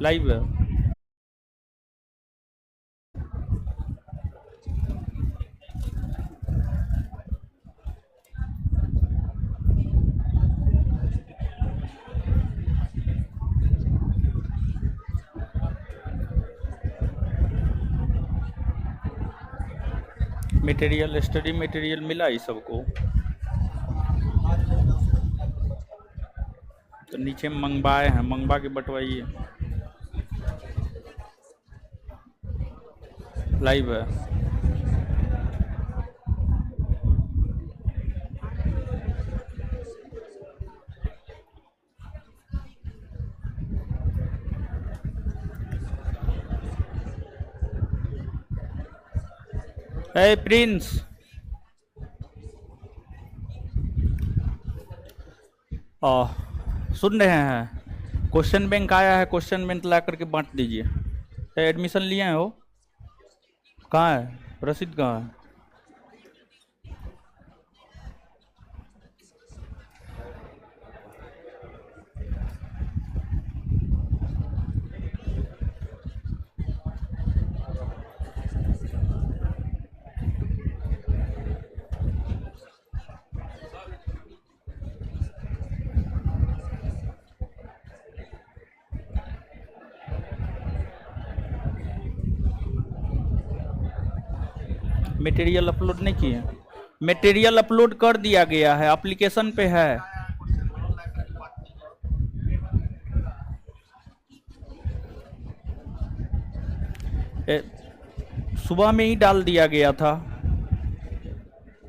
Live है। Material study material मिला ही सबको। तो नीचे मंगवाए हैं, मंगवा के बंटवाइए। लाइव है। ए प्रिंस, सुन रहे हैं? क्वेश्चन बैंक आया है, क्वेश्चन बैंक ला करके बांट दीजिए। एडमिशन लिए हो? कहाँ है रसीद, कहाँ है? मटेरियल अपलोड नहीं किए? मटेरियल अपलोड कर दिया गया है, एप्लीकेशन पे है। सुबह में ही डाल दिया गया था।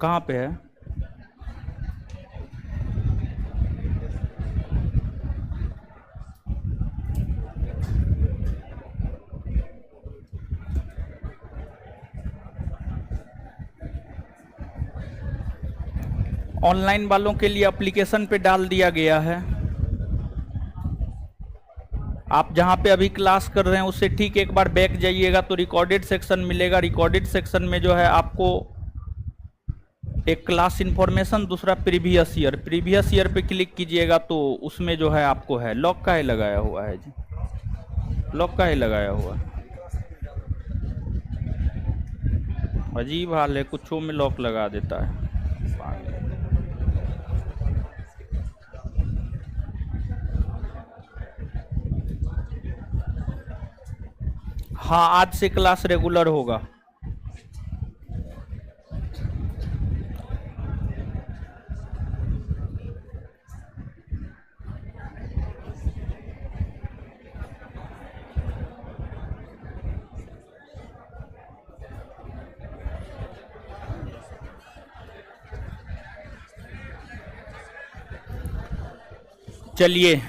कहाँ पे है? ऑनलाइन वालों के लिए एप्लीकेशन पे डाल दिया गया है। आप जहाँ पे अभी क्लास कर रहे हैं उससे ठीक एक बार बैक जाइएगा तो रिकॉर्डेड सेक्शन मिलेगा। रिकॉर्डेड सेक्शन में जो है आपको एक क्लास इन्फॉर्मेशन, दूसरा प्रीवियस ईयर पे क्लिक कीजिएगा तो उसमें जो है आपको है। लॉक का ही लगाया हुआ है जी, लॉक का ही लगाया हुआ है। अजीब हाल है, कुछों में लॉक लगा देता है। हाँ, आज से क्लास रेगुलर होगा। चलिए,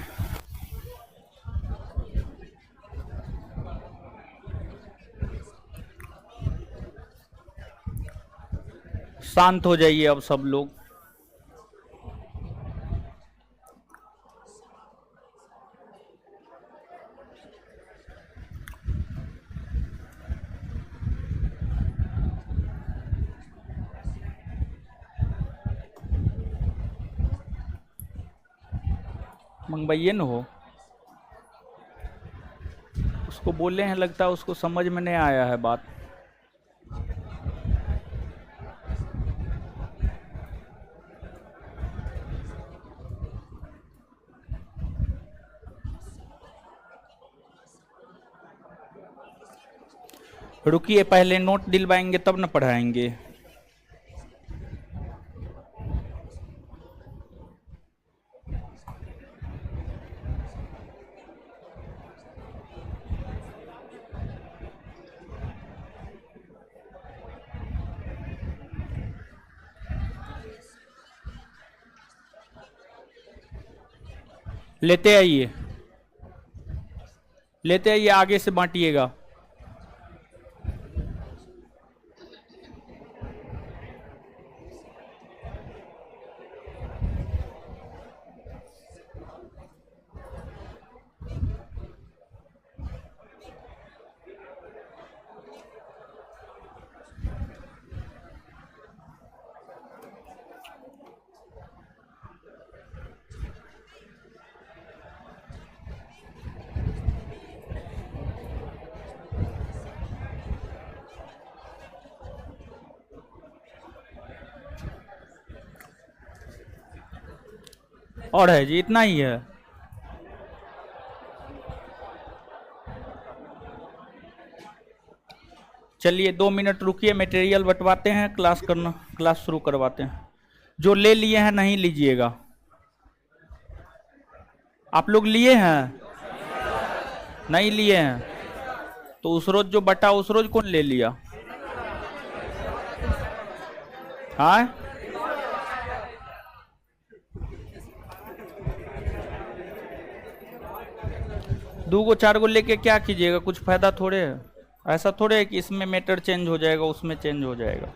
शांत हो जाइए अब सब लोग। मंगवाइए न हो, उसको बोले हैं, लगता है उसको समझ में नहीं आया है बात। रुकिए, पहले नोट दिलवाएंगे तब न पढ़ाएंगे। लेते आइए, लेते आइए, आगे से बांटिएगा। और है जी, इतना ही है। चलिए 2 मिनट रुकिए, मटेरियल बंटवाते हैं, क्लास शुरू करवाते हैं। जो ले लिए हैं नहीं लीजिएगा। आप लोग लिए हैं? नहीं लिए हैं तो उस रोज जो बटा उस रोज कौन ले लिया? हाँ, 2 गो 4 गो लेके क्या कीजिएगा? कुछ फायदा थोड़े है। ऐसा थोड़े है कि इसमें मैटर चेंज हो जाएगा उसमें चेंज हो जाएगा।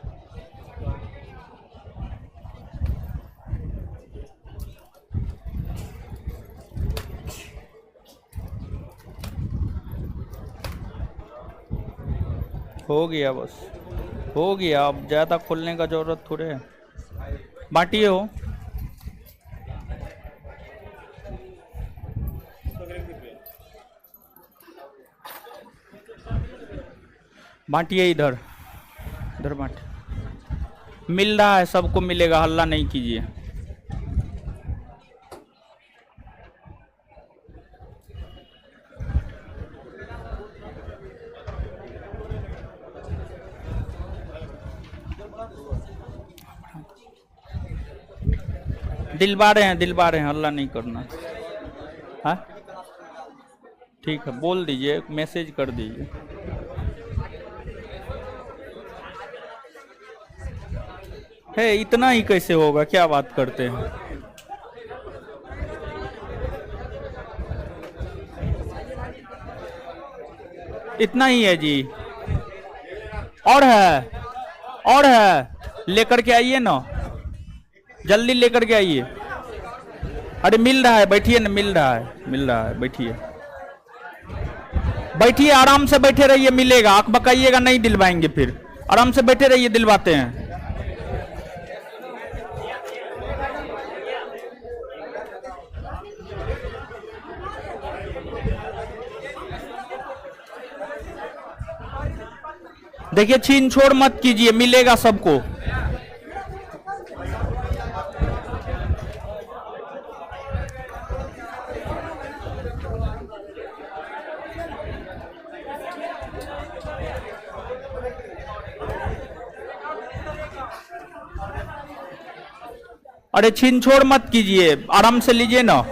हो गया, बस हो गया। अब ज़्यादा खोलने का जरूरत थोड़े है। बांटिए हो। बांटिए, इधर इधर बांट। मिल रहा है, सबको मिलेगा, हल्ला नहीं कीजिए। दिलवा रहे हैं, हल्ला नहीं करना। हाँ ठीक है, बोल दीजिए, मैसेज कर दीजिए। है इतना ही कैसे होगा? क्या बात करते हैं? इतना ही है जी। और है, लेकर के आइए ना, जल्दी लेकर के आइए। अरे मिल रहा है, बैठिए ना, मिल रहा है, बैठिए आराम से बैठे रहिए, मिलेगा। आंख बकाइएगा नहीं, दिलवाएंगे फिर। आराम से बैठे रहिए, दिलवाते हैं। देखिए, छीन छोड़ मत कीजिए, मिलेगा सबको। अरे छीन छोड़ मत कीजिए, आराम से लीजिए ना।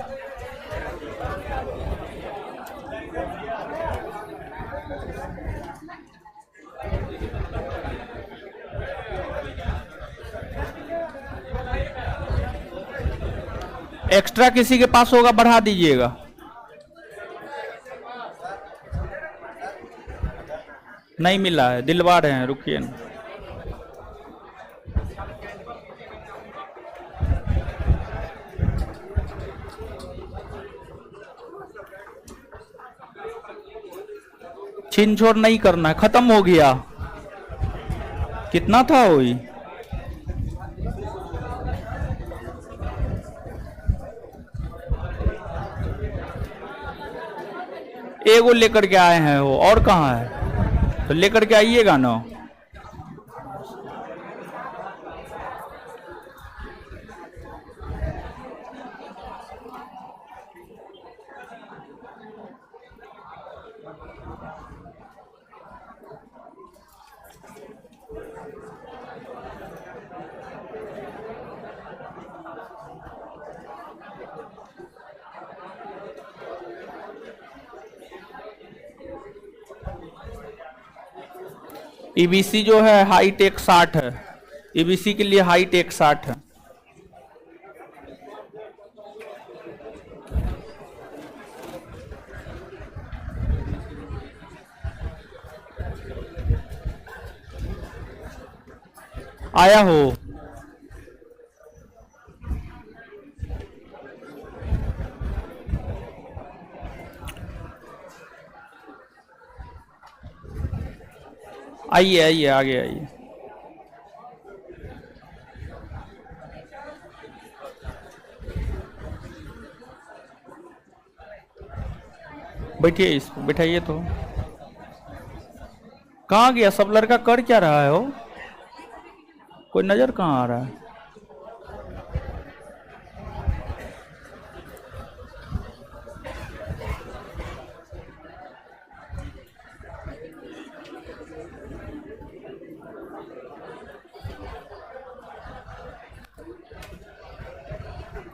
एक्स्ट्रा किसी के पास होगा बढ़ा दीजिएगा। नहीं मिला है, दिलवा रहे हैं, रुकिए ना। छीन छोड़ नहीं करना है, खत्म हो गया। कितना था वही? एगो लेकर के आए हैं वो, और कहाँ है? तो लेकर के आइएगा ना। ईबीसी जो है हाईटेक 60 है, ईबीसी के लिए हाईटेक 60 है। आया हो? आइए आइए, आगे आइए। बैठिए, इस बैठाइए। तो कहाँ गया सब लड़का? कर क्या रहा है वो? कोई नजर कहाँ आ रहा है?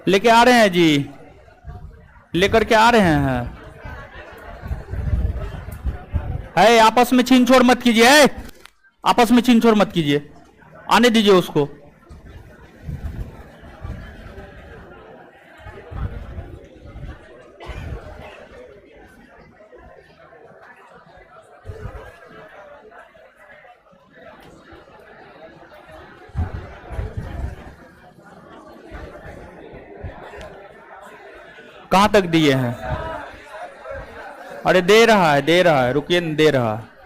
लेके आ रहे हैं जी, लेकर के आ रहे हैं। है आपस में छीन छोड़ मत कीजिए, है आपस में छीन छोड़ मत कीजिए, आने दीजिए उसको। कहां तक दिए हैं? अरे दे रहा है, दे रहा है, रुकिए, दे रहा है।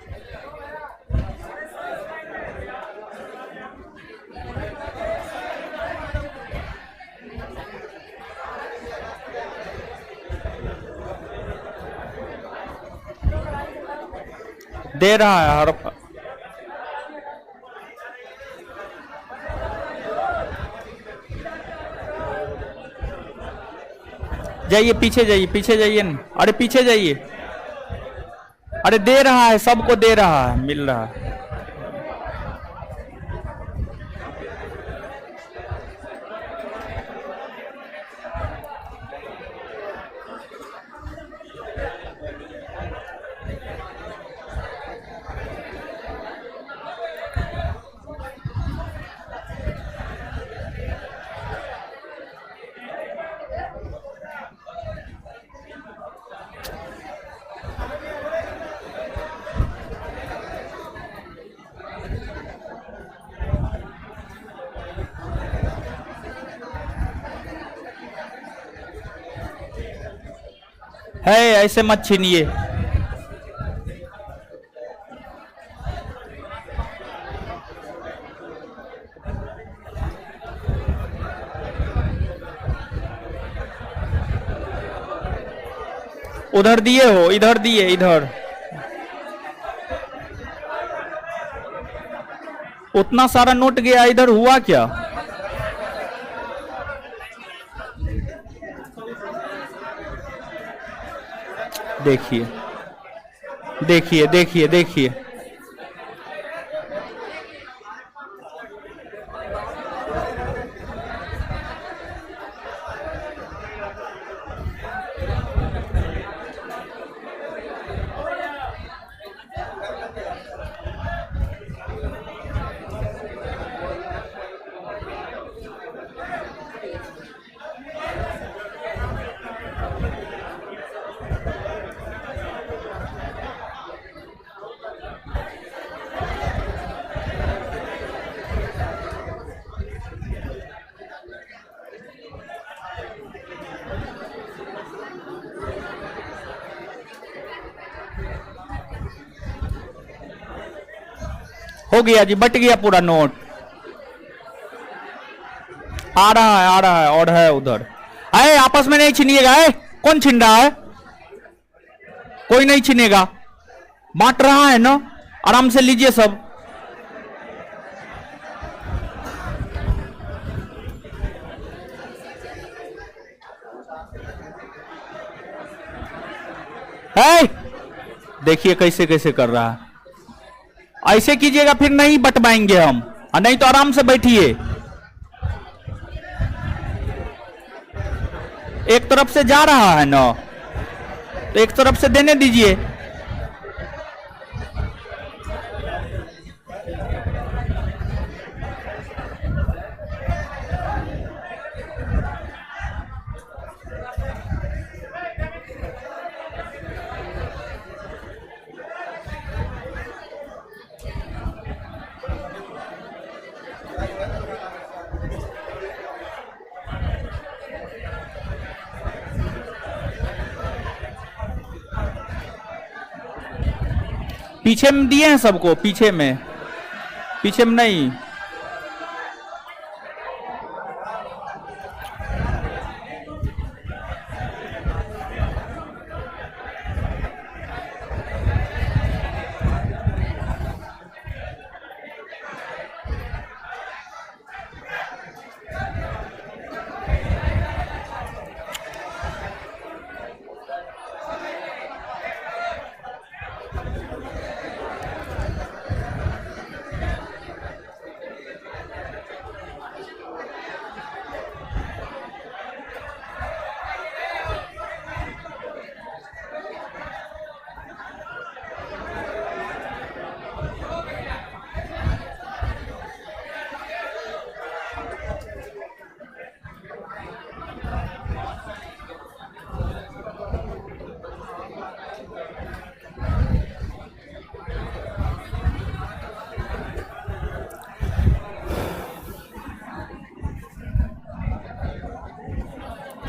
दे रहा है हर। जाइए पीछे, जाइए पीछे, जाइए न। अरे पीछे जाइए। अरे दे रहा है, सबको दे रहा है, मिल रहा है। है ऐसे मत छीनिए। उधर दिए हो, इधर दिए, इधर। उतना सारा नोट गया, इधर हुआ क्या? देखिए देखिए देखिए देखिए। हो गया जी, बट गया पूरा नोट। आ रहा है, आ रहा है, और है उधर। अरे आपस में नहीं छीनिएगा। है कौन छीन रहा है? कोई नहीं छीनेगा, बांट रहा है ना, आराम से लीजिए सब। है देखिए कैसे कैसे कर रहा है। ऐसे कीजिएगा फिर नहीं बंटवाएंगे हम, और नहीं तो आराम से बैठिए। एक तरफ से जा रहा है ना, तो एक तरफ से देने दीजिए। पीछे में दिए हैं सबको, पीछे में, पीछे में नहीं।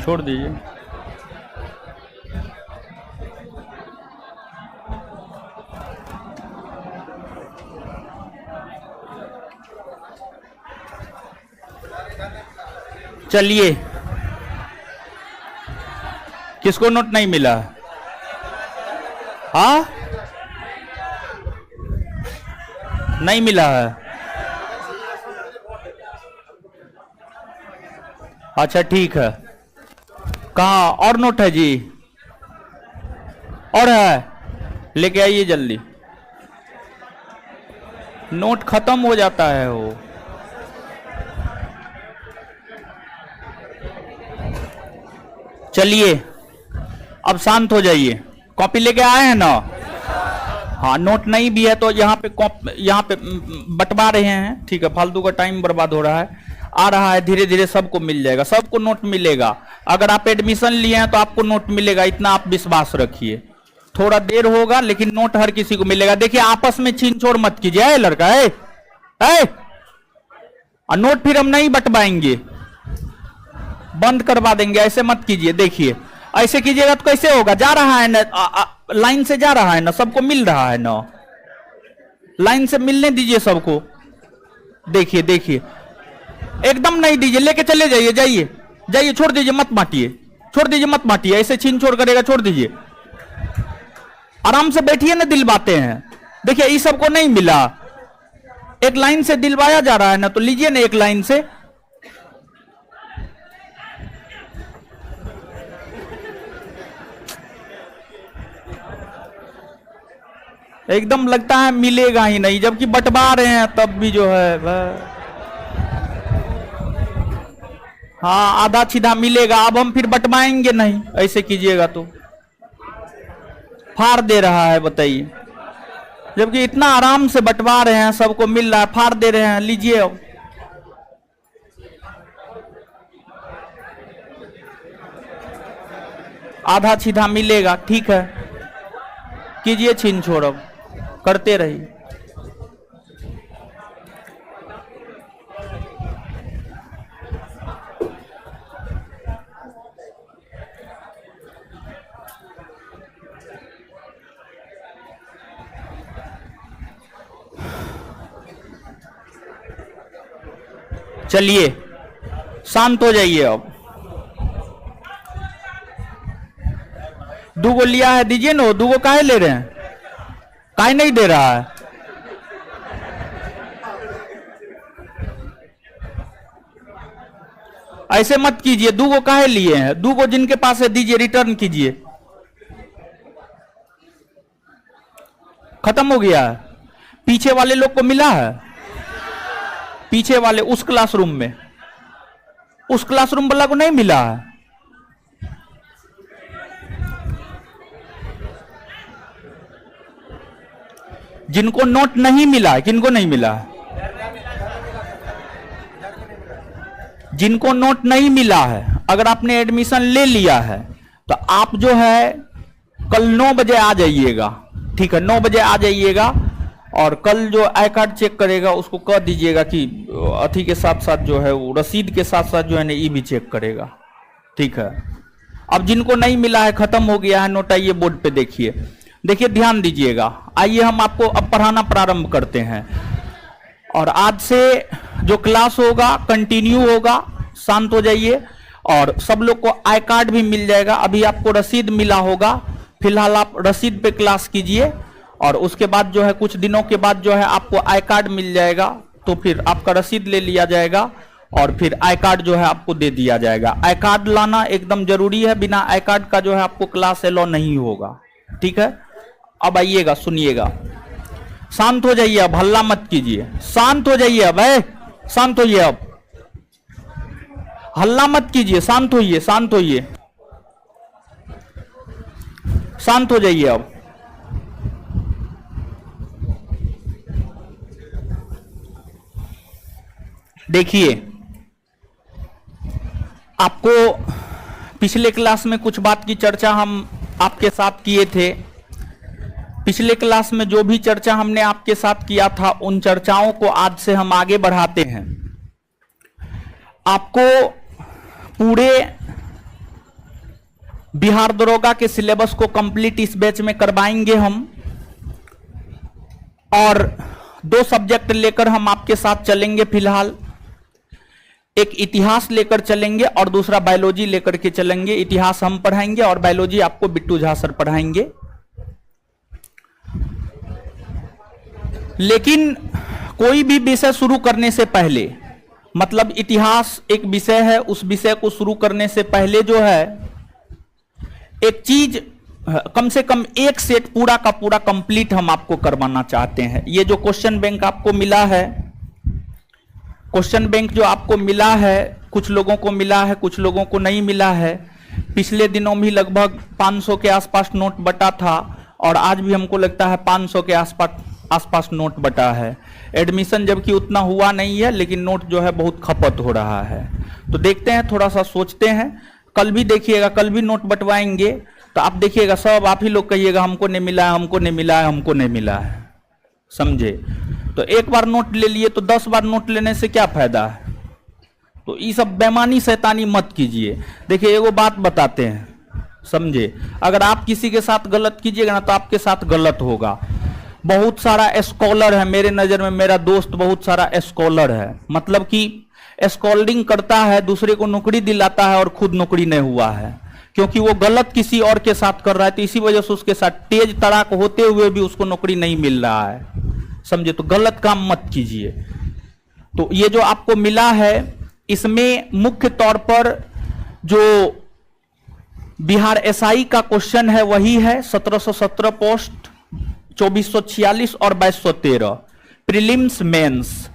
छोड़ दीजिए। चलिए, किसको नोट नहीं मिला? हाँ, नहीं मिला है। अच्छा ठीक है, कहाँ और नोट है जी? और है, लेके आइए जल्दी। नोट खत्म हो जाता है वो। चलिए अब शांत हो जाइए। कॉपी लेके आए हैं ना? हाँ, नोट नहीं भी है तो यहाँ पे बंटवा रहे हैं, ठीक है, फालतू का टाइम बर्बाद हो रहा है। आ रहा है, धीरे धीरे सबको मिल जाएगा, सबको नोट मिलेगा। अगर आप एडमिशन लिए हैं तो आपको नोट मिलेगा, इतना आप विश्वास रखिए। थोड़ा देर होगा लेकिन नोट हर किसी को मिलेगा। देखिए, आपस में छीन छोड़ मत कीजिए लड़का है। नोट फिर हम नहीं बंटवाएंगे, बंद करवा देंगे, ऐसे मत कीजिए। देखिए, ऐसे कीजिएगा तो कैसे होगा? जा रहा है ना, लाइन से जा रहा है ना, सबको मिल रहा है ना, लाइन से मिलने दीजिए सबको। देखिए देखिए, एकदम नहीं दीजिए, लेके चले जाइए, जाइए जाइए, छोड़ दीजिए, मत बांटिए, छोड़ दीजिए, मत बांटिए, ऐसे छीन छोड़ करेगा, छोड़ दीजिए। आराम से बैठिए ना, दिलवाते हैं। देखिए, इस सबको नहीं मिला, एक लाइन से दिलवाया जा रहा है ना, तो लीजिए ना एक लाइन से। एकदम लगता है मिलेगा ही नहीं, जबकि बंटवा रहे हैं तब भी जो है हाँ, आधा सीधा मिलेगा। अब हम फिर बंटवाएंगे नहीं, ऐसे कीजिएगा तो फाड़ दे रहा है, बताइए। जबकि इतना आराम से बंटवा रहे हैं, सबको मिल रहा है, फाड़ दे रहे हैं। लीजिए, अब आधा सीधा मिलेगा, ठीक है, कीजिए छीन छोड़, अब करते रहिए। चलिए शांत हो जाइए। अब दूगो लिया है, दीजिए ना। दूगो काहे ले रहे हैं? काहे नहीं दे रहा है? ऐसे मत कीजिए, दूगो काहे लिए हैं? दूगो जिनके पास है दीजिए, रिटर्न कीजिए। खत्म हो गया है। पीछे वाले लोग को मिला है, पीछे वाले उस क्लासरूम में, उस क्लासरूम वाला को नहीं मिला है। जिनको नोट नहीं मिला है, किनको नहीं मिला है? जिनको नोट नहीं मिला है, अगर आपने एडमिशन ले लिया है तो आप जो है कल 9 बजे आ जाइएगा, ठीक है, 9 बजे आ जाइएगा। और कल जो आई कार्ड चेक करेगा उसको कह दीजिएगा कि अथी के साथ साथ जो है वो रसीद के साथ साथ जो है ना ये भी चेक करेगा, ठीक है। अब जिनको नहीं मिला है, खत्म हो गया है नोट, आइए बोर्ड पे देखिए। देखिए, ध्यान दीजिएगा। आइए हम आपको अब पढ़ाना प्रारंभ करते हैं। और आज से जो क्लास होगा कंटिन्यू होगा, शांत हो जाइए। और सब लोग को आई कार्ड भी मिल जाएगा। अभी आपको रसीद मिला होगा, फिलहाल आप रसीद पे क्लास कीजिए। और उसके बाद जो है कुछ दिनों के बाद जो है आपको आई कार्ड मिल जाएगा, तो फिर आपका रसीद ले लिया जाएगा और फिर आई कार्ड जो है आपको दे दिया जाएगा। आई कार्ड लाना एकदम जरूरी है, बिना आई कार्ड का जो है आपको क्लास एलो नहीं होगा, ठीक है। अब आइएगा, सुनिएगा, शांत हो जाइए, अब हल्ला मत कीजिए, शांत हो जाइए। अब शांत होइए, अब हल्ला मत कीजिए, शांत होइए, शांत होइए, शांत हो जाइए। अब देखिए, आपको पिछले क्लास में कुछ बात की चर्चा हम आपके साथ किए थे। पिछले क्लास में जो भी चर्चा हमने आपके साथ किया था, उन चर्चाओं को आज से हम आगे बढ़ाते हैं। आपको पूरे बिहार दरोगा के सिलेबस को कंप्लीट इस बैच में करवाएंगे हम, और 2 सब्जेक्ट लेकर हम आपके साथ चलेंगे फिलहाल। एक इतिहास लेकर चलेंगे और दूसरा बायोलॉजी लेकर के चलेंगे। इतिहास हम पढ़ाएंगे और बायोलॉजी आपको बिट्टू झा सर पढ़ाएंगे। लेकिन कोई भी विषय शुरू करने से पहले, मतलब इतिहास एक विषय है, उस विषय को शुरू करने से पहले जो है एक चीज, कम से कम एक सेट पूरा का पूरा कंप्लीट हम आपको करवाना चाहते हैं। ये जो क्वेश्चन बैंक आपको मिला है, क्वेश्चन बैंक जो आपको मिला है, कुछ लोगों को मिला है, कुछ लोगों को नहीं मिला है। पिछले दिनों भी लगभग 500 के आसपास नोट बटा था और आज भी हमको लगता है 500 के आसपास नोट बटा है। एडमिशन जबकि उतना हुआ नहीं है, लेकिन नोट जो है बहुत खपत हो रहा है। तो देखते हैं, थोड़ा सा सोचते हैं। कल भी देखिएगा, कल भी नोट बंटवाएंगे तो आप देखिएगा सब आप ही लोग कहिएगा हमको नहीं मिला है, हमको नहीं मिला है, हमको नहीं मिला है, समझे। तो एक बार नोट ले लिए तो 10 बार नोट लेने से क्या फायदा है। तो ये सब बेईमानी शैतानी मत कीजिए। देखिए एगो बात बताते हैं, समझे, अगर आप किसी के साथ गलत कीजिएगा ना तो आपके साथ गलत होगा। बहुत सारा स्कॉलर है मेरे नजर में, मेरा दोस्त बहुत सारा स्कॉलर है, मतलब कि स्कॉल्डिंग करता है, दूसरे को नौकरी दिलाता है और खुद नौकरी नहीं हुआ है, क्योंकि वो गलत किसी और के साथ कर रहा है। तो इसी वजह से उसके साथ तेज तड़ाक होते हुए भी उसको नौकरी नहीं मिल रहा है, समझे। तो गलत काम मत कीजिए। तो ये जो आपको मिला है इसमें मुख्य तौर पर जो बिहार एसआई का क्वेश्चन है वही है 1717 पोस्ट, 2446 और 2213 प्रीलिम्स मेंस,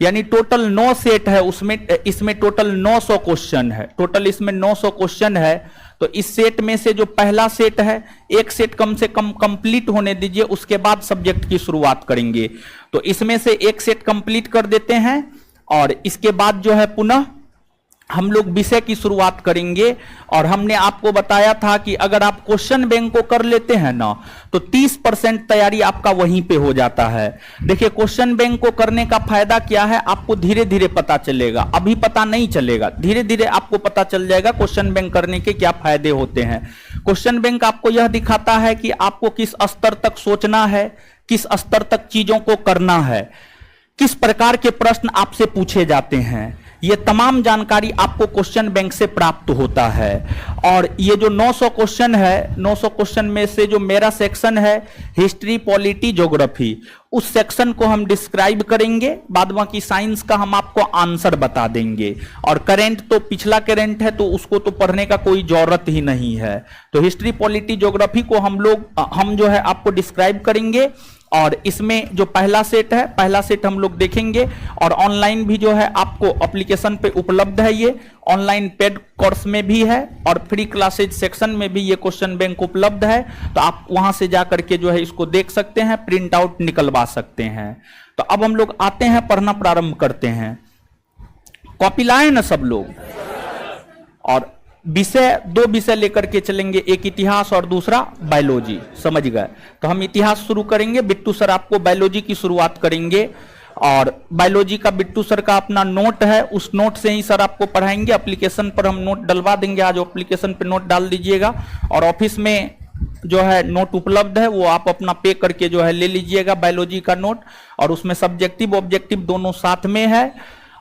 यानी टोटल 9 सेट है उसमें। इसमें टोटल 900 क्वेश्चन है, टोटल इसमें 900 क्वेश्चन है। तो इस सेट में से जो पहला सेट है, एक सेट कम से कम कंप्लीट होने दीजिए, उसके बाद सब्जेक्ट की शुरुआत करेंगे। तो इसमें से एक सेट कंप्लीट कर देते हैं और इसके बाद जो है पुनः हम लोग विषय की शुरुआत करेंगे। और हमने आपको बताया था कि अगर आप क्वेश्चन बैंक को कर लेते हैं ना तो 30% तैयारी आपका वहीं पे हो जाता है। देखिए क्वेश्चन बैंक को करने का फायदा क्या है, आपको धीरे धीरे पता चलेगा, अभी पता नहीं चलेगा, धीरे धीरे आपको पता चल जाएगा क्वेश्चन बैंक करने के क्या फायदे होते हैं। क्वेश्चन बैंक आपको यह दिखाता है कि आपको किस स्तर तक सोचना है, किस स्तर तक चीजों को करना है, किस प्रकार के प्रश्न आपसे पूछे जाते हैं। ये तमाम जानकारी आपको क्वेश्चन बैंक से प्राप्त होता है। और ये जो 900 क्वेश्चन है, 900 क्वेश्चन में से जो मेरा सेक्शन है हिस्ट्री, पॉलिटी, ज्योग्राफी, उस सेक्शन को हम डिस्क्राइब करेंगे, बाद बाकी साइंस का हम आपको आंसर बता देंगे। और करंट तो पिछला करंट है तो उसको तो पढ़ने का कोई जरूरत ही नहीं है। तो हिस्ट्री, पॉलिटी, ज्योग्राफी को हम जो है आपको डिस्क्राइब करेंगे। और इसमें जो पहला सेट है, पहला सेट हम लोग देखेंगे। और ऑनलाइन भी जो है आपको एप्लीकेशन पे उपलब्ध है, ये ऑनलाइन पेड कोर्स में भी है और फ्री क्लासेज सेक्शन में भी ये क्वेश्चन बैंक उपलब्ध है। तो आप वहां से जाकर के जो है इसको देख सकते हैं, प्रिंट आउट निकलवा सकते हैं। तो अब हम लोग आते हैं, पढ़ना प्रारंभ करते हैं। कॉपी लाए ना सब लोग। और विषय 2 विषय लेकर के चलेंगे, एक इतिहास और दूसरा बायोलॉजी, समझ गए। तो हम इतिहास शुरू करेंगे, बिट्टू सर आपको बायोलॉजी की शुरुआत करेंगे। और बायोलॉजी का बिट्टू सर का अपना नोट है, उस नोट से ही सर आपको पढ़ाएंगे। एप्लीकेशन पर हम नोट डलवा देंगे, आज एप्लीकेशन पे नोट डाल दीजिएगा। और ऑफिस में जो है नोट उपलब्ध है, वो आप अपना पे करके जो है ले लीजिएगा बायोलॉजी का नोट। और उसमें सब्जेक्टिव ऑब्जेक्टिव दोनों साथ में है।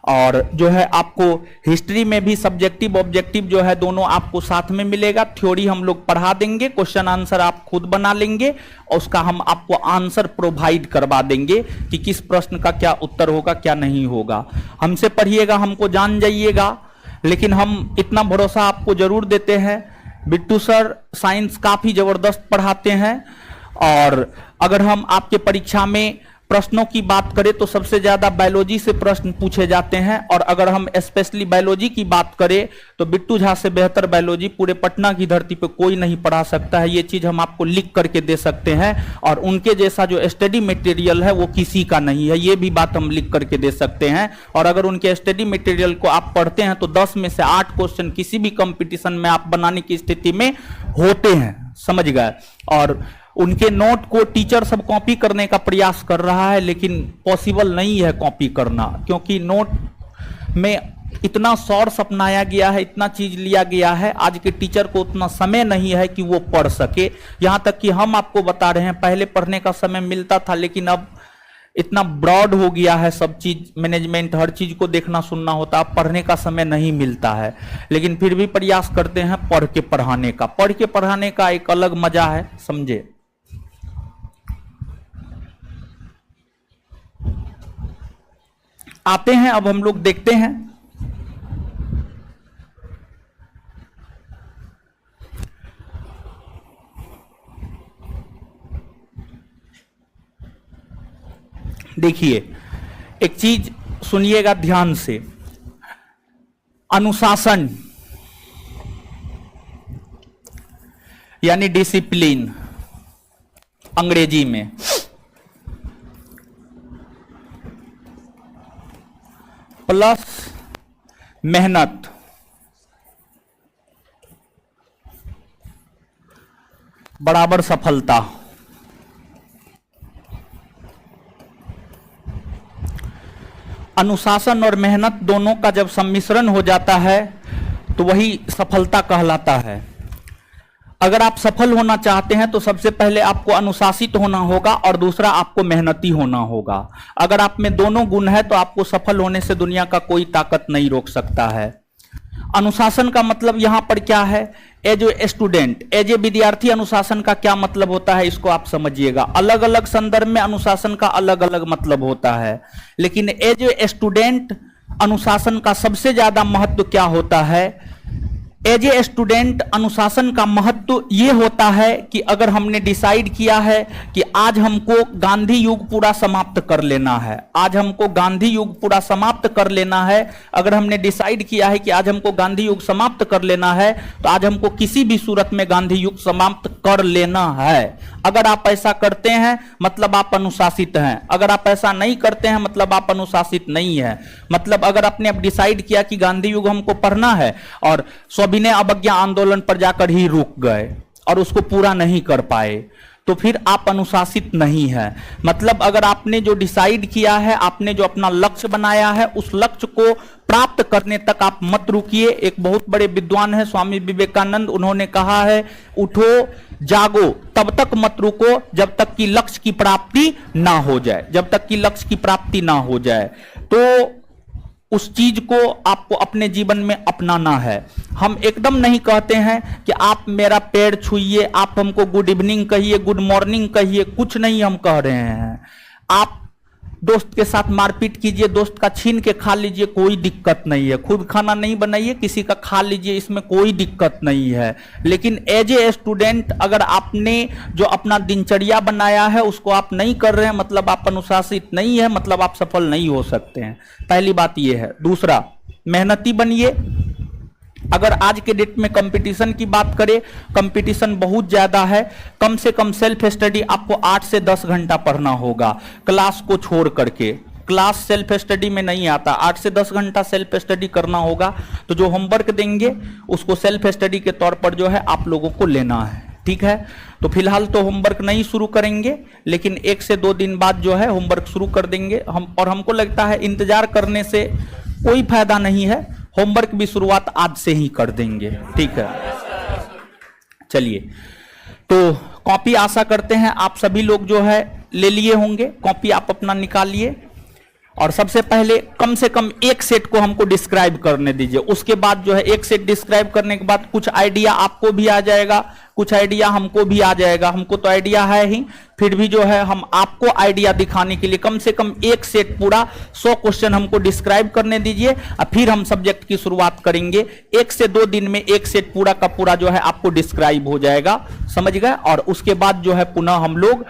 और जो है आपको हिस्ट्री में भी सब्जेक्टिव ऑब्जेक्टिव जो है दोनों आपको साथ में मिलेगा। थ्योरी हम लोग पढ़ा देंगे, क्वेश्चन आंसर आप खुद बना लेंगे और उसका हम आपको आंसर प्रोवाइड करवा देंगे कि किस प्रश्न का क्या उत्तर होगा, क्या नहीं होगा। हमसे पढ़िएगा, हमको जान जाइएगा। लेकिन हम इतना भरोसा आपको जरूर देते हैं, बिट्टू सर साइंस काफी जबरदस्त पढ़ाते हैं। और अगर हम आपके परीक्षा में प्रश्नों की बात करें तो सबसे ज्यादा बायोलॉजी से प्रश्न पूछे जाते हैं। और अगर हम स्पेशली बायोलॉजी की बात करें तो बिट्टू झा से बेहतर बायोलॉजी पूरे पटना की धरती पे कोई नहीं पढ़ा सकता है। ये चीज हम आपको लिख करके दे सकते हैं। और उनके जैसा जो स्टडी मटेरियल है वो किसी का नहीं है, ये भी बात हम लिख करके दे सकते हैं। और अगर उनके स्टडी मटेरियल को आप पढ़ते हैं तो 10 में से 8 क्वेश्चन किसी भी कंपटीशन में आप बनाने की स्थिति में होते हैं, समझ गए। और उनके नोट को टीचर सब कॉपी करने का प्रयास कर रहा है, लेकिन पॉसिबल नहीं है कॉपी करना, क्योंकि नोट में इतना सोर्स अपनाया गया है, इतना चीज लिया गया है, आज के टीचर को उतना समय नहीं है कि वो पढ़ सके। यहां तक कि हम आपको बता रहे हैं पहले पढ़ने का समय मिलता था, लेकिन अब इतना ब्रॉड हो गया है सब चीज, मैनेजमेंट हर चीज को देखना सुनना होता है, पढ़ने का समय नहीं मिलता है। लेकिन फिर भी प्रयास करते हैं पढ़ के पढ़ाने का। पढ़ के पढ़ाने का एक अलग मजा है, समझे। आते हैं अब हम लोग देखते हैं देखिए एक चीज सुनिएगा ध्यान से। अनुशासन यानी डिसिप्लिन अंग्रेजी में, प्लस मेहनत बराबर सफलता। अनुशासन और मेहनत दोनों का जब सम्मिश्रण हो जाता है तो वही सफलता कहलाता है। अगर आप सफल होना चाहते हैं तो सबसे पहले आपको अनुशासित होना होगा और दूसरा आपको मेहनती होना होगा। अगर आप में दोनों गुण है तो आपको सफल होने से दुनिया का कोई ताकत नहीं रोक सकता है। अनुशासन का मतलब यहां पर क्या है, as a student, as a विद्यार्थी अनुशासन का क्या मतलब होता है इसको आप समझिएगा। अलग अलग संदर्भ में अनुशासन का अलग अलग मतलब होता है, लेकिन एज ए स्टूडेंट अनुशासन का सबसे ज्यादा महत्व क्या होता है। एज ए स्टूडेंट अनुशासन का महत्व यह होता है कि अगर हमने डिसाइड किया है कि आज हमको गांधी युग पूरा समाप्त कर लेना है, आज हमको गांधी युग पूरा समाप्त कर लेना है, अगर हमने डिसाइड किया है कि आज हमको गांधी युग समाप्त कर लेना है तो आज हमको किसी भी सूरत में गांधी युग समाप्त कर लेना है। अगर आप ऐसा करते हैं मतलब आप अनुशासित हैं, अगर आप ऐसा नहीं करते हैं मतलब आप अनुशासित नहीं है। मतलब अगर आपने अब डिसाइड किया कि गांधी युग हमको पढ़ना है और सविनय अवज्ञा आंदोलन पर जाकर ही रुक गए और उसको पूरा नहीं कर पाए तो फिर आप अनुशासित नहीं है। मतलब अगर आपने जो डिसाइड किया है, आपने जो अपना लक्ष्य बनाया है, उस लक्ष्य को प्राप्त करने तक आप मत रुकिए। एक बहुत बड़े विद्वान है स्वामी विवेकानंद, उन्होंने कहा है उठो जागो तब तक मत रुको जब तक कि लक्ष्य की प्राप्ति ना हो जाए, जब तक कि लक्ष्य की प्राप्ति ना हो जाए। तो उस चीज को आपको अपने जीवन में अपनाना है। हम एकदम नहीं कहते हैं कि आप मेरा पैर छूइए, आप हमको गुड इवनिंग कहिए, गुड मॉर्निंग कहिए, कुछ नहीं हम कह रहे हैं। आप दोस्त के साथ मारपीट कीजिए, दोस्त का छीन के खा लीजिए, कोई दिक्कत नहीं है। खुद खाना नहीं बनाइए, किसी का खा लीजिए, इसमें कोई दिक्कत नहीं है। लेकिन एज ए स्टूडेंट अगर आपने जो अपना दिनचर्या बनाया है उसको आप नहीं कर रहे हैं मतलब आप अनुशासित नहीं है, मतलब आप सफल नहीं हो सकते हैं। पहली बात यह है। दूसरा, मेहनती बनिए। अगर आज के डेट में कंपटीशन की बात करें, कंपटीशन बहुत ज्यादा है। कम से कम सेल्फ स्टडी आपको 8 से 10 घंटा पढ़ना होगा क्लास को छोड़ करके। क्लास सेल्फ स्टडी में नहीं आता, 8 से 10 घंटा सेल्फ स्टडी करना होगा। तो जो होमवर्क देंगे उसको सेल्फ स्टडी के तौर पर जो है आप लोगों को लेना है, ठीक है। तो फिलहाल तो होमवर्क नहीं शुरू करेंगे, लेकिन 1 से 2 दिन बाद जो है होमवर्क शुरू कर देंगे हम। और हमको लगता है इंतजार करने से कोई फायदा नहीं है, होमवर्क भी शुरुआत आज से ही कर देंगे, ठीक है। चलिए, तो कॉपी आशा करते हैं आप सभी लोग जो है ले लिए होंगे। कॉपी आप अपना निकालिए और सबसे पहले कम से कम एक सेट को हमको डिस्क्राइब करने दीजिए। उसके बाद जो है एक सेट डिस्क्राइब करने के बाद कुछ आइडिया आपको भी आ जाएगा, कुछ आइडिया हमको भी आ जाएगा। हमको तो आइडिया है ही, फिर भी जो है हम आपको आइडिया दिखाने के लिए कम से कम एक सेट पूरा 100 क्वेश्चन हमको डिस्क्राइब करने दीजिए और फिर हम सब्जेक्ट की शुरुआत करेंगे। 1 से 2 दिन में एक सेट पूरा का पूरा जो है आपको डिस्क्राइब हो जाएगा, समझ गए। और उसके बाद जो है पुनः हम लोग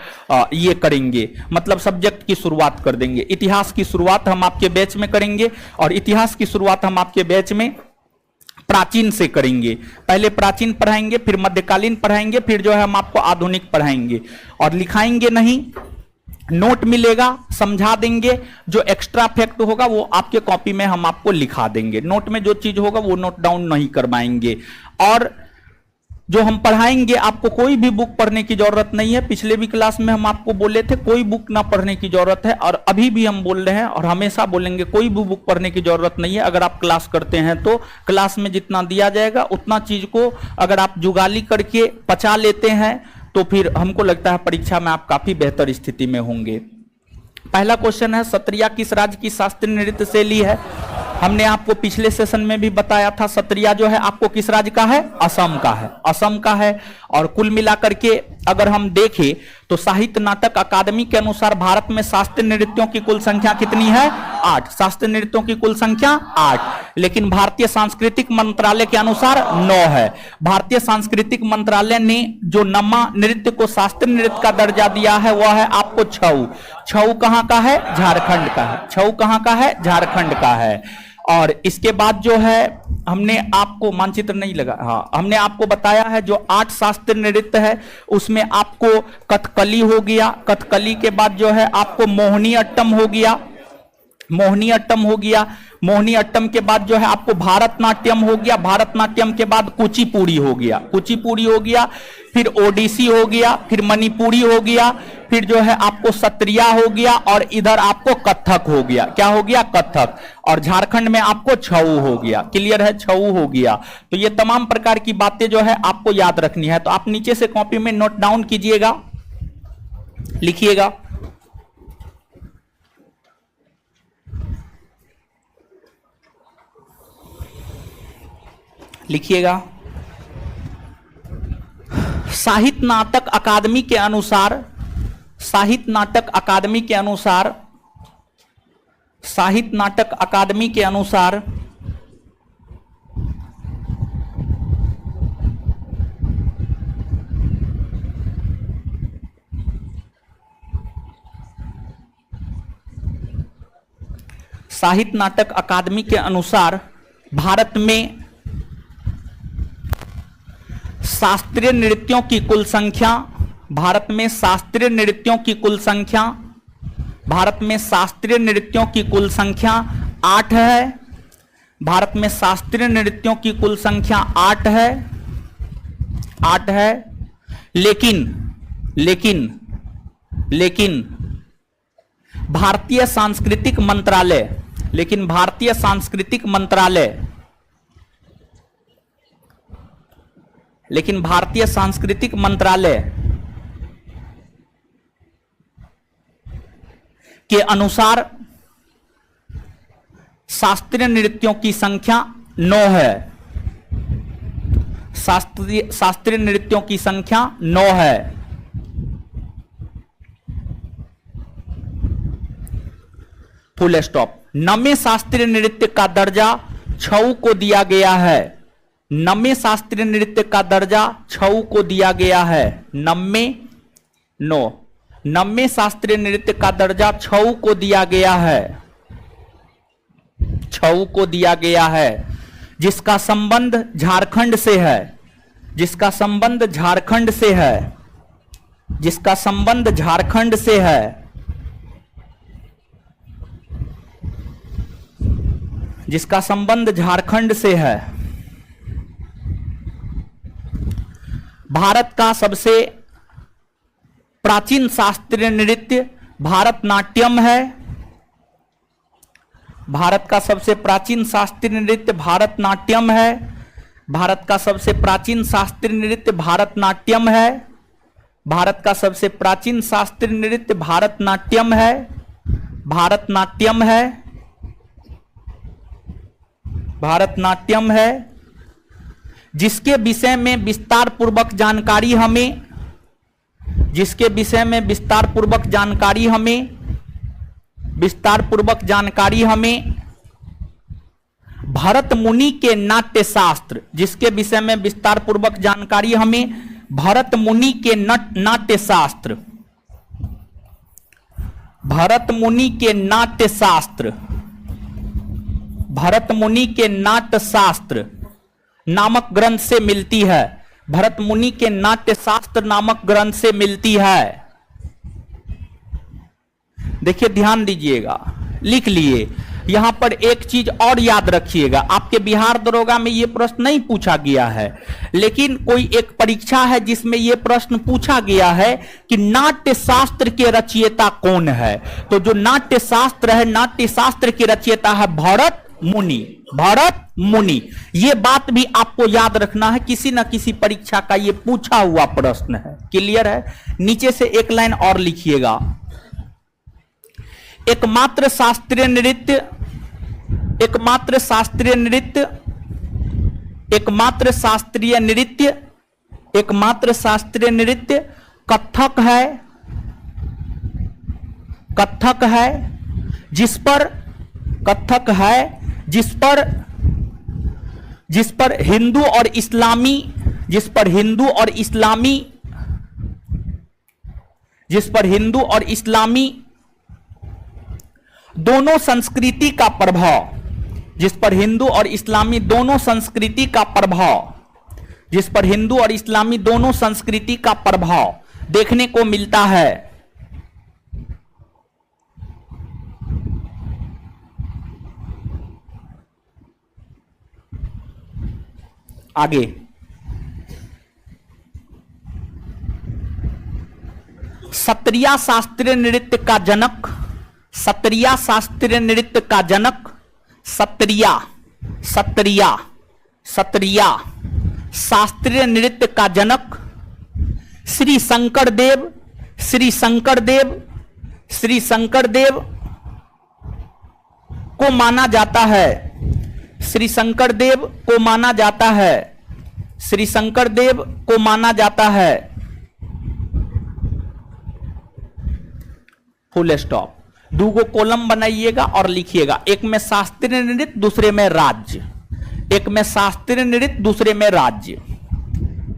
ये करेंगे, मतलब सब्जेक्ट की शुरुआत कर देंगे। इतिहास की शुरुआत हम आपके बैच में करेंगे और इतिहास की शुरुआत हम आपके बैच में प्राचीन से करेंगे। पहले प्राचीन पढ़ाएंगे, फिर मध्यकालीन पढ़ाएंगे, फिर जो है हम आपको आधुनिक पढ़ाएंगे। और लिखाएंगे नहीं, नोट मिलेगा, समझा देंगे। जो एक्स्ट्रा फैक्ट होगा वो आपके कॉपी में हम आपको लिखा देंगे। नोट में जो चीज होगा वो नोट डाउन नहीं करवाएंगे। और जो हम पढ़ाएंगे आपको कोई भी बुक पढ़ने की जरूरत नहीं है। पिछले भी क्लास में हम आपको बोले थे कोई बुक ना पढ़ने की जरूरत है, और अभी भी हम बोल रहे हैं और हमेशा बोलेंगे कोई भी बुक पढ़ने की जरूरत नहीं है। अगर आप क्लास करते हैं तो क्लास में जितना दिया जाएगा उतना चीज को अगर आप जुगाली करके पचा लेते हैं तो फिर हमको लगता है परीक्षा में आप काफी बेहतर स्थिति में होंगे। पहला क्वेश्चन है, सत्रिया किस राज्य की शास्त्रीय नृत्य शैली है? हमने आपको पिछले सेशन में भी बताया था, सत्रिया जो है आपको किस राज्य का है? असम का है, असम का है। और कुल मिलाकर के अगर हम देखें तो साहित्य नाटक अकादमी के अनुसार भारत में शास्त्रीय नृत्यों की कुल संख्या कितनी है? 8। शास्त्रीय नृत्यों की कुल संख्या 8, लेकिन भारतीय सांस्कृतिक मंत्रालय के अनुसार 9 है। भारतीय सांस्कृतिक मंत्रालय ने जो नमा नृत्य को शास्त्रीय नृत्य का दर्जा दिया है वह है आपको छऊ। छऊ कहां का है? झारखंड का है। छऊ कहां का है? झारखंड का है। और इसके बाद जो है हमने आपको मानचित्र नहीं लगा, हाँ हमने आपको बताया है जो 8 शास्त्रीय नृत्य है उसमें आपको कथकली हो गया, कथकली के बाद जो है आपको मोहिनी अट्टम हो गया, मोहिनी अट्टम हो गया, मोहिनी अट्टम के बाद जो है आपको भारतनाट्यम हो गया, भारतनाट्यम के बाद कुचिपुड़ी हो गया, कुचिपुड़ी हो गया, फिर ओडिसी हो गया, फिर मणिपुरी हो गया, फिर जो है आपको सत्रिया हो गया, और इधर आपको कथक हो गया। क्या हो गया? कथक। और झारखंड में आपको छऊ हो गया। क्लियर है? छऊ हो गया। तो ये तमाम प्रकार की बातें जो है आपको याद रखनी है। तो आप नीचे से कॉपी में नोट डाउन कीजिएगा, लिखिएगा। लिखिएगा, साहित्य नाटक अकादमी के अनुसार, साहित्य नाटक अकादमी के अनुसार, साहित्य नाटक अकादमी के अनुसार साहित्य नाटक अकादमी के अनुसार भारत में शास्त्रीय नृत्यों की कुल संख्या, भारत में शास्त्रीय नृत्यों की कुल संख्या, भारत में शास्त्रीय नृत्यों की कुल संख्या 8 है। भारत में शास्त्रीय नृत्यों की कुल संख्या 8 है, 8 है। लेकिन लेकिन लेकिन भारतीय सांस्कृतिक मंत्रालय, लेकिन भारतीय सांस्कृतिक मंत्रालय, लेकिन भारतीय सांस्कृतिक मंत्रालय के अनुसार शास्त्रीय नृत्यों की संख्या 9 है। शास्त्रीय नृत्यों की संख्या 9 है। Full stop. नवे शास्त्रीय नृत्य का दर्जा छऊ को दिया गया है। नवे शास्त्रीय नृत्य का दर्जा छऊ को दिया गया है। नवे शास्त्रीय नृत्य का दर्जा छऊ को दिया गया है, छऊ को दिया गया है, जिसका संबंध झारखंड से है, जिसका संबंध झारखंड से है, जिसका संबंध झारखंड से है, जिसका संबंध झारखंड से है। भारत का सबसे प्राचीन शास्त्रीय नृत्य भारतनाट्यम है। भारत का सबसे प्राचीन शास्त्रीय नृत्य भारतनाट्यम है। भारत का सबसे प्राचीन शास्त्रीय नृत्य भारतनाट्यम है। भारत का सबसे प्राचीन शास्त्रीय नृत्य भारतनाट्यम है, भारतनाट्यम है, भारतनाट्यम है। जिसके विषय में विस्तार पूर्वक जानकारी हमें, जिसके विषय में विस्तार पूर्वक जानकारी हमें, विस्तार पूर्वक जानकारी हमें भरत मुनि के नाट्य शास्त्र, जिसके विषय में विस्तार पूर्वक जानकारी हमें भरत मुनि के नाट्य शास्त्र, भरत मुनि के नाट्य शास्त्र, भरत मुनि के नाट्य शास्त्र नामक ग्रंथ से मिलती है। भरत मुनि के नाट्य शास्त्र नामक ग्रंथ से मिलती है। देखिए ध्यान दीजिएगा, लिख लिए यहां पर एक चीज और याद रखिएगा, आपके बिहार दरोगा में यह प्रश्न नहीं पूछा गया है, लेकिन कोई एक परीक्षा है जिसमें यह प्रश्न पूछा गया है कि नाट्य शास्त्र के रचयिता कौन है। तो जो नाट्य शास्त्र है, नाट्य शास्त्र के रचयिता है भरत मुनि। भरत मुनि, यह बात भी आपको याद रखना है, किसी न किसी परीक्षा का यह पूछा हुआ प्रश्न है। क्लियर है? नीचे से एक लाइन और लिखिएगा, एकमात्र शास्त्रीय नृत्य, एकमात्र शास्त्रीय नृत्य, एकमात्र शास्त्रीय नृत्य, एकमात्र शास्त्रीय नृत्य कथक है। कथक है जिस पर, कथक है जिस पर हिंदू और इस्लामी, जिस पर हिंदू और इस्लामी, जिस पर हिंदू और इस्लामी दोनों संस्कृति का प्रभाव, जिस पर हिंदू और इस्लामी दोनों संस्कृति का प्रभाव, जिस पर हिंदू और इस्लामी दोनों संस्कृति का प्रभाव देखने को मिलता है। आगे सत्रिया शास्त्रीय नृत्य का जनक, सत्रिया शास्त्रीय नृत्य का जनक, सत्रिया, सत्रिया, सत्रिया शास्त्रीय नृत्य का जनक श्री शंकर देव, श्री शंकर देव, श्री शंकर देव को माना जाता है। श्री शंकर देव को माना जाता है, श्री शंकर देव को माना जाता है। Full stop. दूगो कॉलम बनाइएगा और लिखिएगा, एक में शास्त्रीय नृत्य, दूसरे में राज्य। एक में शास्त्रीय नृत्य, दूसरे में राज्य।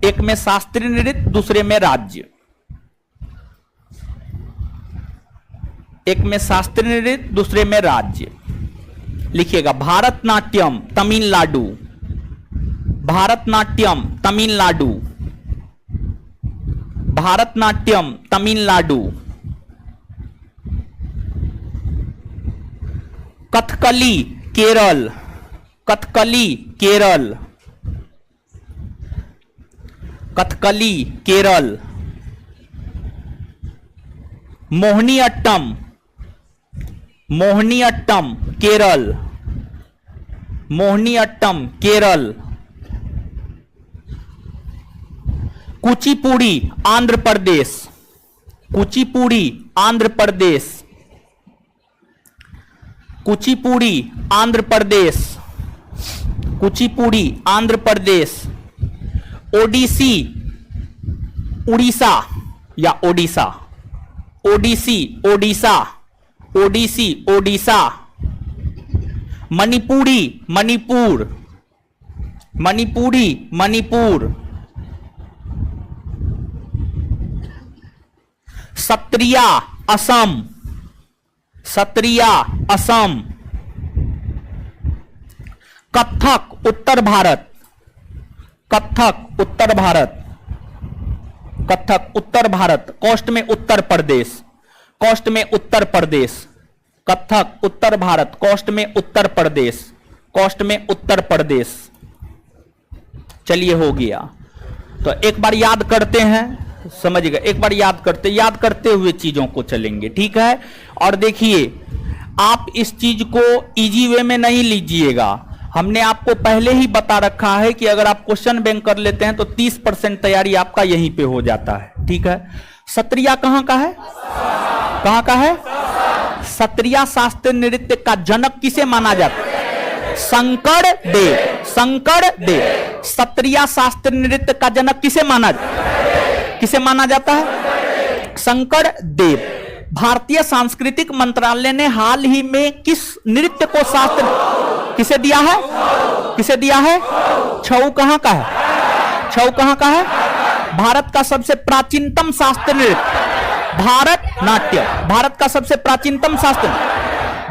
एक में शास्त्रीय नृत्य, दूसरे में राज्य। एक में शास्त्रीय नृत्य, दूसरे में राज्य। लिखिएगा भारतनाट्यम तमिलनाडु, भारतनाट्यम तमिलनाडु, भारतनाट्यम तमिलनाडु। कथकली केरल, कथकली केरल, कथकली केरल। मोहिनीअट्टम, मोहिनीअट्टम केरल, मोहिनीअट्टम केरल। कुचिपुड़ी आंध्र प्रदेश, कुचिपुड़ी आंध्र प्रदेश, कुचिपुड़ी आंध्र प्रदेश, कुचिपुड़ी आंध्र प्रदेश। ओडिसी उड़ीसा या ओडिशा, ओडिसी ओडिशा, ओडिसी ओडिशा। मणिपुरी मणिपुर, मणिपुरी मणिपुर। सत्रिया असम, सत्रिया असम। कथक उत्तर भारत, कथक उत्तर भारत, कथक उत्तर भारत। कोस्ट में उत्तर प्रदेश, कोस्ट में उत्तर प्रदेश। कथक उत्तर भारत, कोस्ट में उत्तर प्रदेश, कोस्ट में उत्तर प्रदेश। चलिए हो गया। तो एक बार याद करते हैं, समझिएगा, एक बार याद करते हुए चीजों को चलेंगे, ठीक है। और देखिए, आप इस चीज को इजी वे में नहीं लीजिएगा। हमने आपको पहले ही बता रखा है कि अगर आप क्वेश्चन बैंक कर लेते हैं तो 30% तैयारी आपका यहीं पे हो जाता है, ठीक है। सत्रिया कहां का है? कहां का है? सत्रिया शास्त्रीय नृत्य का जनक किसे माना जाता है? शंकर देव, शंकर देव। सत्रिया शास्त्रीय नृत्य का जनक किसे माना, किसे माना जाता है? शंकर देव। भारतीय सांस्कृतिक मंत्रालय ने हाल ही में किस नृत्य को शास्त्र किसे दिया है? किसे दिया है? छऊ कहां का है? छऊ कहां का है? भारत का सबसे प्राचीनतम शास्त्रीय नृत्य भारतनाट्यम, भारत का सबसे प्राचीनतम शास्त्र।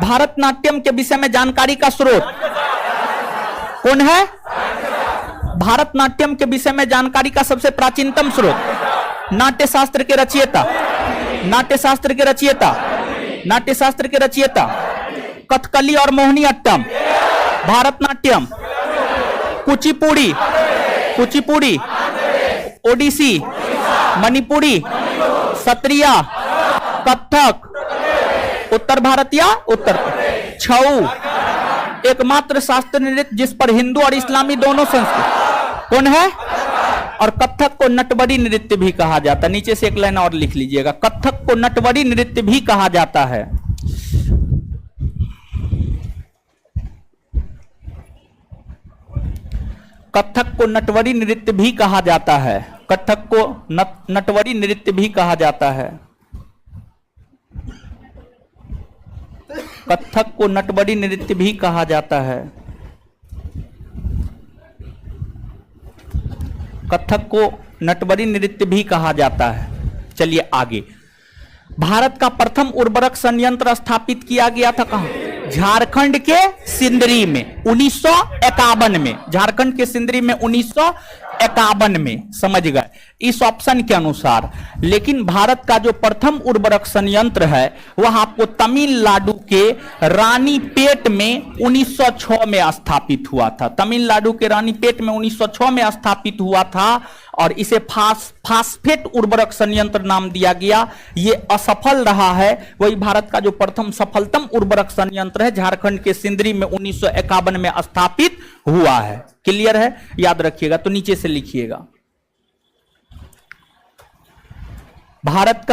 भारतनाट्यम के विषय में जानकारी का स्रोत कौन है? भारतनाट्यम के विषय में जानकारी का सबसे प्राचीनतम स्रोत नाट्य शास्त्र के रचयिता, नाट्य शास्त्र के रचयिता, नाट्य शास्त्र के रचयिता कथकली और मोहिनीअट्टम, भारतनाट्यम, कुचिपुड़ी, कुचिपुड़ी, ओडिसी, मणिपुरी, सत्रिया, कथक, उत्तर भारत या उत्तर, छऊ, एकमात्र शास्त्रीय नृत्य जिस पर हिंदू और इस्लामी दोनों संस्कृति कौन है? और कथक को नटवरी नृत्य भी कहा जाता है। नीचे से एक लाइन और लिख लीजिएगा, कथक को नटवरी नृत्य भी कहा जाता है। कथक को नटवरी नृत्य भी कहा जाता है। कथक को नटवरी नृत्य भी कहा जाता है। कथक को नटवरी नृत्य भी कहा जाता है। कथक को नटवरी नृत्य भी कहा जाता है। चलिए आगे। भारत का प्रथम उर्वरक संयंत्र स्थापित किया गया था कहां? झारखंड के सिंदरी में 1951 में। झारखंड के सिंदरी में 1951 में, समझ गए इस ऑप्शन के अनुसार। लेकिन भारत का जो प्रथम उर्वरक संयंत्र है वह आपको तमिलनाडु के रानीपेट में 1906 में स्थापित हुआ था। तमिलनाडु के रानीपेट में 1906 में स्थापित हुआ था और इसे फास्फेट उर्वरक संयंत्र नाम दिया गया। ये असफल रहा है। वही भारत का जो प्रथम सफलतम उर्वरक संयंत्र है झारखंड के सिंदरी में 1951 में स्थापित हुआ है। क्लियर है? याद रखिएगा। तो नीचे से लिखिएगा, भारत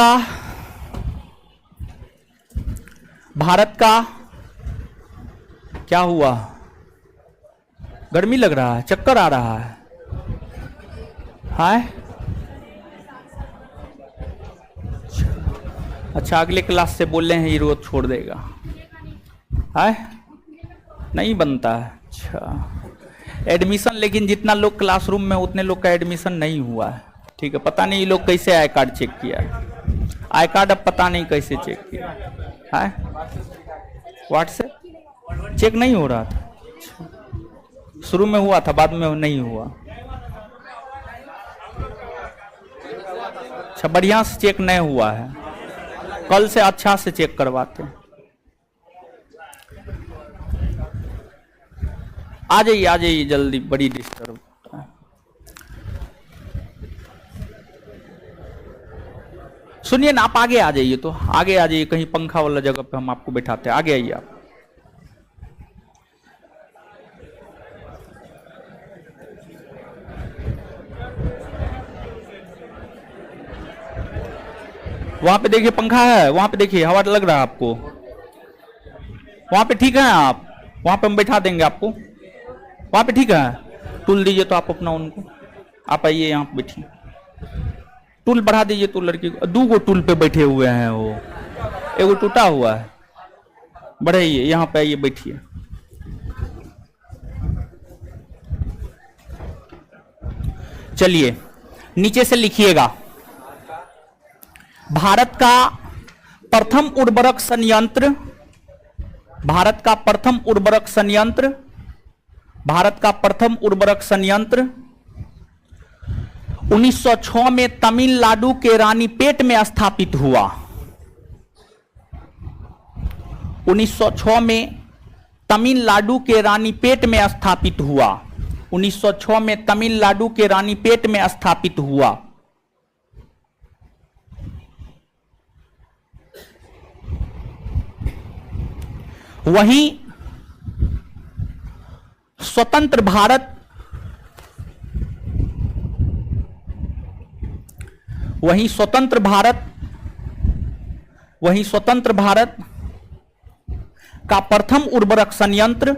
का क्या हुआ? गर्मी लग रहा है, चक्कर आ रहा है, हाय? अच्छा, अगले क्लास से बोल रहे हैं ये रोज छोड़ देगा, हाय? नहीं बनता है। अच्छा, एडमिशन लेकिन जितना लोग क्लासरूम में उतने लोग का एडमिशन नहीं हुआ है। ठीक है, पता नहीं ये लोग कैसे आई कार्ड चेक किया है। आई कार्ड अब पता नहीं कैसे चेक किया है। व्हाट्सएप चेक नहीं हो रहा था, शुरू में हुआ था, बाद में नहीं हुआ। अच्छा, बढ़िया से चेक नहीं हुआ है, कल से अच्छा से चेक करवाते हैं। आ जाइए जल्दी, बड़ी डिस्टर्ब होता है। सुनिए ना, आप आगे आ जाइए, तो आगे आ जाइए, कहीं पंखा वाला जगह पे हम आपको बैठाते हैं। आगे आइए आप। वहां पे देखिए पंखा है, वहां पे देखिए हवा लग रहा है आपको, वहां पे ठीक है आप, वहां पे हम बैठा देंगे आपको, वहां पे ठीक है। टूल दीजिए तो आप अपना उनको, आप आइए यहाँ पे बैठिए, टूल बढ़ा दीजिए। तो लड़की को 2 टूल पे बैठे हुए हैं, वो एगो टूटा हुआ है, बढ़ाइए, यहाँ पे आइए, बैठिए। चलिए नीचे से लिखिएगा, भारत का प्रथम उर्वरक संयंत्र, भारत का प्रथम उर्वरक संयंत्र, भारत का प्रथम उर्वरक संयंत्र 1906 में तमिलनाडु के रानीपेट में स्थापित हुआ। 1906 में तमिलनाडु के रानीपेट में स्थापित हुआ। 1906 में तमिलनाडु के रानीपेट में स्थापित हुआ। वहीं स्वतंत्र भारत, वहीं स्वतंत्र भारत, वहीं स्वतंत्र भारत का प्रथम उर्वरक संयंत्र,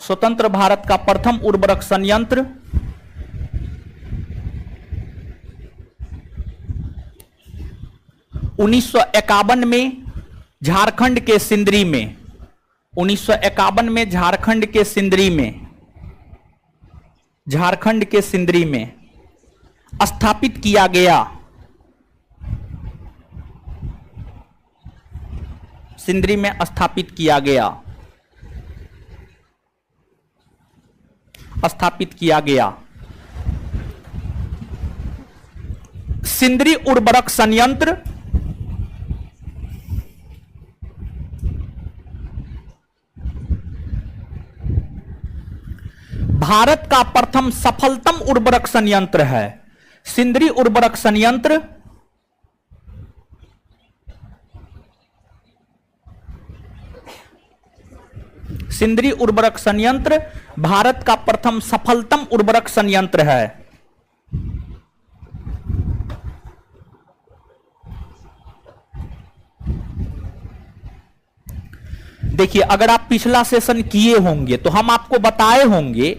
स्वतंत्र भारत का प्रथम उर्वरक संयंत्र 1951 में झारखंड के सिंदरी में, 1951 में झारखंड के सिंदरी में, झारखंड के सिंदरी में स्थापित किया गया। सिंदरी में स्थापित किया गया, स्थापित किया गया। सिंदरी उर्वरक संयंत्र भारत का प्रथम सफलतम उर्वरक संयंत्र है? सिंदरी उर्वरक संयंत्र, सिंदरी उर्वरक संयंत्र भारत का प्रथम सफलतम उर्वरक संयंत्र है। देखिए, अगर आप पिछला सेशन किए होंगे तो हम आपको बताए होंगे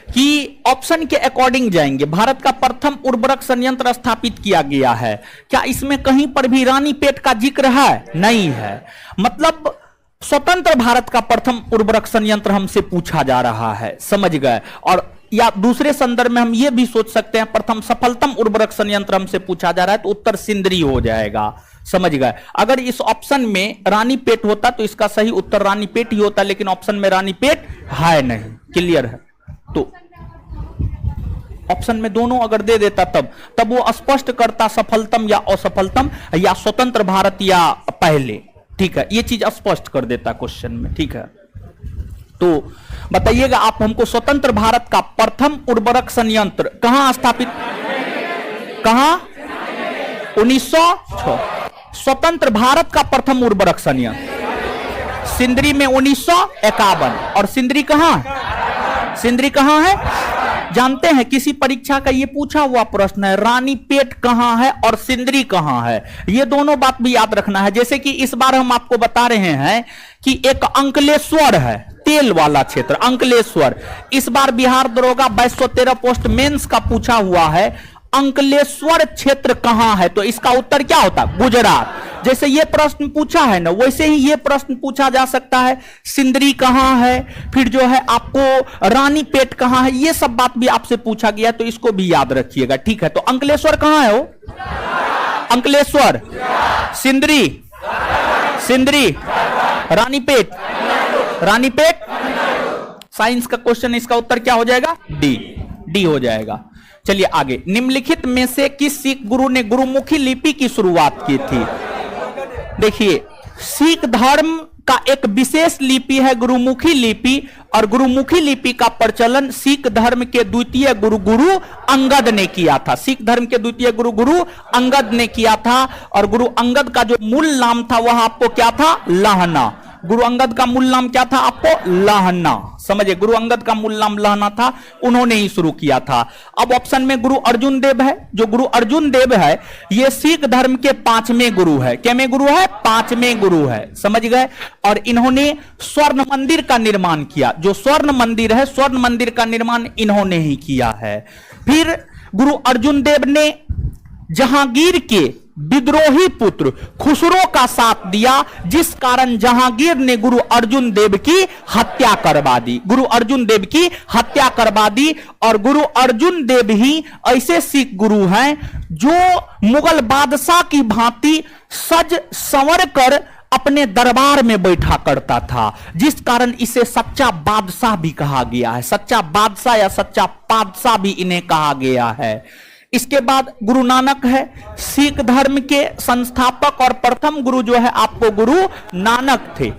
कि ऑप्शन के अकॉर्डिंग जाएंगे। भारत का प्रथम उर्वरक संयंत्र स्थापित किया गया है, क्या इसमें कहीं पर भी रानीपेट का जिक्र है? नहीं है। मतलब स्वतंत्र भारत का प्रथम उर्वरक संयंत्र हमसे पूछा जा रहा है, समझ गए। और या दूसरे संदर्भ में हम ये भी सोच सकते हैं प्रथम सफलतम उर्वरक संयंत्र हमसे पूछा जा रहा है, तो उत्तर सिंदरी हो जाएगा, समझ गए। अगर इस ऑप्शन में रानीपेट होता तो इसका सही उत्तर रानीपेट ही होता, लेकिन ऑप्शन में रानीपेट है नहीं। क्लियर है? तो ऑप्शन में दोनों अगर दे देता तब वो स्पष्ट करता सफलतम या असफलतम, या स्वतंत्र भारत या पहले। ठीक है, ये चीज स्पष्ट कर देता क्वेश्चन में। ठीक है, तो बताइएगा आप हमको, स्वतंत्र भारत का प्रथम उर्वरक संयंत्र कहां स्थापित, कहां? 1906। स्वतंत्र भारत का प्रथम उर्वरक संयंत्र सिंदरी में 1951। और सिंदरी कहां? सिंदरी कहां है? जानते हैं, किसी परीक्षा का ये पूछा हुआ प्रश्न है, रानीपेट कहां है और सिंदरी कहां है। ये दोनों बात भी याद रखना है। जैसे कि इस बार हम आपको बता रहे हैं कि एक अंकलेश्वर है, तेल वाला क्षेत्र अंकलेश्वर। इस बार बिहार दरोगा 2213 पोस्ट मेंस का पूछा हुआ है, अंकलेश्वर क्षेत्र कहां है, तो इसका उत्तर क्या होता? गुजरात। जैसे ये प्रश्न पूछा है ना, वैसे ही ये प्रश्न पूछा जा सकता है, सिंदरी कहां है, फिर जो है आपको रानीपेट कहां है, ये सब बात भी आपसे पूछा गया, तो इसको भी याद रखिएगा। ठीक है, तो अंकलेश्वर कहां है? वो अंकलेश्वर, सिंदरी, सिंदरी, रानीपेट, रानीपेट। साइंस का क्वेश्चन, इसका उत्तर क्या हो जाएगा? डी, डी हो जाएगा। चलिए आगे, निम्नलिखित में से किस सिख गुरु ने गुरुमुखी लिपि की शुरुआत की थी? देखिए, सिख धर्म का एक विशेष लिपि है गुरुमुखी लिपि, और गुरुमुखी लिपि का प्रचलन सिख धर्म के द्वितीय गुरु अंगद ने किया था। सिख धर्म के द्वितीय गुरु अंगद ने किया था, और गुरु अंगद का जो मूल नाम था वह आपको क्या था? लाहना। गुरु अंगद का मूल नाम क्या था आपको? लाहना। समझे, गुरु अंगद का मूल नाम लाहना था, उन्होंने ही शुरू किया था। अब ऑप्शन में गुरु अर्जुन देव है। जो गुरु अर्जुन देव है ये सिख धर्म के 5वें गुरु है। कितने गुरु है? 5वें गुरु है, समझ गए। और इन्होंने स्वर्ण मंदिर का निर्माण किया। जो स्वर्ण मंदिर है, स्वर्ण मंदिर का निर्माण इन्होंने ही किया है। फिर गुरु अर्जुन देव ने जहांगीर के विद्रोही पुत्र खुसरो का साथ दिया, जिस कारण जहांगीर ने गुरु अर्जुन देव की हत्या करवा दी। गुरु अर्जुन देव की हत्या करवा दी। और गुरु अर्जुन देव ही ऐसे सिख गुरु हैं जो मुगल बादशाह की भांति सज संवर कर अपने दरबार में बैठा करता था, जिस कारण इसे सच्चा बादशाह भी कहा गया है। सच्चा बादशाह या सच्चा पादशाह भी इन्हें कहा गया है। इसके बाद गुरु नानक है, सिख धर्म के संस्थापक और प्रथम गुरु जो है आपको गुरु नानक थे।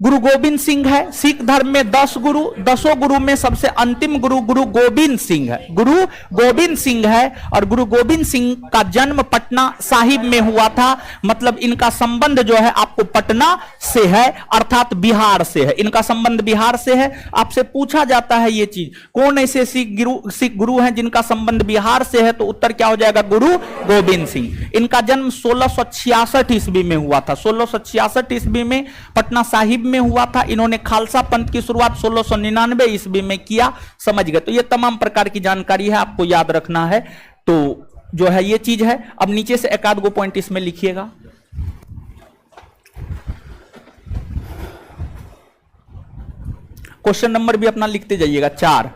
गुरु गोविंद सिंह है, सिख धर्म में 10 गुरु, 10 गुरु में सबसे अंतिम गुरु गुरु गोविंद सिंह है। गुरु गोविंद सिंह है, और गुरु गोविंद सिंह का जन्म पटना साहिब में हुआ था। मतलब इनका संबंध जो है आपको पटना से है, अर्थात बिहार से है। इनका संबंध बिहार से है। आपसे पूछा जाता है ये चीज, कौन ऐसे सिख गुरु हैं जिनका संबंध बिहार से है, तो उत्तर क्या हो जाएगा? गुरु गोविंद सिंह। इनका जन्म 1666 ईस्वी में हुआ था। 1666 ईस्वी में पटना साहिब में हुआ था। इन्होंने खालसा पंथ की शुरुआत 1699 ईस्वी में किया, समझ गए। तो ये तमाम प्रकार की जानकारी है, आपको याद रखना है। तो जो है ये चीज है। अब नीचे से एक आध गो पॉइंट इसमें लिखिएगा। क्वेश्चन नंबर भी अपना लिखते जाइएगा। 4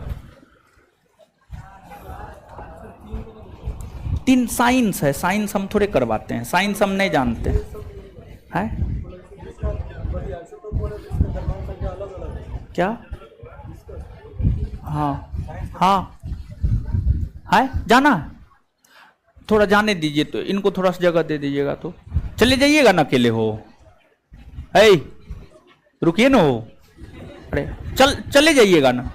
3 साइंस है, साइंस हम थोड़े करवाते हैं, साइंस हम नहीं जानते हैं। क्या? हाँ हाँ है, जाना है, थोड़ा जाने दीजिए, तो इनको थोड़ा सा जगह दे दीजिएगा। तो चले जाइएगा ना, अकेले हो? है, रुकिए ना हो, अरे चले जाइएगा ना,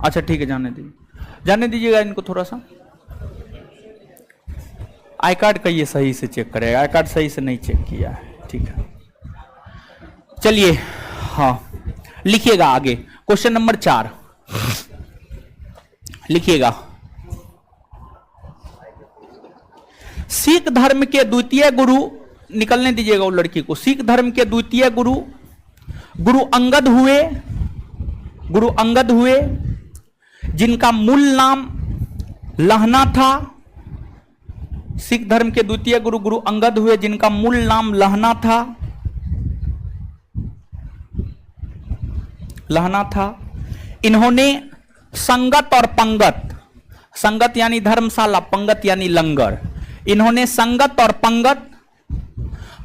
अच्छा ठीक है, जाने दीजिएगा इनको थोड़ा सा। आई कार्ड का ये सही से चेक करेगा, आई कार्ड सही से नहीं चेक किया है, ठीक है। चलिए हाँ, लिखिएगा आगे क्वेश्चन नंबर 4 लिखिएगा। सिख धर्म के द्वितीय गुरु, निकलने दीजिएगा वो लड़की को। सिख धर्म के द्वितीय गुरु गुरु अंगद हुए, जिनका मूल नाम लहना था। सिख धर्म के द्वितीय गुरु गुरु अंगद हुए, जिनका मूल नाम लहना था। इन्होंने संगत और पंगत, संगत यानी धर्मशाला, पंगत यानी लंगर, इन्होंने संगत और पंगत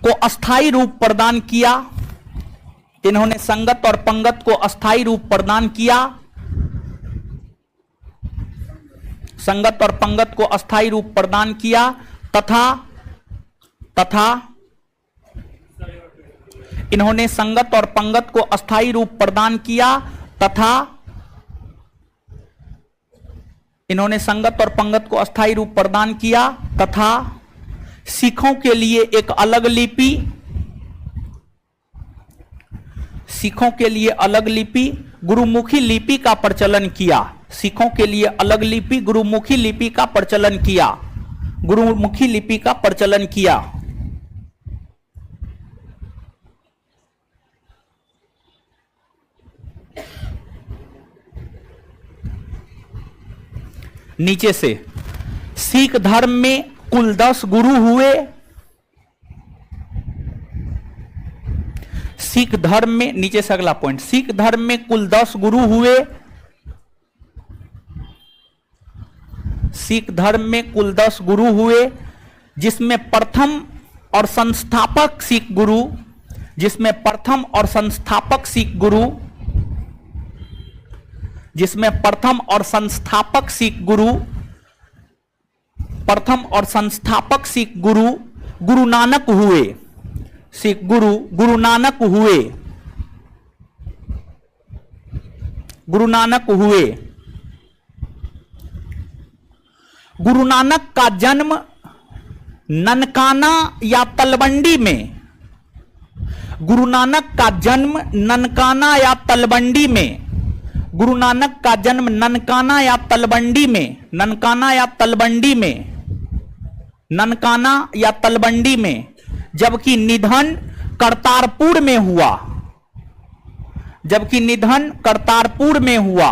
को अस्थाई रूप प्रदान किया। इन्होंने संगत और पंगत को अस्थाई रूप प्रदान किया। संगत और पंगत को अस्थाई रूप प्रदान किया तथा इन्होंने संगत और पंगत को अस्थाई रूप प्रदान किया तथा इन्होंने संगत और पंगत को अस्थाई रूप प्रदान किया तथा सिखों के लिए एक अलग लिपि, सिखों के लिए अलग लिपि गुरुमुखी लिपि का प्रचलन किया। सिखों के लिए अलग लिपि गुरुमुखी लिपि का प्रचलन किया। गुरुमुखी लिपि का प्रचलन किया। नीचे से, सिख धर्म में कुल 10 गुरु हुए। सिख धर्म में, नीचे से अगला पॉइंट, सिख धर्म में कुल 10 गुरु हुए। सिख धर्म में कुल 10 गुरु हुए, जिसमें प्रथम और संस्थापक सिख गुरु, जिसमें प्रथम और संस्थापक सिख गुरु, जिसमें प्रथम और संस्थापक सिख गुरु, प्रथम और संस्थापक सिख गुरु गुरु नानक हुए। सिख गुरु गुरु नानक हुए। गुरु नानक हुए। गुरु नानक का जन्म ननकाना या तलवंडी में, गुरु नानक का जन्म ननकाना या तलवंडी में, गुरु नानक का जन्म ननकाना या तलवंडी में, ननकाना या तलवंडी में, ननकाना या तलवंडी में, जबकि निधन करतारपुर में हुआ। जबकि निधन करतारपुर में हुआ।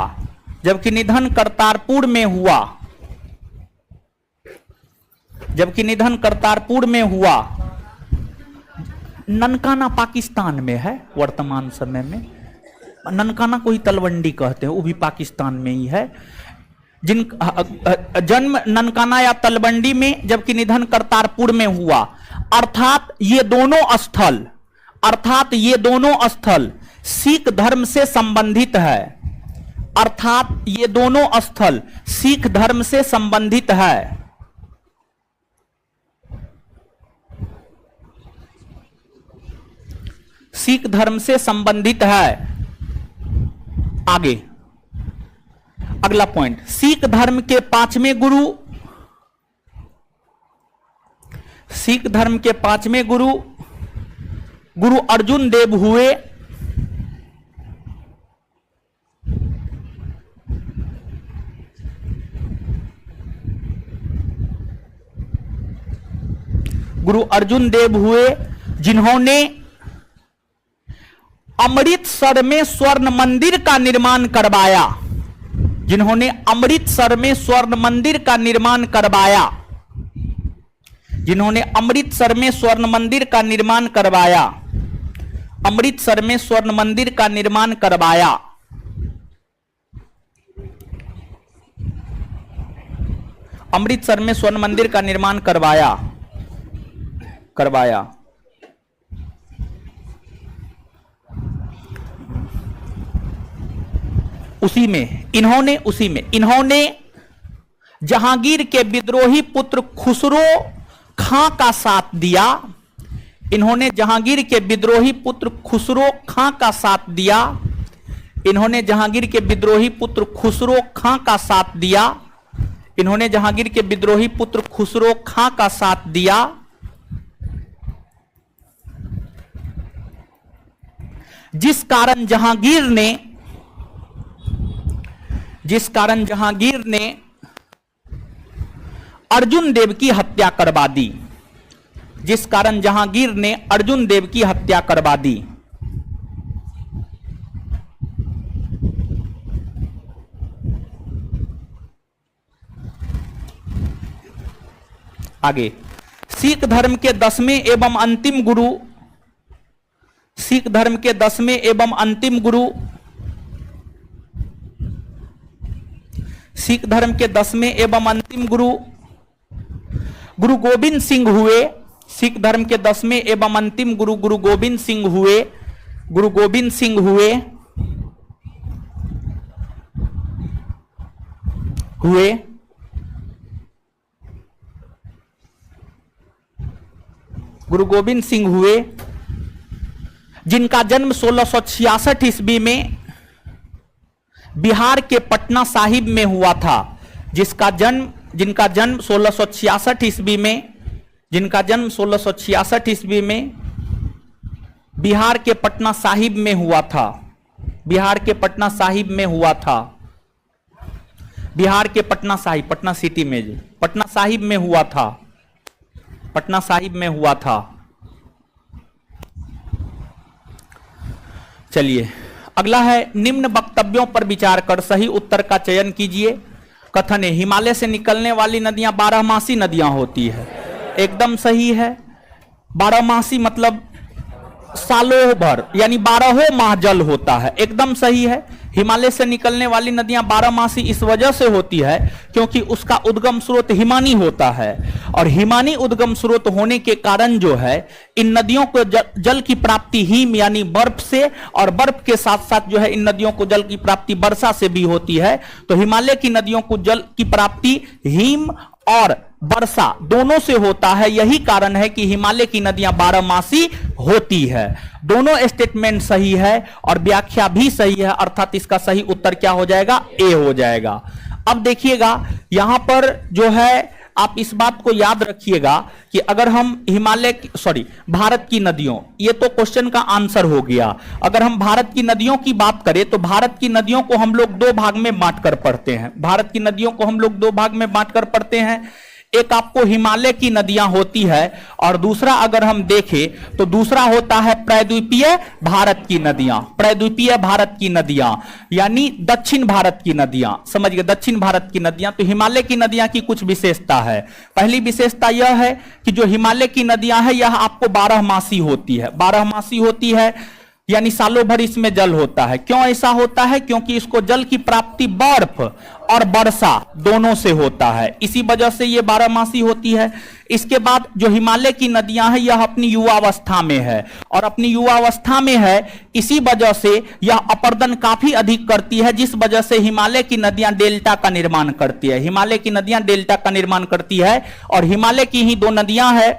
जबकि निधन करतारपुर में हुआ। जबकि निधन करतारपुर में हुआ। ननकाना पाकिस्तान में है वर्तमान समय में। ननकाना को ही तलवंडी कहते हैं, वो भी पाकिस्तान में ही है। जिन जन्म ननकाना या तलवंडी में, जबकि निधन करतारपुर में हुआ। अर्थात ये दोनों स्थल सिख धर्म से संबंधित है। अर्थात ये दोनों स्थल सिख धर्म से संबंधित है। सिख धर्म से संबंधित है। आगे अगला पॉइंट, सिख धर्म के 5वें गुरु, सिख धर्म के 5वें गुरु गुरु अर्जुन देव हुए। गुरु अर्जुन देव हुए, जिन्होंने अमृतसर में स्वर्ण मंदिर का निर्माण करवाया। जिन्होंने अमृतसर में स्वर्ण मंदिर का निर्माण करवाया। जिन्होंने अमृतसर में स्वर्ण मंदिर का निर्माण करवाया। अमृतसर में स्वर्ण मंदिर का निर्माण करवाया। अमृतसर में स्वर्ण मंदिर का निर्माण करवाया। उसी में इन्होंने जहांगीर के विद्रोही पुत्र खुसरो खां का साथ दिया। इन्होंने जहांगीर के विद्रोही पुत्र खुसरो खां का साथ दिया। इन्होंने जहांगीर के विद्रोही पुत्र खुसरो खां का साथ दिया। इन्होंने जहांगीर के विद्रोही पुत्र खुसरो खां का साथ दिया। जिस कारण जहांगीर ने अर्जुन देव की हत्या करवा दी। जिस कारण जहांगीर ने अर्जुन देव की हत्या करवा दी। आगे, सिख धर्म के 10वें एवं अंतिम गुरु, सिख धर्म के 10वें एवं अंतिम गुरु, सिख धर्म के 10वें एवं अंतिम गुरु गुरु गोविंद सिंह हुए। सिख धर्म के 10वें एवं अंतिम गुरु गुरु गोविंद सिंह हुए। गुरु गोविंद सिंह हुए हुए गुरु गोविंद सिंह हुए, जिनका जन्म 1666 ईस्वी में बिहार के पटना साहिब में हुआ था। जिनका जन्म 1666 ईस्वी में, जिनका जन्म 1666 ईस्वी में बिहार के पटना साहिब में हुआ था। बिहार के पटना साहिब में हुआ था। बिहार के पटना साहिब, पटना सिटी में, पटना साहिब में हुआ था। पटना साहिब में हुआ था। चलिए अगला है, निम्न वक्तव्यों पर विचार कर सही उत्तर का चयन कीजिए। कथन है, हिमालय से निकलने वाली नदियां बारहमासी नदियां होती है। एकदम सही है। बारहमासी मतलब सालों भर, यानी 12 माह जल होता है। एकदम सही है। हिमालय से निकलने वाली नदियां बारहमासी इस वजह से होती है क्योंकि उसका उद्गम स्रोत हिमानी होता है, और हिमानी उद्गम स्रोत होने के कारण जो है इन नदियों को जल की प्राप्ति हिम यानी बर्फ से, और बर्फ के साथ साथ जो है इन नदियों को जल की प्राप्ति वर्षा से भी होती है। तो हिमालय की नदियों को जल की प्राप्ति हिम और वर्षा दोनों से होता है। यही कारण है कि हिमालय की नदियां बारहमासी होती है। दोनों स्टेटमेंट सही है और व्याख्या भी सही है, अर्थात इसका सही उत्तर क्या हो जाएगा? ए हो जाएगा। अब देखिएगा यहां पर जो है, आप इस बात को याद रखिएगा कि अगर हम भारत की नदियों, ये तो क्वेश्चन का आंसर हो गया। अगर हम भारत की नदियों की बात करें तो भारत की नदियों को हम लोग 2 भाग में बांटकर पढ़ते हैं। भारत की नदियों को हम लोग 2 भाग में बांटकर पढ़ते हैं। एक आपको हिमालय की नदियां होती है, और दूसरा अगर हम देखें तो दूसरा होता है प्रायद्वीपीय भारत की नदियां। प्रायद्वीपीय भारत की नदियां यानी दक्षिण भारत की नदियां, समझ गए? दक्षिण भारत की नदियां। तो हिमालय की नदियां की कुछ विशेषता है। पहली विशेषता यह है कि जो हिमालय की नदियां है यह आपको बारहमासी होती है। बारहमासी होती है यानी सालों भर इसमें जल होता है। क्यों ऐसा होता है? क्योंकि इसको जल की प्राप्ति बर्फ और वर्षा दोनों से होता है, इसी वजह से ये बारहमासी होती है। इसके बाद जो हिमालय की नदियां हैं यह अपनी युवावस्था में है, और अपनी युवावस्था में है इसी वजह से यह अपर्दन काफी अधिक करती है, जिस वजह से हिमालय की नदियां डेल्टा का निर्माण करती है। हिमालय की नदियां डेल्टा का निर्माण करती है, और हिमालय की ही 2 नदियां हैं,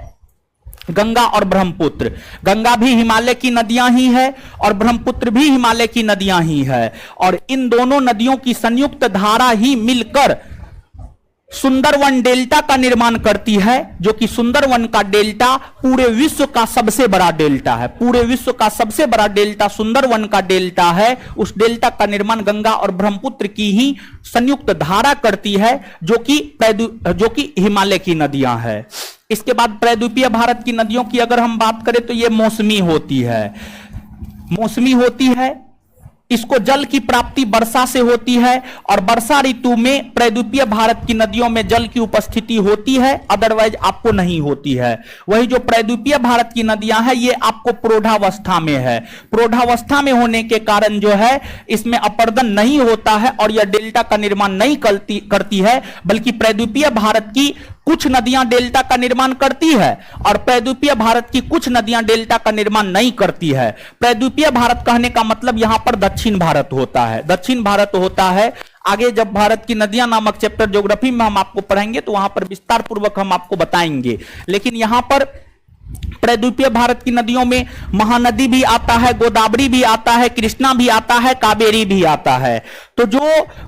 गंगा और ब्रह्मपुत्र। गंगा भी हिमालय की नदियां ही है और ब्रह्मपुत्र भी हिमालय की नदियां ही है, और इन दोनों नदियों की संयुक्त धारा ही मिलकर सुंदरवन डेल्टा का निर्माण करती है, जो कि सुंदरवन का डेल्टा पूरे विश्व का सबसे बड़ा डेल्टा है। पूरे विश्व का सबसे बड़ा डेल्टा सुंदरवन का डेल्टा है। उस डेल्टा का निर्माण गंगा और ब्रह्मपुत्र की ही संयुक्त धारा करती है, जो कि हिमालय की नदियां है। इसके बाद प्रायद्वीपीय भारत की नदियों की अगर हम बात करें तो ये मौसमी होती है। मौसमी होती है, इसको जल की प्राप्ति वर्षा से होती है, और वर्षा ऋतु में प्रायद्वीपीय भारत की नदियों में जल की उपस्थिति होती है, अदरवाइज आपको नहीं होती है। वही जो प्रायद्वीपीय भारत की नदियां हैं ये आपको प्रौढ़ावस्था में है। प्रौढ़ावस्था में होने के कारण जो है इसमें अपर्दन नहीं होता है और यह डेल्टा का निर्माण नहीं करती है, बल्कि प्रायद्वीपीय भारत की कुछ नदियां डेल्टा का निर्माण करती है और प्रायद्वीपीय भारत की कुछ नदियां डेल्टा का निर्माण नहीं करती है। प्रायद्वीपीय भारत कहने का मतलब यहां पर दक्षिण भारत होता है। दक्षिण भारत होता है। आगे जब भारत की नदियां नामक चैप्टर ज्योग्राफी में हम आपको पढ़ाएंगे तो वहां पर विस्तार पूर्वक हम आपको बताएंगे, लेकिन यहां पर प्रायद्वीपीय भारत की नदियों में महानदी भी आता है, गोदावरी भी आता है, कृष्णा भी आता है, कावेरी भी आता है। तो जो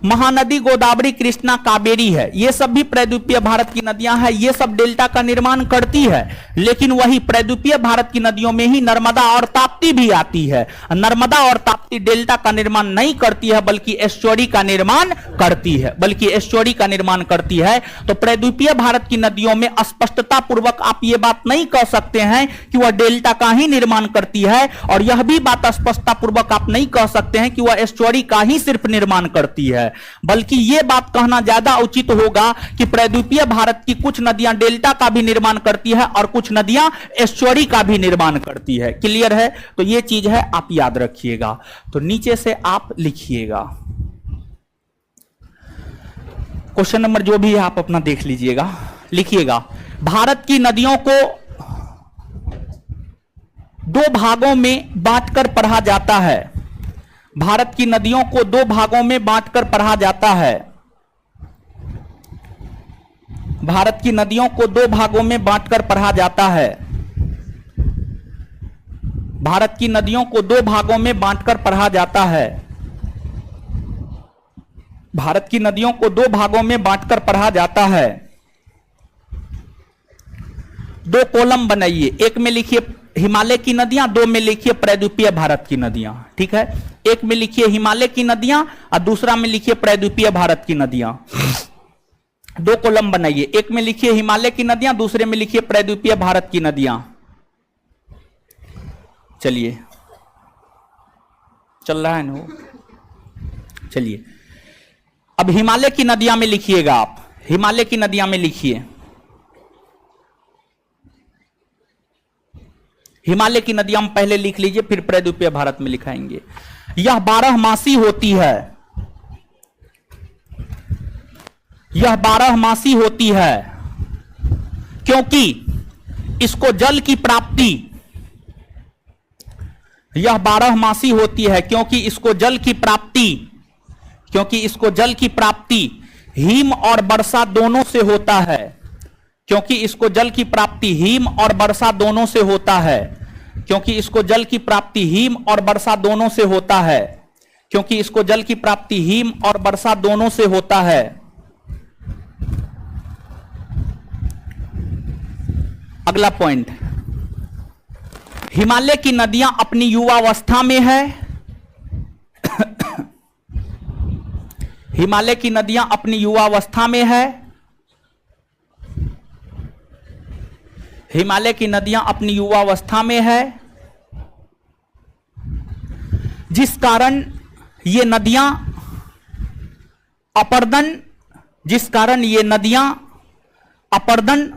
महानदी, गोदावरी, कृष्णा, कावेरी है, ये सब भी प्रायद्वीपीय भारत की नदियां हैं, ये सब डेल्टा का निर्माण करती है। लेकिन वही प्रायद्वीपीय भारत की नदियों में ही नर्मदा और ताप्ती भी आती है। नर्मदा और ताप्ती डेल्टा का निर्माण नहीं करती है, बल्कि एस्चुअरी का निर्माण करती है, बल्कि एस्चुअरी का निर्माण करती है। तो प्रायद्वीपीय भारत की नदियों में स्पष्टता पूर्वक आप ये बात नहीं कह सकते हैं कि वह डेल्टा का ही निर्माण करती है, और यह भी बात स्पष्टता पूर्वक आप नहीं कह सकते हैं कि वह एस्चुअरी का ही सिर्फ निर्माण करती है। बल्कि यह बात कहना ज्यादा उचित होगा कि प्रायद्वीपीय भारत की कुछ नदियां डेल्टा का भी निर्माण करती है और कुछ नदियां एस्चुअरी का भी निर्माण करती है। क्लियर है? तो यह चीज है, आप याद रखिएगा। तो नीचे से आप लिखिएगा, क्वेश्चन नंबर जो भी है आप अपना देख लीजिएगा, लिखिएगा। भारत की नदियों को दो भागों में बांटकर पढ़ा जाता है। भारत की नदियों को दो भागों में बांटकर पढ़ा जाता है। भारत की नदियों को दो भागों में बांटकर पढ़ा जाता है। भारत की नदियों को दो भागों में बांटकर पढ़ा जाता है। भारत की नदियों को दो भागों में बांटकर पढ़ा जाता है। दो कॉलम बनाइए, एक में लिखिए हिमालय की नदियां, दो में लिखिए प्रायद्वीपीय भारत की नदियां। ठीक है, एक में लिखिए हिमालय की नदियां और दूसरा में लिखिए प्रायद्वीपीय भारत की नदियां। दो कॉलम बनाइए, एक में लिखिए हिमालय की नदियां, दूसरे में लिखिए प्रायद्वीपीय भारत की नदियां। चलिए, चल रहा है ना? चलिए, अब हिमालय की नदियां में लिखिएगा आप, हिमालय की नदियां में लिखिए। हिमालय की नदियां पहले लिख लीजिए, फिर प्रायद्वीपीय भारत में लिखाएंगे। यह 12 मासी होती है। यह 12 मासी होती है क्योंकि इसको जल की प्राप्ति, यह 12 मासी होती है क्योंकि इसको जल की प्राप्ति, क्योंकि इसको जल की प्राप्ति हिम और वर्षा दोनों से होता है। क्योंकि इसको जल की प्राप्ति हिम और वर्षा दोनों से होता है। क्योंकि इसको जल की प्राप्ति हिम और वर्षा दोनों से होता है। क्योंकि इसको जल की प्राप्ति हिम और वर्षा दोनों से होता है। अगला पॉइंट, हिमालय की नदियां अपनी युवावस्था में है। हिमालय की नदियां अपनी युवावस्था में है। हिमालय की नदियां अपनी युवावस्था में है, जिस कारण ये नदियां अपर्दन, जिस कारण ये नदियां अपर्दन,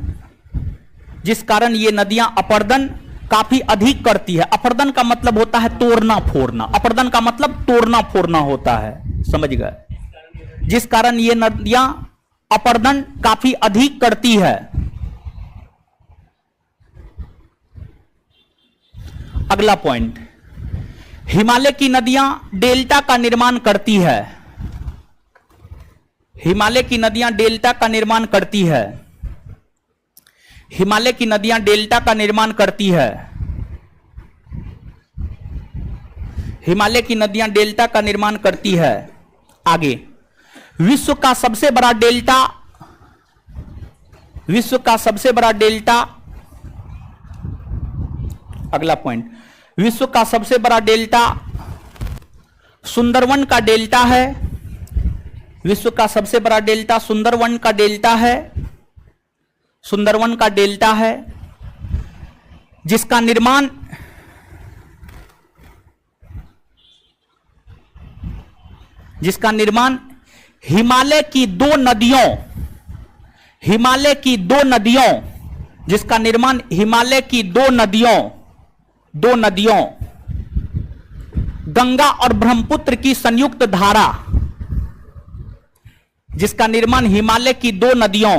जिस कारण ये नदियां अपर्दन काफी अधिक करती है। अपर्दन का मतलब होता है तोड़ना फोड़ना, अपर्दन का मतलब तोड़ना फोड़ना होता है, समझ गए? जिस कारण ये नदियां अपर्दन काफी अधिक करती है। अगला पॉइंट, हिमालय की नदियां डेल्टा का निर्माण करती है। हिमालय की नदियां डेल्टा का निर्माण करती है। हिमालय की नदियां डेल्टा का निर्माण करती है। हिमालय की नदियां डेल्टा का निर्माण करती है। आगे, विश्व का सबसे बड़ा डेल्टा, विश्व का सबसे बड़ा डेल्टा, अगला पॉइंट, विश्व का सबसे बड़ा डेल्टा सुंदरवन का डेल्टा है। विश्व का सबसे बड़ा डेल्टा सुंदरवन का डेल्टा है। सुंदरवन का डेल्टा है, जिसका निर्माण हिमालय की दो नदियों, हिमालय की दो नदियों, जिसका निर्माण हिमालय की दो नदियों गंगा और ब्रह्मपुत्र की संयुक्त धारा, जिसका निर्माण हिमालय की दो नदियों,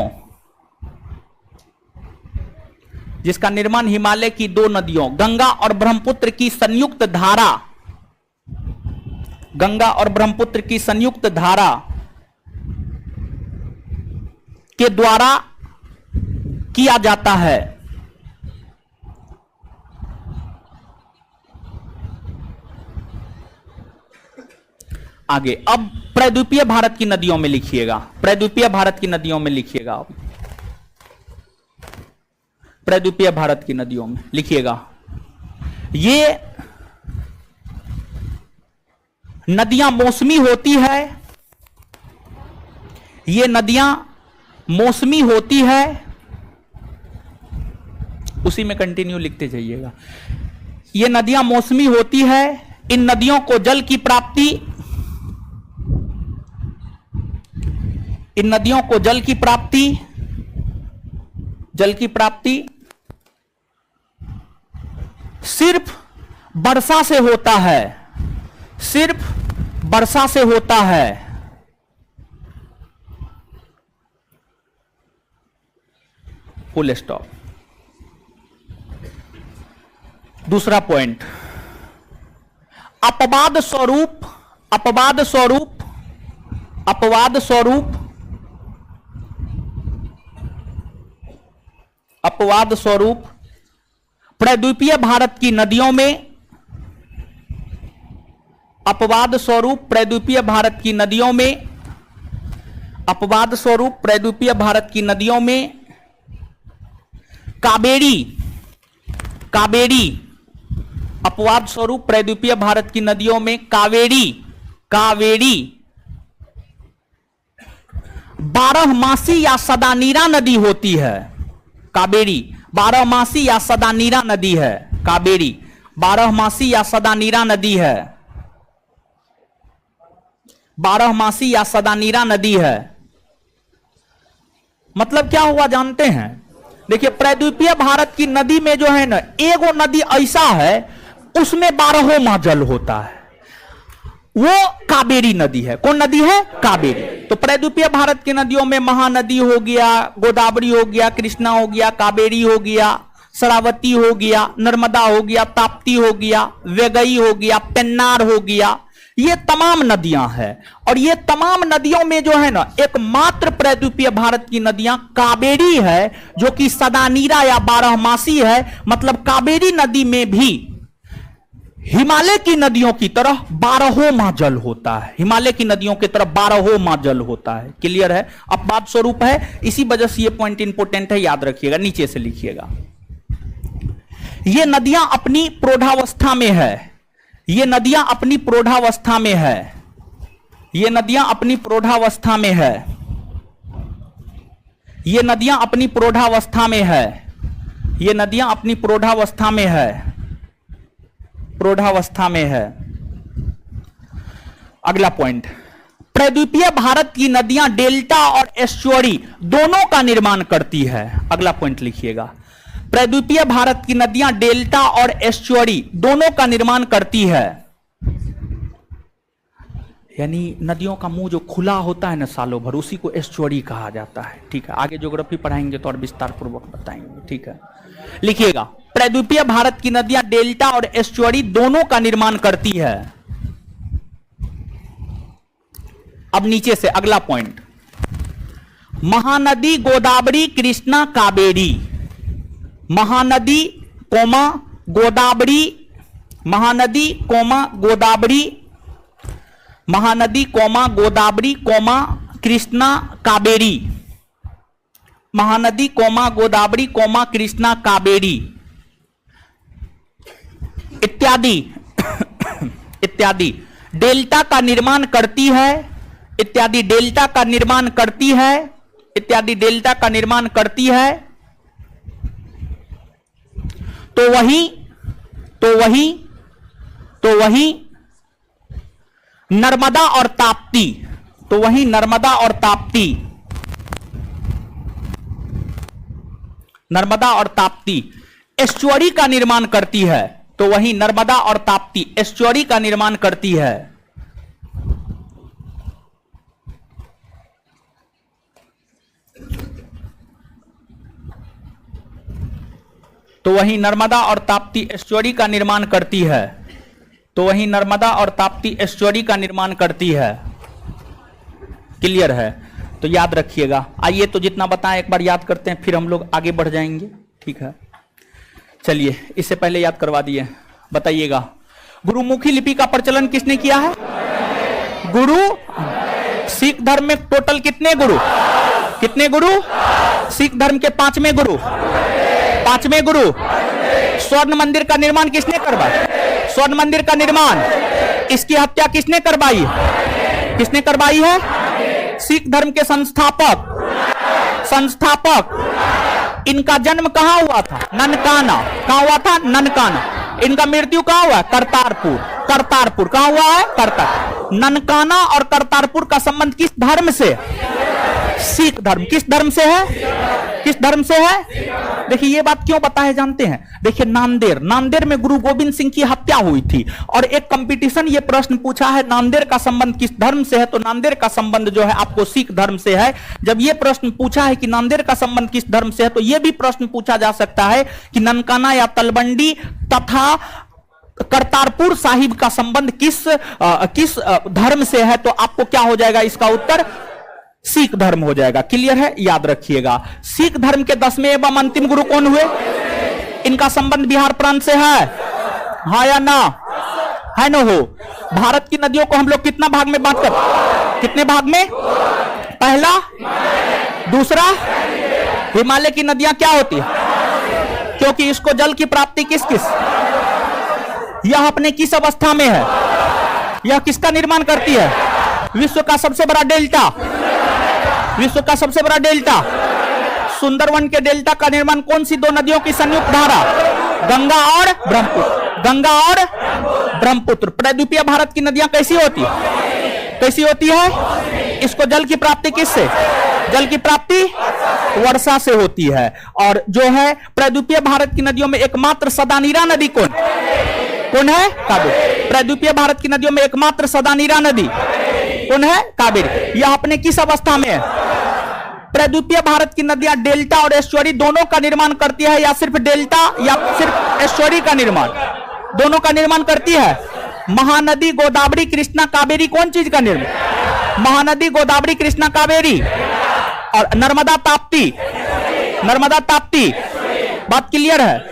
जिसका निर्माण हिमालय की दो नदियों गंगा और ब्रह्मपुत्र की संयुक्त धारा, गंगा और ब्रह्मपुत्र की संयुक्त धारा के द्वारा किया जाता है। आगे अब प्रायद्वीपीय भारत की नदियों में लिखिएगा, प्रायद्वीपीय भारत की नदियों में लिखिएगा, अब प्रायद्वीपीय भारत की नदियों में लिखिएगा। ये नदियां मौसमी होती है, ये नदियां मौसमी होती है, उसी में कंटिन्यू लिखते जाइएगा। ये नदियां मौसमी होती है, इन नदियों को जल की प्राप्ति, इन नदियों को जल की प्राप्ति, जल की प्राप्ति सिर्फ वर्षा से होता है, सिर्फ वर्षा से होता है। Full stop. दूसरा पॉइंट, अपवाद स्वरूप, अपवाद स्वरूप, अपवाद स्वरूप, अपवाद स्वरूप प्रायद्वीपीय भारत की नदियों में, अपवाद स्वरूप प्रायद्वीपीय भारत की नदियों में, अपवाद स्वरूप प्रायद्वीपीय भारत की नदियों में कावेरी, कावेरी, अपवाद स्वरूप प्रायद्वीपीय भारत की नदियों में कावेरी, कावेरी 12मासी या सदानीरा नदी होती है। कावेरी 12मासी या सदानीरा नदी है, कावेरी 12मासी या सदानीरा नदी है, 12मासी या सदानीरा नदी है। मतलब क्या हुआ जानते हैं? देखिए प्रायद्वीपीय भारत की नदी में जो है ना, एगो नदी ऐसा है उसमें 12 माह जल होता है, वो कावेरी नदी है। कौन नदी है? कावेरी। तो प्रायद्वीपीय भारत की नदियों में महानदी हो गया, गोदावरी हो गया, कृष्णा हो गया, कावेरी हो गया, शरावती हो गया, नर्मदा हो गया, ताप्ती हो गया, वेगई हो गया, पेन्नार हो गया, ये तमाम नदियां हैं। और ये तमाम नदियों में जो है ना, एकमात्र प्रायद्वीपीय भारत की नदियां कावेरी है, जो कि सदानीरा या 12मासी है। मतलब कावेरी नदी में भी हिमालय की नदियों की तरह 12 माह जल होता है, हिमालय की नदियों की तरह 12 माह जल होता है। क्लियर है? अपवाद स्वरूप है, इसी वजह से ये पॉइंट इंपोर्टेंट है, याद रखिएगा, नीचे से लिखिएगा। ये नदियां अपनी प्रौढ़ावस्था में है, ये नदियां अपनी प्रौढ़ावस्था में है, ये नदियां अपनी प्रौढ़ावस्था में है, ये नदियां अपनी प्रौढ़ावस्था में है, ये नदियां अपनी प्रौढ़ावस्था में है, प्रौढ़ावस्था में है। अगला पॉइंट, प्रायद्वीपीय भारत की नदियां डेल्टा और एस्चुअरी दोनों का निर्माण करती है। अगला पॉइंट लिखिएगा, प्रायद्वीपीय भारत की नदियां डेल्टा और एस्चुअरी दोनों का निर्माण करती है। यानी नदियों का मुंह जो खुला होता है ना सालों भर, उसी को एस्चुअरी कहा जाता है। ठीक है, आगे ज्योग्राफी पढ़ाएंगे तो और विस्तार पूर्वक बताएंगे। ठीक है, लिखिएगा, प्रायद्वीपीय भारत की नदियां डेल्टा और एस्चुअरी दोनों का निर्माण करती है। अब नीचे से अगला point, Mahanadi Godavari Krishna Kaveri, Mahanadi comma Godavari, Mahanadi comma Godavari, Mahanadi comma Godavari comma Krishna Kaveri, Mahanadi comma Godavari comma Krishna Kaveri इत्यादि इत्यादि डेल्टा का निर्माण करती है, इत्यादि डेल्टा का निर्माण करती है, इत्यादि डेल्टा का निर्माण करती है। तो वही नर्मदा और ताप्ती, तो वही नर्मदा और ताप्ती, नर्मदा और ताप्ती एस्चुअरी का निर्माण करती है। तो वही नर्मदा और ताप्ती एस्चुअरी का निर्माण करती है। तो वही नर्मदा और ताप्ती एस्चुअरी का निर्माण करती है। तो वही नर्मदा और ताप्ती एस्चुअरी का निर्माण करती है। क्लियर है? तो याद रखिएगा। आइए तो जितना बताएं एक बार याद करते हैं, फिर हम लोग आगे बढ़ जाएंगे। ठीक है, चलिए इससे पहले याद करवा दिए। बताइएगा, गुरुमुखी लिपि का प्रचलन किसने किया है? गुरु। सिख धर्म में टोटल कितने गुरु? कितने गुरु? सिख धर्म के पांचवें गुरु। पांचवें गुरु। स्वर्ण मंदिर का निर्माण किसने करवाया? स्वर्ण मंदिर का निर्माण, इसकी हत्या किसने करवाई? किसने करवाई है? सिख धर्म के संस्थापक। संस्थापक। इनका जन्म कहां हुआ था? ननकाना। कहां हुआ था? ननकाना। इनका मृत्यु कहां हुआ? करतारपुर। करतारपुर कहां हुआ है? करतार। ननकाना और करतारपुर का संबंध किस धर्म से? सिख धर्म। किस धर्म से है? किस धर्म से है? देखिए ये बात क्यों बताए जानते हैं? देखिए नांदेड़, नांदेड़ में गुरु गोविंद सिंह की हत्या हुई थी और एक कंपटीशन ये प्रश्न पूछा है नांदेड़ का संबंध किस धर्म से है, तो नांदेड़ का संबंध जो है आपको सिख धर्म से है। जब ये प्रश्न पूछा है कि नांदेड़ का संबंध किस धर्म से है, तो ये भी प्रश्न पूछा जा सकता है कि ननकाना या तलवंडी तथा करतारपुर साहिब का संबंध किस धर्म से है, तो आपको क्या हो जाएगा? इसका उत्तर सिख धर्म हो जाएगा। क्लियर है? याद रखिएगा। सिख धर्म के 10वें एवं अंतिम गुरु कौन हुए? इनका संबंध बिहार प्रांत से है, हाँ या ना? है ना? हो। भारत की नदियों को हम लोग कितना भाग में बांट कर? कितने भाग में? पहला, दूसरा। हिमालय की नदियां क्या होती है? क्योंकि इसको जल की प्राप्ति किस किस, यह अपने किस अवस्था में है? यह किसका निर्माण करती है? विश्व का सबसे बड़ा डेल्टा। विश्व का सबसे बड़ा डेल्टा। सुंदरवन के डेल्टा का निर्माण कौन सी दो नदियों की संयुक्त धारा? गंगा और ब्रह्मपुत्र। गंगा और ब्रह्मपुत्र। प्रायद्वीपीय भारत की नदियां कैसी होती है? कैसी होती है? इसको जल की प्राप्ति किससे? जल की प्राप्ति वर्षा से होती है। और जो है प्रायद्वीपीय भारत की नदियों में एकमात्र सदानीरा नदी कौन? कौन है? कावेरी। प्रायद्वीपीय भारत की नदियों में एकमात्र सदानीरा नदी कौन है? कावेरी। यह अपने किस अवस्था में है? प्रायद्वीपीय भारत की नदियां डेल्टा और एस्चुअरी दोनों का निर्माण करती है, या सिर्फ डेल्टा या सिर्फ एस्चुअरी का निर्माण? दोनों का निर्माण करती है। महानदी गोदावरी कृष्णा कावेरी कौन चीज का निर्माण? महानदी गोदावरी कृष्णा कावेरी। और नर्मदा ताप्ती। नर्मदा ताप्ती। बात क्लियर है?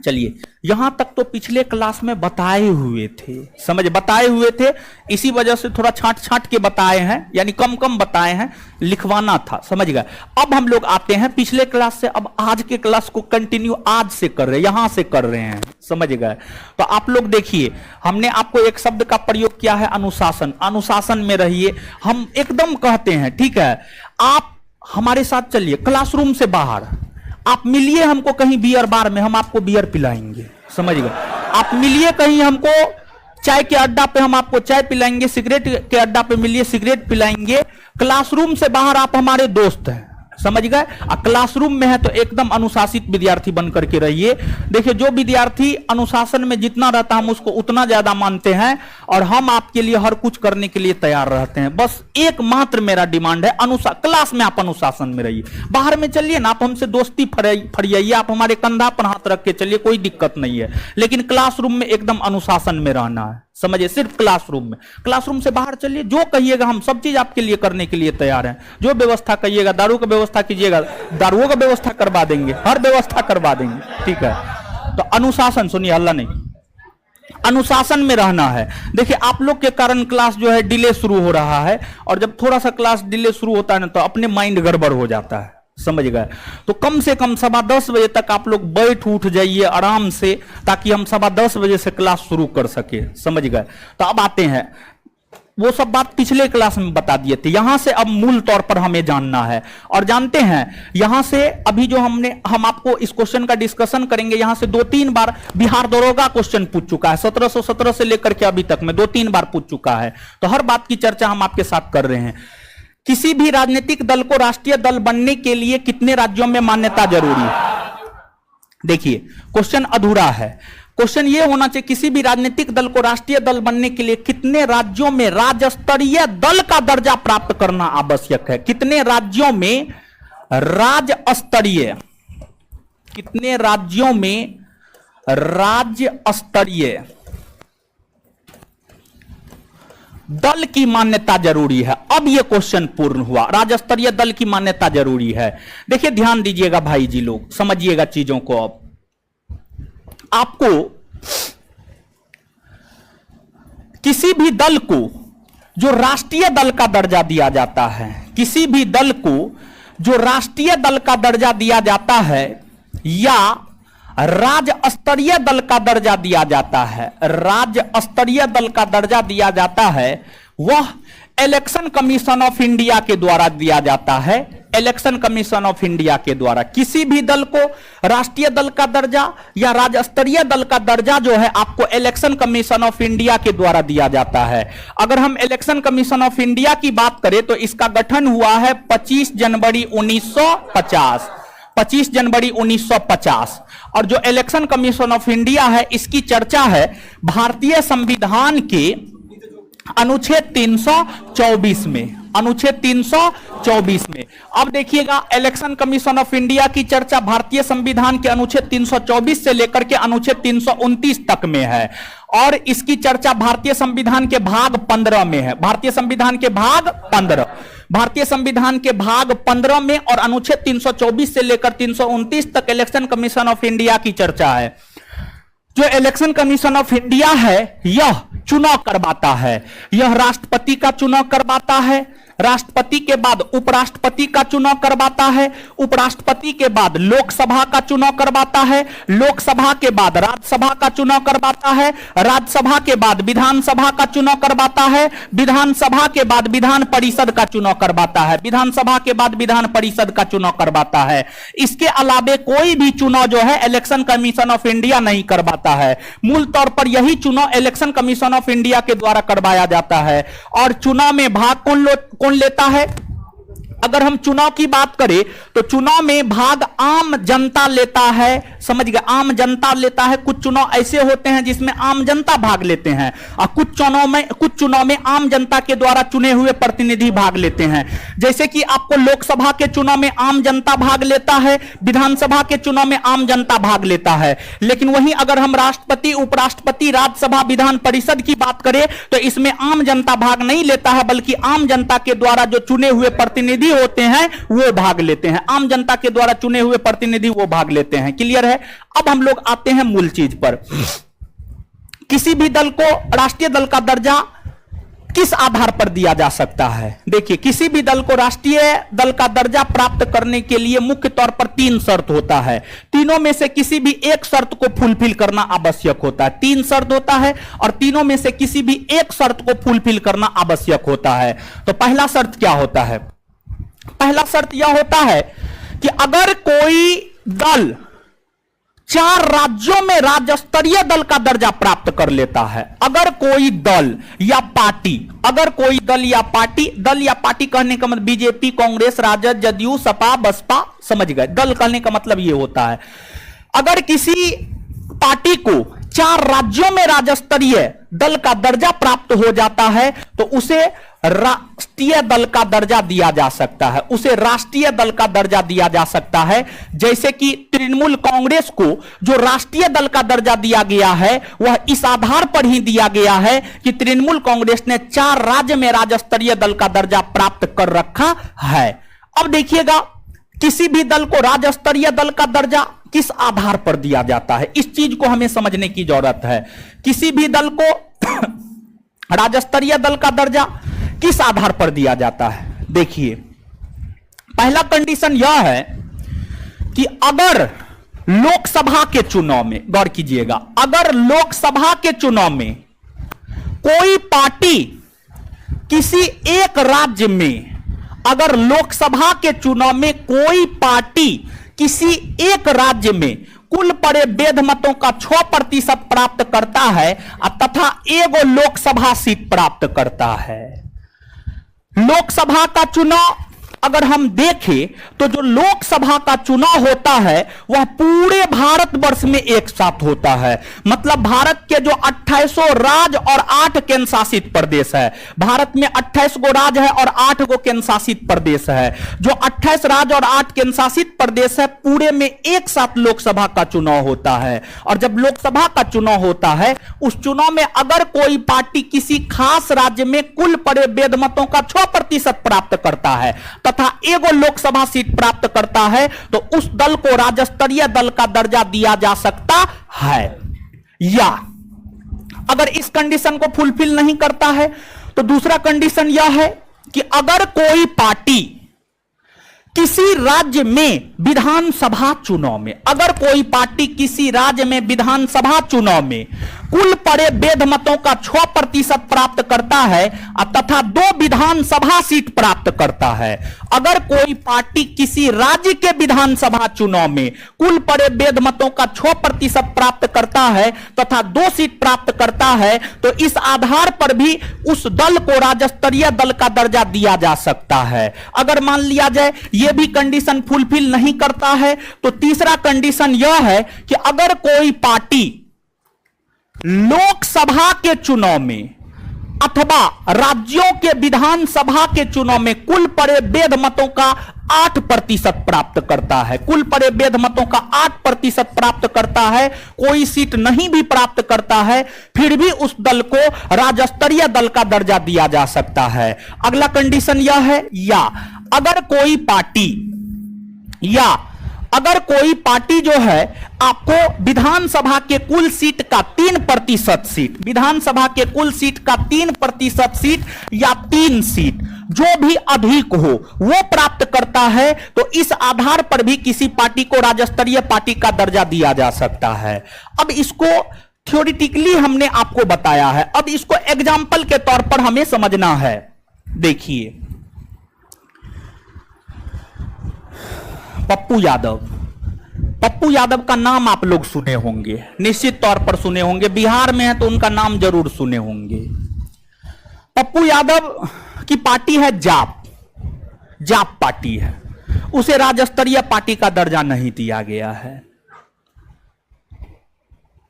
चलिए यहां तक तो पिछले क्लास में बताए हुए थे, समझ बताए हुए थे, इसी वजह से थोड़ा छांट छांट के बताए हैं, यानी कम कम बताए हैं, लिखवाना था, समझ गए। अब हम लोग आते हैं पिछले क्लास से, अब आज के क्लास को कंटिन्यू आज से कर रहे हैं, यहां से कर रहे हैं, समझ गए। तो आप लोग देखिए, हमने आपको एक शब्द का प्रयोग किया है, अनुशासन। अनुशासन में रहिए, हम एकदम कहते हैं, ठीक है। आप हमारे साथ चलिए क्लासरूम से बाहर, आप मिलिए हमको कहीं बियर बार में, हम आपको बियर पिलाएंगे, समझ गए। आप मिलिए कहीं हमको चाय के अड्डा पे, हम आपको चाय पिलाएंगे। सिगरेट के अड्डा पे मिलिए, सिगरेट पिलाएंगे। क्लासरूम से बाहर आप हमारे दोस्त हैं, समझ गए। क्लासरूम में है तो एकदम अनुशासित विद्यार्थी बन करके रहिए। देखिए जो विद्यार्थी अनुशासन में जितना रहता है हम उसको उतना ज्यादा मानते हैं, और हम आपके लिए हर कुछ करने के लिए तैयार रहते हैं। बस एकमात्र मेरा डिमांड है, क्लास में आप अनुशासन में रहिए। बाहर में चलिए ना, आप हमसे दोस्ती फरियाइए, आप हमारे कंधा पर हाथ रख के चलिए, कोई दिक्कत नहीं है, लेकिन क्लासरूम में एकदम अनुशासन में रहना है, समझिए। सिर्फ क्लासरूम में, क्लासरूम से बाहर चलिए, जो कहिएगा हम सब चीज आपके लिए करने के लिए तैयार हैं। जो व्यवस्था कहिएगा, दारू का व्यवस्था कीजिएगा, दारुओं का व्यवस्था करवा देंगे, हर व्यवस्था करवा देंगे, ठीक है। तो अनुशासन, सुनिए हल्ला नहीं, अनुशासन में रहना है। देखिए आप लोग के कारण क्लास जो है डिले शुरू हो रहा है, और जब थोड़ा सा क्लास डिले शुरू होता है ना तो अपने माइंड गड़बड़ हो जाता है, समझ गए। तो कम से कम 10:15 बजे तक आप लोग बैठ उठ जाइए आराम से, ताकि हम 10:15 बजे से क्लास शुरू कर सके, समझ गए। तो अब आते हैं, वो सब बात पिछले क्लास में बता दिए थे, यहां से अब मूल तौर पर हमें जानना है। और जानते हैं यहां से अभी जो हम आपको इस क्वेश्चन का डिस्कशन करेंगे, यहां से 2-3 बार बिहार दरोगा क्वेश्चन पूछ चुका है, 1717 से लेकर के अभी तक में 2-3 बार पूछ चुका है। तो हर बात की चर्चा हम आपके साथ कर रहे हैं। किसी भी राजनीतिक दल को राष्ट्रीय दल बनने के लिए कितने राज्यों में मान्यता जरूरी है? देखिए क्वेश्चन अधूरा है। क्वेश्चन ये होना चाहिए, किसी भी राजनीतिक दल को राष्ट्रीय दल बनने के लिए कितने राज्यों में राज्य स्तरीय दल का दर्जा प्राप्त करना आवश्यक है? कितने राज्यों में राज्य स्तरीय, कितने राज्यों में राज्य स्तरीय दल की मान्यता जरूरी है? अब यह क्वेश्चन पूर्ण हुआ, राज्य स्तरीय दल की मान्यता जरूरी है। देखिए ध्यान दीजिएगा भाई जी लोग, समझिएगा चीजों को। अब आपको किसी भी दल को जो राष्ट्रीय दल का दर्जा दिया जाता है, किसी भी दल को जो राष्ट्रीय दल का दर्जा दिया जाता है या राज्य स्तरीय दल का दर्जा दिया जाता है, राज्य स्तरीय दल का दर्जा दिया जाता है, वह इलेक्शन कमीशन ऑफ इंडिया के द्वारा दिया जाता है। इलेक्शन कमीशन ऑफ इंडिया के द्वारा किसी भी दल को राष्ट्रीय दल का दर्जा या राज्य स्तरीय दल का दर्जा जो है आपको इलेक्शन कमीशन ऑफ इंडिया के द्वारा दिया जाता है। अगर हम इलेक्शन कमीशन ऑफ इंडिया की बात करें तो इसका गठन हुआ है 25 जनवरी 1950, 25 जनवरी 1950। और जो इलेक्शन कमीशन ऑफ इंडिया है इसकी चर्चा है भारतीय संविधान के अनुच्छेद 324 में, अनुच्छेद 324 में। अब देखिएगा इलेक्शन कमीशन ऑफ इंडिया की चर्चा भारतीय संविधान के अनुच्छेद 324 से लेकर के अनुच्छेद 329 तक में है और इसकी चर्चा भारतीय संविधान के भाग 15 में है। भारतीय संविधान के भाग 15, भारतीय संविधान के भाग 15 में और अनुच्छेद 324 से लेकर 329 तक इलेक्शन कमीशन ऑफ इंडिया की चर्चा है। जो इलेक्शन कमीशन ऑफ इंडिया है यह चुनाव करवाता है, यह राष्ट्रपति का चुनाव करवाता है, राष्ट्रपति के बाद उपराष्ट्रपति का चुनाव करवाता है, उपराष्ट्रपति के बाद लोकसभा का चुनाव करवाता है, लोकसभा के बाद राज्यसभा का चुनाव करवाता है, राज्यसभा के बाद विधानसभा का चुनाव करवाता है, विधानसभा के बाद विधान परिषद का चुनाव करवाता है, विधानसभा के बाद विधान परिषद का चुनाव करवाता है। इसके अलावे कोई भी चुनाव जो है इलेक्शन कमीशन ऑफ इंडिया नहीं करवाता है। मूल तौर पर यही चुनाव इलेक्शन कमीशन ऑफ इंडिया के द्वारा करवाया जाता है। और चुनाव में भाग कौन लेता है? अगर हम चुनाव की बात करें तो चुनाव में भाग आम जनता लेता है, समझ गए, आम जनता लेता है। कुछ चुनाव ऐसे होते हैं जिसमें आम जनता भाग लेते हैं और कुछ चुनाव में आम जनता के द्वारा चुने हुए प्रतिनिधि भाग लेते हैं। जैसे कि आपको लोकसभा के चुनाव में आम जनता भाग लेता है, विधानसभा के चुनाव में आम जनता भाग लेता है। लेकिन वहीं अगर हम राष्ट्रपति, उपराष्ट्रपति, राज्यसभा, विधान परिषद की बात करें तो इसमें आम जनता भाग नहीं लेता है, बल्कि आम जनता के द्वारा जो चुने हुए प्रतिनिधि होते हैं वो भाग लेते हैं। आम जनता के द्वारा चुने हुए प्रतिनिधि वो भाग लेते हैं। क्लियर है? अब हम लोग आते हैं मूल चीज पर। किसी भी दल को राष्ट्रीय दल का दर्जा किस आधार पर दिया जा सकता है? देखिए, किसी भी दल को राष्ट्रीय दल का दर्जा प्राप्त करने के लिए मुख्य तौर पर 3 शर्त होता है। तीनों में से किसी भी एक शर्त को फुलफिल करना आवश्यक होता है। 3 शर्त होता है और तीनों में से किसी भी एक शर्त को फुलफिल करना आवश्यक होता है। तो पहला शर्त क्या होता है? पहला शर्त यह होता है कि अगर कोई दल 4 राज्यों में राज्य स्तरीय दल का दर्जा प्राप्त कर लेता है, अगर कोई दल या पार्टी, अगर कोई दल या पार्टी कहने का मतलब बीजेपी, कांग्रेस, राजद, जदयू, सपा, बसपा, समझ गए। दल कहने का मतलब यह होता है अगर किसी पार्टी को 4 राज्यों में राज्य स्तरीय दल का दर्जा प्राप्त हो जाता है तो उसे राष्ट्रीय दल का दर्जा दिया जा सकता है, उसे राष्ट्रीय दल का दर्जा दिया जा सकता है। जैसे कि तृणमूल कांग्रेस को जो राष्ट्रीय दल का दर्जा दिया गया है वह इस आधार पर ही दिया गया है कि तृणमूल कांग्रेस ने 4 राज्य में राज्य स्तरीय दल का दर्जा प्राप्त कर रखा है। अब देखिएगा, किसी भी दल को राज्य स्तरीय दल का दर्जा किस आधार पर दिया जाता है, इस चीज को हमें समझने की जरूरत है। किसी भी दल को राज्य स्तरीय दल का दर्जा किस आधार पर दिया जाता है? देखिए, पहला कंडीशन यह है कि अगर लोकसभा के चुनाव में, गौर कीजिएगा, अगर लोकसभा के चुनाव में कोई पार्टी किसी एक राज्य में, अगर लोकसभा के चुनाव में कोई पार्टी किसी एक राज्य में कुल पड़े वेद मतों का 6% प्राप्त करता है तथा एगो लोकसभा सीट प्राप्त करता है। लोकसभा का चुनाव अगर हम देखें तो जो लोकसभा का चुनाव होता है वह पूरे भारतवर्ष में एक साथ होता है। मतलब भारत के जो 2800 राज्य और 8 केंद्र शासित प्रदेश है, भारत में 28 गो राज्य है और 8 गो केंद्र शासित प्रदेश है। जो 28 राज्य और 8 केंद्र शासित प्रदेश है पूरे में एक साथ लोकसभा का चुनाव होता है। और जब लोकसभा का चुनाव होता है उस चुनाव में अगर कोई पार्टी किसी खास राज्य में कुल पड़े वेद मतों का 6% प्राप्त करता है तथा एगो लोकसभा सीट प्राप्त करता है तो उस दल को राज्य स्तरीय दल का दर्जा दिया जा सकता है। या अगर इस कंडीशन को फुलफिल नहीं करता है तो दूसरा कंडीशन यह है कि अगर कोई पार्टी किसी राज्य में विधानसभा चुनाव में, अगर कोई पार्टी किसी राज्य में विधानसभा चुनाव में कुल पड़े वैध मतों का 6% प्राप्त करता है तथा 2 विधानसभा सीट प्राप्त करता है, अगर कोई पार्टी किसी राज्य के विधानसभा चुनाव में कुल पड़े वैध मतों का 6% प्राप्त करता है तथा 2 सीट प्राप्त करता है, तो इस आधार पर भी उस दल को राज्य स्तरीय दल का दर्जा दिया जा सकता है। अगर मान लिया जाए यह भी कंडीशन फुलफिल नहीं करता है, तो तीसरा कंडीशन यह है कि अगर कोई पार्टी लोकसभा के चुनाव में अथवा राज्यों के विधानसभा के चुनाव में कुल पड़े वैध मतों का 8% प्राप्त करता है, कुल पड़े वैध मतों का 8% प्राप्त करता है, कोई सीट नहीं भी प्राप्त करता है, फिर भी उस दल को राज्य स्तरीय दल का दर्जा दिया जा सकता है। अगला कंडीशन यह है, या अगर कोई पार्टी जो है आपको विधानसभा के कुल सीट का 3% सीट, विधानसभा के कुल सीट का 3% सीट या 3 सीट जो भी अधिक हो वो प्राप्त करता है, तो इस आधार पर भी किसी पार्टी को राज्य स्तरीय पार्टी का दर्जा दिया जा सकता है। अब इसको थ्योरेटिकली हमने आपको बताया है, अब इसको एग्जाम्पल के तौर पर हमें समझना है। देखिए, पप्पू यादव का नाम आप लोग सुने होंगे, निश्चित तौर पर सुने होंगे, बिहार में है तो उनका नाम जरूर सुने होंगे। पप्पू यादव की पार्टी है जाप पार्टी है, उसे राज्य स्तरीय पार्टी का दर्जा नहीं दिया गया है।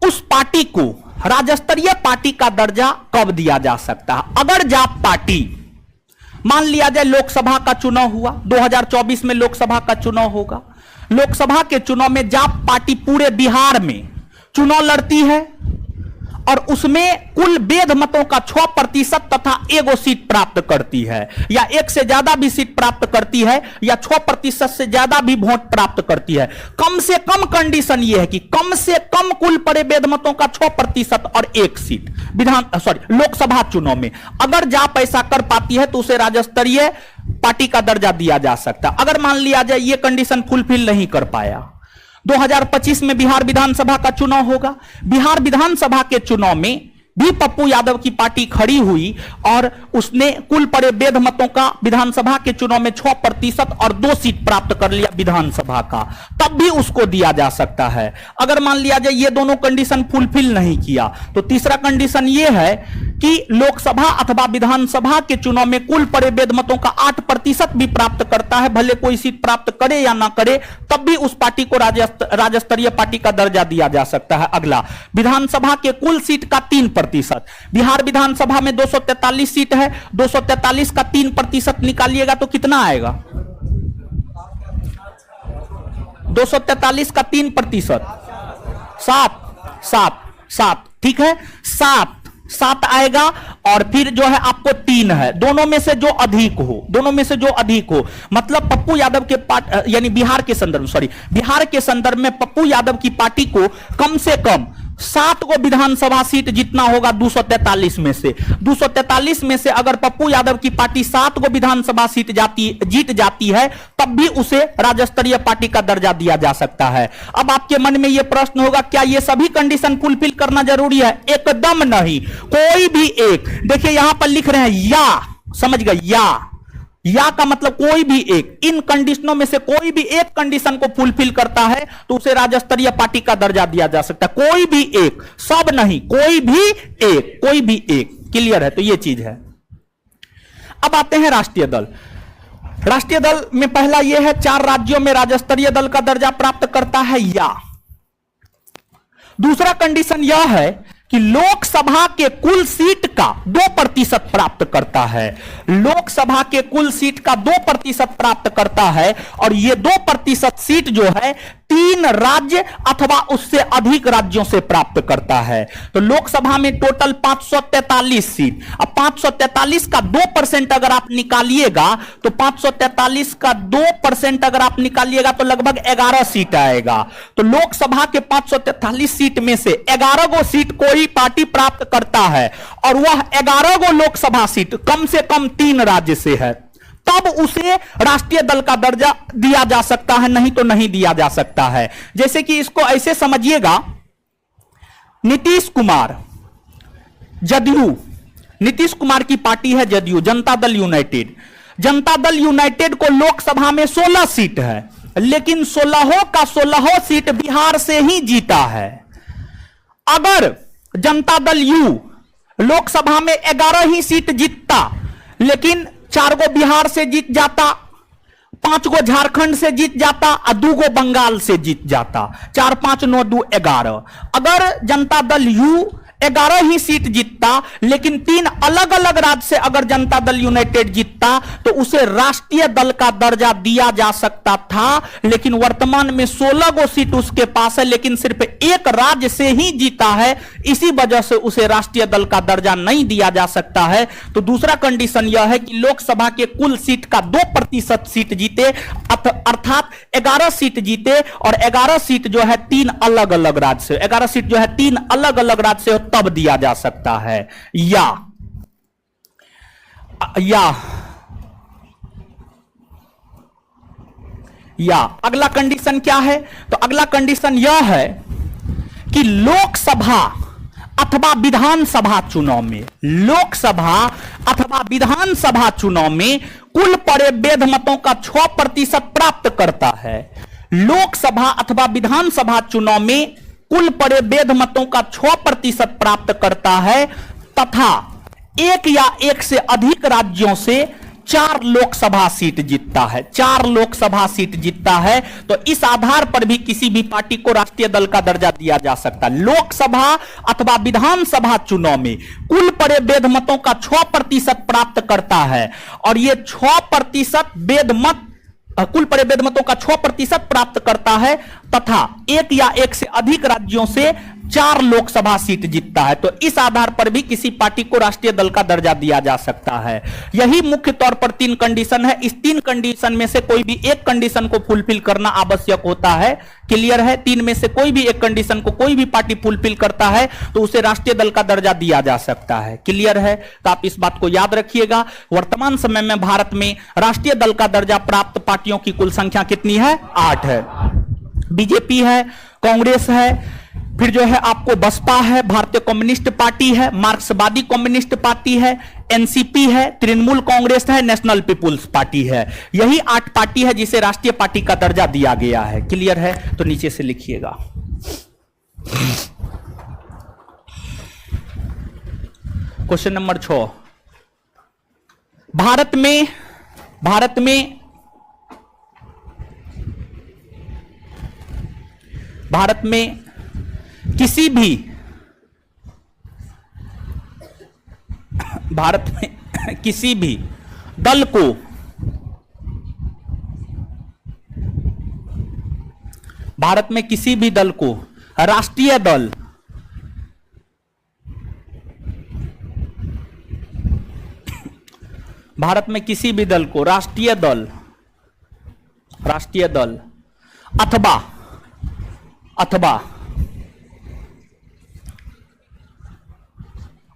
उस पार्टी को राज्य स्तरीय पार्टी का दर्जा कब दिया जा सकता है? अगर जाप पार्टी, मान लिया जाए लोकसभा का चुनाव हुआ, 2024 में लोकसभा का चुनाव होगा, लोकसभा के चुनाव में जाप पार्टी पूरे बिहार में चुनाव लड़ती है और उसमें कुल वैध मतों का 6% तथा 1 सीट प्राप्त करती है, या 1 से ज्यादा भी सीट प्राप्त करती है, या 6% से ज्यादा भी वोट प्राप्त करती है। कम से कम कंडीशन यह है कि कम से कम कुल पड़े वैध मतों का 6% और 1 सीट लोकसभा चुनाव में अगर जाप ऐसा कर पाती है तो उसे राज्य स्तरीय पार्टी का दर्जा दिया जा सकता। अगर मान लिया जाए यह कंडीशन फुलफिल नहीं कर पाया, 2025 में बिहार विधानसभा का चुनाव होगा, बिहार विधानसभा के चुनाव में भी पप्पू यादव की पार्टी खड़ी हुई और उसने कुल पड़े वैध मतों का विधानसभा के चुनाव में 6% और 2 सीट प्राप्त कर लिया विधानसभा का, तब भी उसको दिया जा सकता है। अगर मान लिया जाए ये दोनों कंडीशन फुलफिल नहीं किया, तो तीसरा कंडीशन ये है कि लोकसभा अथवा विधानसभा के चुनाव में कुल पड़े वैध मतों का 8% भी प्राप्त करता है, भले कोई सीट प्राप्त करे या ना करे, तब भी उस पार्टी को राज्य स्तरीय पार्टी का दर्जा दिया जा सकता है। अगला, विधानसभा के कुल सीट का 3%, बिहार विधानसभा में 243 सीट है, 243 का 3% निकालिएगा तो कितना आएगा? 243 का 3%, 7, ठीक है, 7 आएगा। और फिर जो है आपको 3 है, दोनों में से जो अधिक हो, मतलब पप्पू यादव के यानी बिहार के संदर्भ में पप्पू यादव की पार्टी को कम से कम 7 को विधानसभा सीट जितना होगा 243 में से अगर पप्पू यादव की पार्टी 7 को विधानसभा सीट जीत जाती है, तब भी उसे राज्य स्तरीय पार्टी का दर्जा दिया जा सकता है। अब आपके मन में यह प्रश्न होगा, क्या ये सभी कंडीशन फुलफिल करना जरूरी है? एकदम नहीं, कोई भी एक। देखिए यहां पर लिख रहे हैं या, समझ गए, या का मतलब कोई भी एक, इन कंडीशनों में से कोई भी एक कंडीशन को फुलफिल करता है तो उसे राज्य स्तरीय पार्टी का दर्जा दिया जा सकता है। कोई भी एक, सब नहीं, कोई भी एक। क्लियर है? तो ये चीज है। अब आते हैं राष्ट्रीय दल। राष्ट्रीय दल में पहला यह है, 4 राज्यों में राज्य स्तरीय दल का दर्जा प्राप्त करता है, या दूसरा कंडीशन यह है कि लोकसभा के कुल सीट का 2% प्राप्त करता है, लोकसभा के कुल सीट का 2% प्राप्त करता है, और यह 2% सीट जो है 3 राज्य अथवा उससे अधिक राज्यों से प्राप्त करता है। तो लोकसभा में टोटल 543 सीट। अब 543 का 2% अगर आप निकालिएगा तो 543 का 2% अगर आप निकालिएगा तो लगभग 11 सीट आएगा। तो लोकसभा के 543 सीट में से 11 गो सीट कोई पार्टी प्राप्त करता है और वह 11 गो लोकसभा सीट कम से कम 3 राज्य से है, तब उसे राष्ट्रीय दल का दर्जा दिया जा सकता है, नहीं तो नहीं दिया जा सकता है। जैसे कि इसको ऐसे समझिएगा, नीतीश कुमार जदयू, नीतीश कुमार की पार्टी है जदयू, जनता दल यूनाइटेड। जनता दल यूनाइटेड को लोकसभा में 16 सीट है, लेकिन 16 का 16 सीट बिहार से ही जीता है। अगर जनता दल यू लोकसभा में 11 ही सीट जीतता, लेकिन 4 गो बिहार से जीत जाता, 5 गो झारखंड से जीत जाता और 2 गो बंगाल से जीत जाता, 4 5 9 2 11। अगर Janata Dal you 11 he seat जीतता, लेकिन 3 अलग अलग राज्य से अगर जनता दल यूनाइटेड जीतता तो उसे राष्ट्रीय दल का दर्जा दिया जा सकता था। लेकिन वर्तमान में 16 गो सीट उसके पास है, लेकिन सिर्फ एक राज्य से ही जीता है, इसी वजह से उसे राष्ट्रीय दल का दर्जा नहीं दिया जा सकता है। तो दूसरा कंडीशन यह है कि लोकसभा के कुल सीट का 2% सीट जीते, अर्थात 11 सीट जीते और 11 सीट जो है 3 अलग अलग राज्य से, 11 सीट जो है 3 अलग अलग राज्य से, तब दिया जा सकता है। या अगला कंडीशन क्या है? तो अगला कंडीशन यह है कि लोकसभा अथवा विधानसभा चुनाव में, लोकसभा अथवा विधानसभा चुनाव में कुल पड़े वैध मतों का 6% प्राप्त करता है। लोकसभा अथवा विधानसभा चुनाव में कुल पड़े वैध मतों का 6% प्राप्त करता है तथा एक या एक से अधिक राज्यों से 4 लोकसभा सीट जीतता है, 4 लोकसभा सीट जीतता है। तो इस आधार पर भी किसी भी पार्टी को राष्ट्रीय दल का दर्जा दिया जा सकता है। लोकसभा अथवा विधानसभा चुनाव में कुल पड़े वैध मतों का 6% प्राप्त करता है और यह 6% वैध मत, कुल पड़े वैध मतों का 6% प्राप्त करता है तथा एक या एक से अधिक राज्यों से 4 लोकसभा सीट जीतता है। तो इस आधार पर भी किसी पार्टी को राष्ट्रीय दल का दर्जा दिया जा सकता है। यही मुख्य तौर पर 3 कंडीशन है। इस 3 कंडीशन में से कोई भी एक कंडीशन को फुलफिल करना आवश्यक होता है। क्लियर है? 3 में से कोई भी एक कंडीशन को कोई भी पार्टी फुलफिल करता है तो उसे राष्ट्रीय दल का दर्जा दिया जा सकता है। क्लियर है? तो आप इस बात को याद रखिएगा। वर्तमान समय में भारत में राष्ट्रीय दल का दर्जा प्राप्त पार्टियों की कुल संख्या कितनी है? 8 है। बीजेपी है, कांग्रेस है, फिर जो है आपको बसपा है, भारतीय कम्युनिस्ट पार्टी है, मार्क्सवादी कम्युनिस्ट पार्टी है, एनसीपी है, तृणमूल कांग्रेस है, नेशनल पीपुल्स पार्टी है। यही 8 पार्टी है जिसे राष्ट्रीय पार्टी का दर्जा दिया गया है। क्लियर है? तो नीचे से लिखिएगा। क्वेश्चन नंबर 6, भारत में किसी भी दल को राष्ट्रीय दल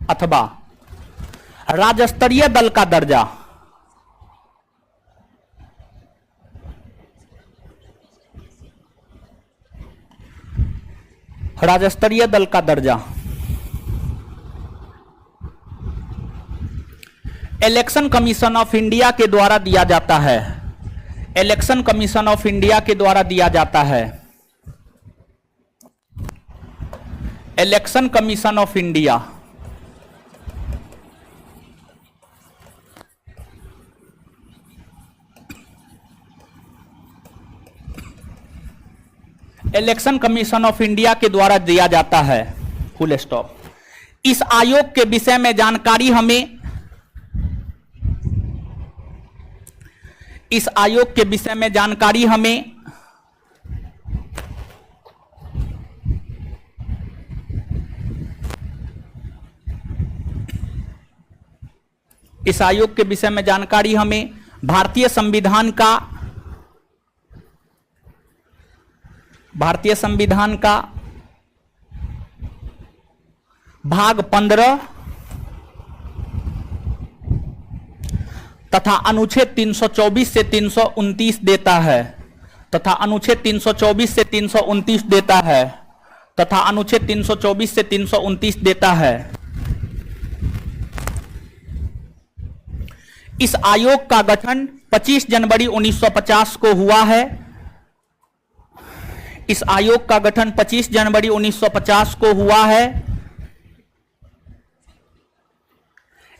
अथवा राज्यस्तरीय दल का दर्जा इलेक्शन कमीशन ऑफ इंडिया के द्वारा दिया जाता है। इलेक्शन कमीशन ऑफ इंडिया के द्वारा दिया जाता है। Election commission of India election commission of India के द्वारा दिया जाता है। Full stop. इस आयोग के विषय में जानकारी हमें इस आयोग के विषय में जानकारी हमें भारतीय संविधान का भाग 15 तथा अनुच्छेद 324 से 329 देता है, तथा अनुच्छेद 324 से 329 देता है, तथा अनुच्छेद 324 से 329 देता है। इस आयोग का गठन 25 जनवरी 1950 को हुआ है। इस आयोग का गठन 25 जनवरी 1950 को हुआ है।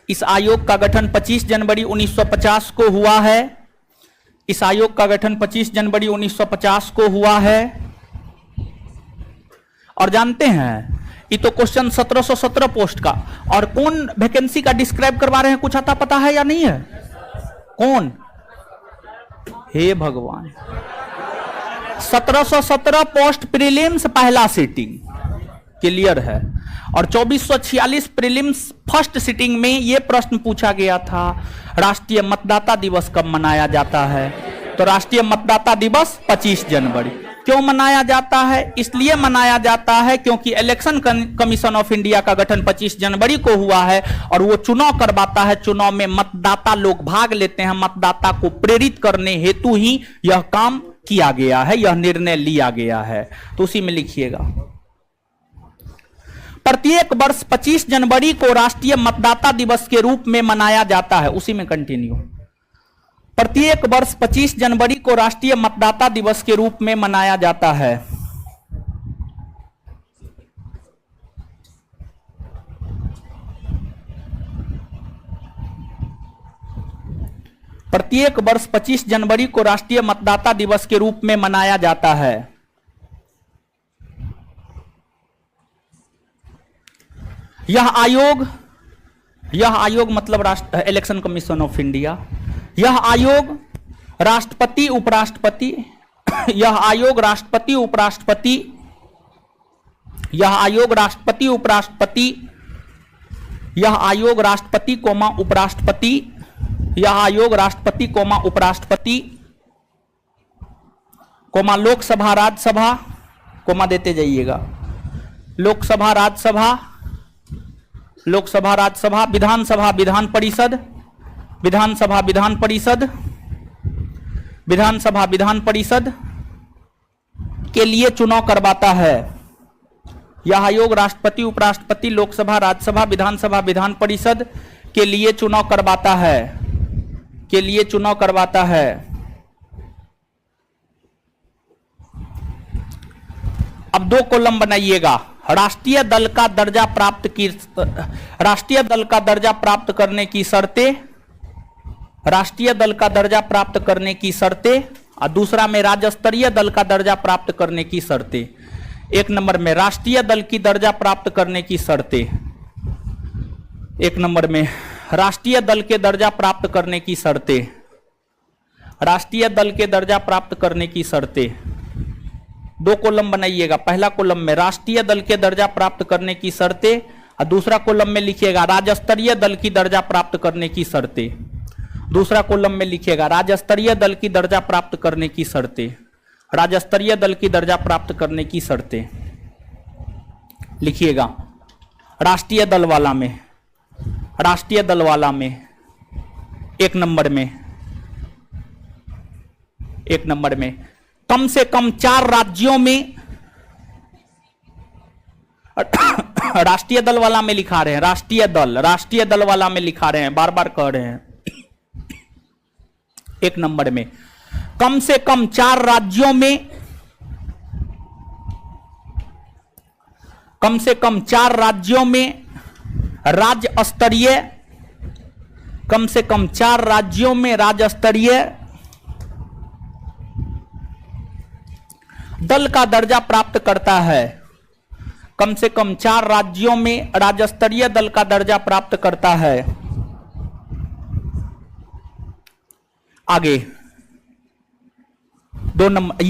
इस आयोग का गठन 25 जनवरी 1950 को हुआ है। इस आयोग का गठन 25 जनवरी 1950 को हुआ है। और जानते हैं ये तो क्वेश्चन 1717 पोस्ट का, और कौन वैकेंसी का डिस्क्राइब करवा रहे हैं, कुछ आता पता है या नहीं है? कौन? हे भगवान, 1717 पोस्ट प्रीलिम्स पहला सीटिंग क्लियर है, और 2446 प्रीलिम्स फर्स्ट सीटिंग में यह प्रश्न पूछा गया था, राष्ट्रीय मतदाता दिवस कब मनाया जाता है? तो राष्ट्रीय मतदाता दिवस 25 जनवरी। क्यों मनाया जाता है? इसलिए मनाया जाता है क्योंकि इलेक्शन कमीशन ऑफ इंडिया का गठन 25 जनवरी को हुआ है और वो चुनाव करवाता है। चुनाव में मतदाता लोग भाग लेते हैं, मतदाता को प्रेरित करने हेतु ही यह काम किया गया है, यह निर्णय लिया गया है। तो उसी में लिखिएगा, प्रत्येक वर्ष 25 जनवरी को राष्ट्रीय मतदाता दिवस के रूप में मनाया जाता है। उसी में कंटिन्यू, प्रत्येक वर्ष 25 जनवरी को राष्ट्रीय मतदाता दिवस के रूप में मनाया जाता है। प्रत्येक वर्ष 25 जनवरी को राष्ट्रीय मतदाता दिवस के रूप में मनाया जाता है। यह आयोग मतलब इलेक्शन कमीशन ऑफ इंडिया, यह आयोग राष्ट्रपति उपराष्ट्रपति, यह आयोग राष्ट्रपति उपराष्ट्रपति, यह आयोग राष्ट्रपति उपराष्ट्रपति, यह आयोग राष्ट्रपति कोमा उपराष्ट्रपति, यह आयोग राष्ट्रपति कोमा उपराष्ट्रपति कोमा लोकसभा राज्यसभा कोमा देते जाइएगा, लोकसभा राज्यसभा, लोकसभा राज्यसभा, विधानसभा विधान परिषद, विधानसभा विधान परिषद, विधानसभा विधान परिषद के लिए चुनाव करवाता है। यह आयोग राष्ट्रपति उपराष्ट्रपति लोकसभा राज्यसभा विधानसभा विधान परिषद के लिए चुनाव करवाता है, के लिए चुनाव करवाता है। अब 2 कॉलम बनाइएगा। राष्ट्रीय दल का दर्जा प्राप्त करने की शर्तें, राष्ट्रीय दल का दर्जा प्राप्त करने की शर्तें, और दूसरा में राज्य स्तरीय दल का दर्जा प्राप्त करने की शर्तें। 1 नंबर में राष्ट्रीय दल की दर्जा प्राप्त करने की शर्तें, 1 नंबर में राष्ट्रीय दल के दर्जा प्राप्त करने की शर्तें, राष्ट्रीय दल के दर्जा प्राप्त करने की शर्तें। 2 कॉलम बनाइएगा। पहला कॉलम में राष्ट्रीय दल के दर्जा प्राप्त करने की शर्तें, और दूसरा कॉलम में लिखिएगा राज्य स्तरीय दल की दर्जा प्राप्त करने की शर्तें। दूसरा कॉलम में लिखिएगा राज्य स्तरीय दल की दर्जा प्राप्त करने की शर्तें, राज्य स्तरीय दल की दर्जा प्राप्त करने की शर्तें लिखिएगा। राष्ट्रीय दल वाला में, राष्ट्रीय दल वाला में 1 नंबर में, 1 नंबर में कम से कम 4 राज्यों में, राष्ट्रीय दल वाला में लिखा रहे हैं, राष्ट्रीय दल वाला में लिखा रहे हैं, बार बार कह रहे हैं। 1 नंबर में कम से कम 4 राज्यों में, कम से कम 4 राज्यों में राज्य स्तरीय, कम से कम 4 राज्यों में राज्य स्तरीय दल का दर्जा प्राप्त करता है। कम से कम 4 राज्यों में राज्य स्तरीय दल का दर्जा प्राप्त करता है। आगे 2 नंबर,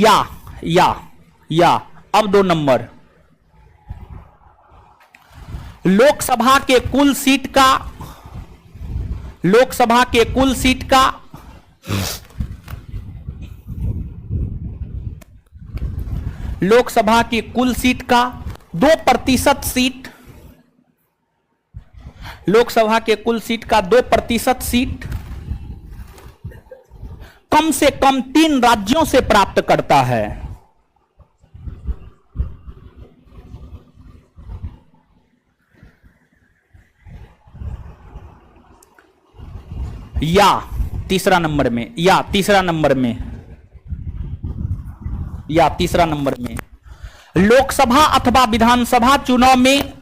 या अब 2 नंबर, लोकसभा के कुल सीट का लोकसभा के कुल सीट का लोकसभा की कुल सीट का 2% सीट, लोकसभा के कुल सीट का 2% सीट कम से कम 3 राज्यों से प्राप्त करता है। या तीसरा नंबर में लोकसभा अथवा विधानसभा चुनाव में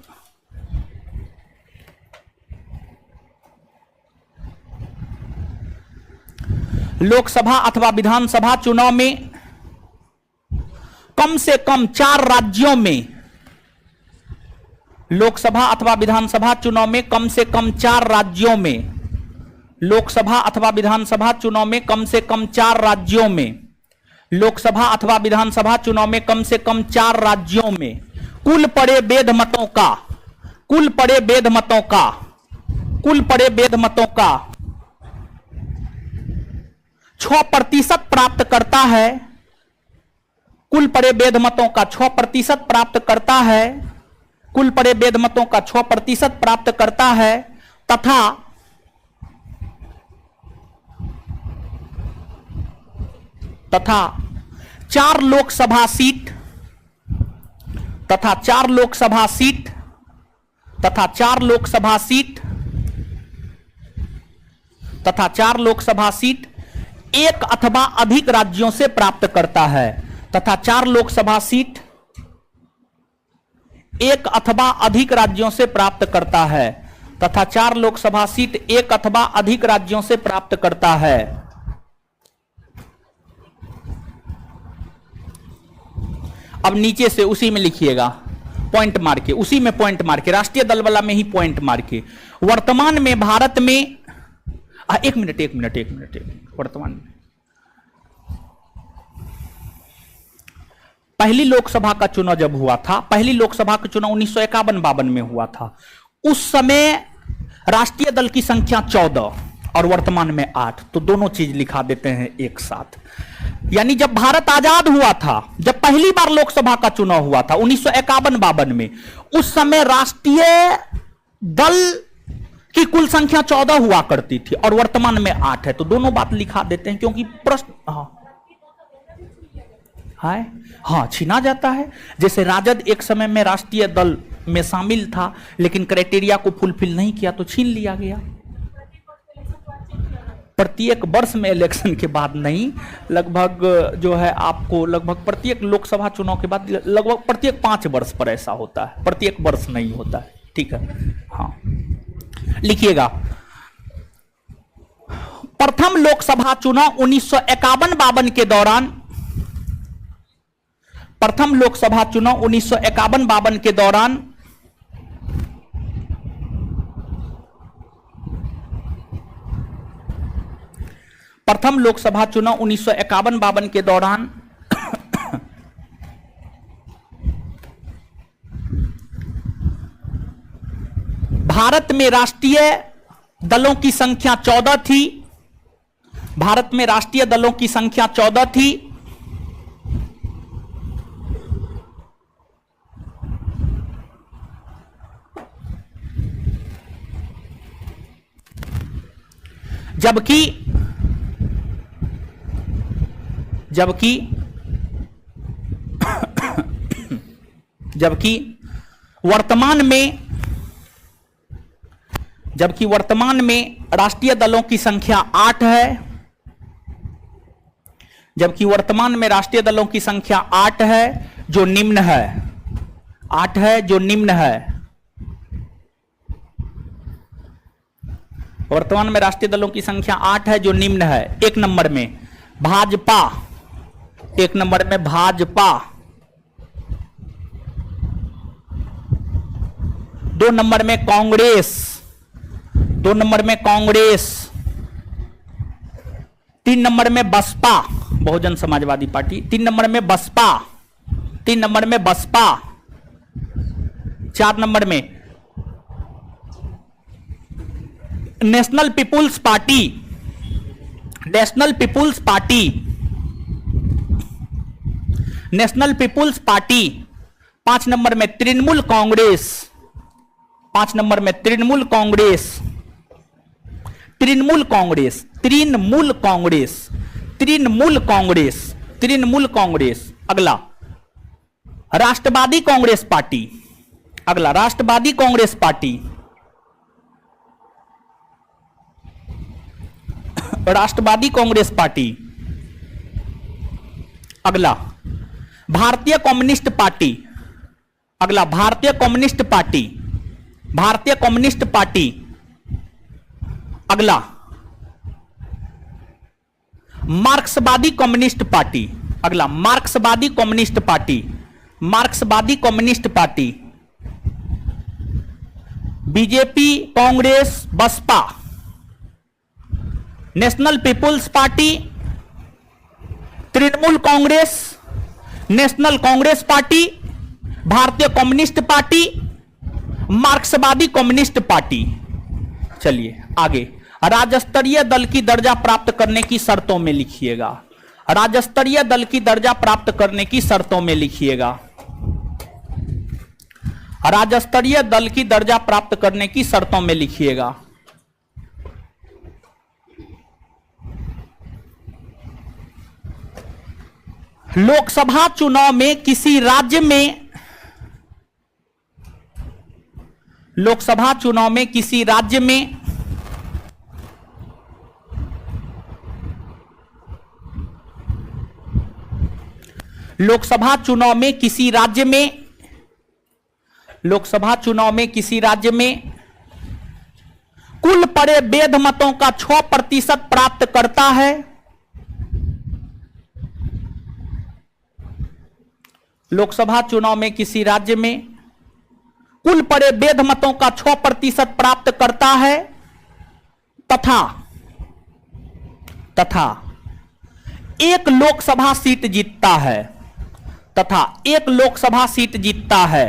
लोकसभा अथवा विधानसभा चुनाव में कम से कम 4 राज्यों में, लोकसभा अथवा विधानसभा चुनाव में कम से कम 4 राज्यों में, लोकसभा अथवा विधानसभा चुनाव में कम से कम 4 राज्यों में, लोकसभा अथवा विधानसभा चुनाव में कम से कम 4 राज्यों में कुल पड़े वेद मतों का 6% प्राप्त करता है, कुल पड़े वेद मतों का 6% प्राप्त करता है, कुल पड़े वेद मतों का 6% प्राप्त करता है तथा 4 लोकसभा सीट तथा 4 लोकसभा सीट तथा 4 लोकसभा सीट तथा 4 लोकसभा सीट एक अथवा अधिक राज्यों से प्राप्त करता है तथा 4 लोकसभा सीट एक अथवा अधिक राज्यों से प्राप्त करता है तथा 4 लोकसभा सीट एक अथवा अधिक राज्यों से प्राप्त करता है। अब नीचे से उसी में लिखिएगा पॉइंट मार के, उसी में पॉइंट मार के, राष्ट्रीय दल वाला में ही पॉइंट मार के। वर्तमान में भारत में एक मिनट वर्तमान में पहली लोकसभा का चुनाव जब हुआ था, पहली लोकसभा का चुनाव 1951-52 में हुआ था, उस समय राष्ट्रीय दल की संख्या 14 और वर्तमान में 8, तो दोनों चीज लिखा देते हैं एक साथ। यानी जब भारत आजाद हुआ था, जब पहली बार लोकसभा का चुनाव हुआ था 1951-52 में, उस समय राष्ट्रीय दल की कुल संख्या 14 हुआ करती थी और वर्तमान में 8 है, तो दोनों बात लिखा देते हैं क्योंकि प्रश्न हाँ छीना जाता है। जैसे राजद एक समय में राष्ट्रीय दल में शामिल था लेकिन क्राइटेरिया को फुलफिल नहीं किया तो छीन लिया गया। प्रत्येक वर्ष में इलेक्शन के बाद नहीं, लगभग जो है आपको लगभग प्रत्येक लोकसभा चुनाव के बाद लगभग प्रत्येक 5 वर्ष पर ऐसा होता है, प्रत्येक वर्ष नहीं होता है। ठीक है, हाँ लिखिएगा। प्रथम लोकसभा चुनाव 1951-52 के दौरान, प्रथम लोकसभा चुनाव 1951-52 के दौरान प्रथम लोकसभा चुनाव 1951-52 के दौरान भारत में राष्ट्रीय दलों की संख्या 14 थी, भारत में राष्ट्रीय दलों की संख्या 14 थी। जबकि वर्तमान में राष्ट्रीय दलों की संख्या 8 है, जबकि वर्तमान में राष्ट्रीय दलों की संख्या 8 है जो निम्न है, 8 है जो निम्न है। वर्तमान में राष्ट्रीय दलों की संख्या 8 है जो निम्न है। 1 नंबर में भाजपा, 1 नंबर में भाजपा, 2 नंबर में कांग्रेस, 2 नंबर में कांग्रेस, 3 नंबर में बसपा, बहुजन समाजवादी पार्टी, 3 नंबर में बसपा, 3 नंबर में बसपा, 4 नंबर में national people's party, national people's party, national people's party. 5 number में तृणमूल कांग्रेस, 5 नंबर में तृणमूल कांग्रेस, तृणमूल कांग्रेस, तृणमूल कांग्रेस, तृणमूल कांग्रेस, तृणमूल कांग्रेस। अगला राष्ट्रवादी कांग्रेस पार्टी, अगला राष्ट्रवादी कांग्रेस पार्टी, राष्ट्रवादी कांग्रेस पार्टी। अगला भारतीय कम्युनिस्ट पार्टी, अगला Bharatiya communist party, Bharatiya communist party. अगला मार्क्सवादी कम्युनिस्ट पार्टी, अगला Marxwadi communist party, Marxwadi communist party. BJP, Congress, Baspa, national people's party, Trinamool Congress, national Congress party, Bharatiya communist party, Marxwadi communist party. चलिए आगे, राज्य स्तरीय दल की दर्जा प्राप्त करने की शर्तों में लिखिएगा, राज्य स्तरीय दल की दर्जा प्राप्त करने की शर्तों में लिखिएगा, राज्य स्तरीय दल की दर्जा प्राप्त करने की शर्तों में लिखिएगा। लोकसभा चुनाव में किसी राज्य में, लोकसभा चुनाव में किसी राज्य में लोकसभा चुनाव में किसी राज्य में, लोकसभा चुनाव में किसी राज्य में कुल पड़े वैध मतों का 6% प्राप्त करता है, लोकसभा चुनाव में किसी राज्य में कुल पड़े वैध मतों का 6% प्राप्त करता है तथा तथा एक लोकसभा सीट जीतता है, तथा एक लोकसभा सीट जीतता है,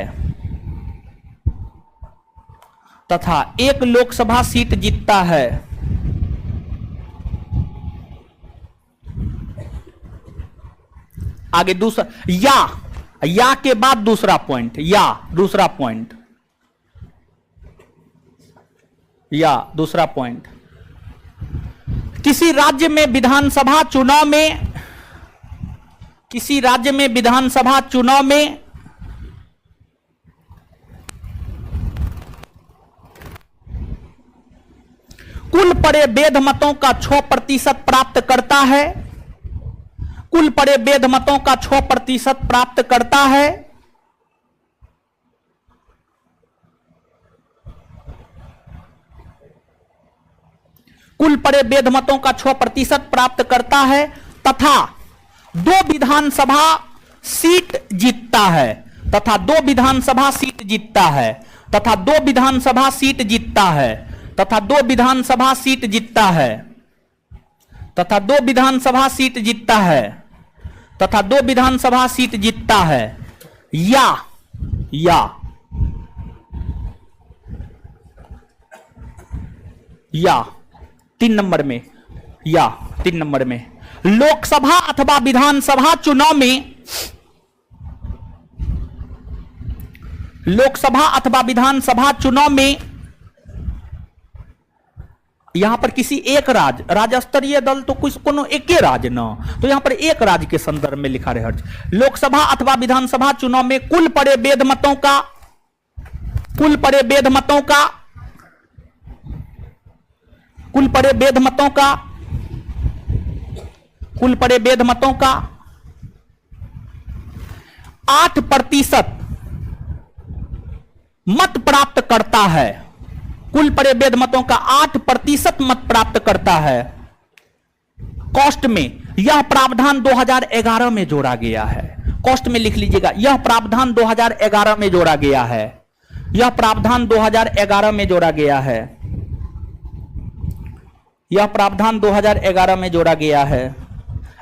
तथा एक लोकसभा सीट जीतता है। आगे दूसरा, या के बाद दूसरा पॉइंट, या दूसरा पॉइंट, या दूसरा पॉइंट। किसी राज्य में विधानसभा चुनाव में, किसी राज्य में विधानसभा चुनाव में कुल पड़े वैध मतों का 6% प्राप्त करता है, कुल पड़े वैध मतों का 6% प्राप्त करता है, कुल पड़े वैध मतों का 6% प्राप्त करता है तथा 2 विधानसभा सीट जीतता है, तथा 2 विधानसभा सीट जीतता है, तथा 2 विधानसभा सीट जीतता है, तथा 2 विधानसभा सीट जीतता है, तथा 2 विधानसभा सीट जीतता है, तथा 2 विधानसभा सीट जीतता है। या 3 नंबर में, या 3 नंबर में लोकसभा अथवा विधानसभा चुनाव में, लोकसभा अथवा विधानसभा चुनाव में यहां पर किसी एक राज्य स्तरीय दल तो कुछ कोनो एक ही राज्य ना, तो यहां पर एक राज्य के संदर्भ में लिखा रहे। लोकसभा अथवा विधानसभा चुनाव में कुल पड़े वैध मतों का, कुल पड़े वैध मतों का, कुल पड़े वैध मतों का, कुल पड़े वैध मतों का 8% मत प्राप्त करता है, कुल पड़े वैध मतों का 8% मत प्राप्त करता है। कॉस्ट में यह प्रावधान 2011 में जोड़ा गया है, कॉस्ट में लिख लीजिएगा, यह प्रावधान 2011 में जोड़ा गया है, यह प्रावधान 2011 में जोड़ा गया है, यह प्रावधान 2011 में जोड़ा गया है।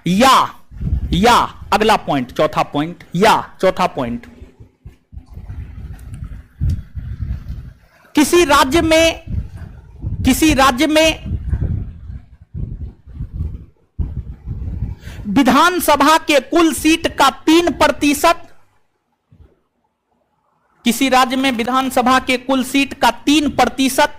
या अगला पॉइंट, चौथा पॉइंट, या चौथा पॉइंट, किसी राज्य में किसी राज्य में विधानसभा के कुल सीट का 3%, किसी राज्य में विधानसभा के कुल सीट का 3%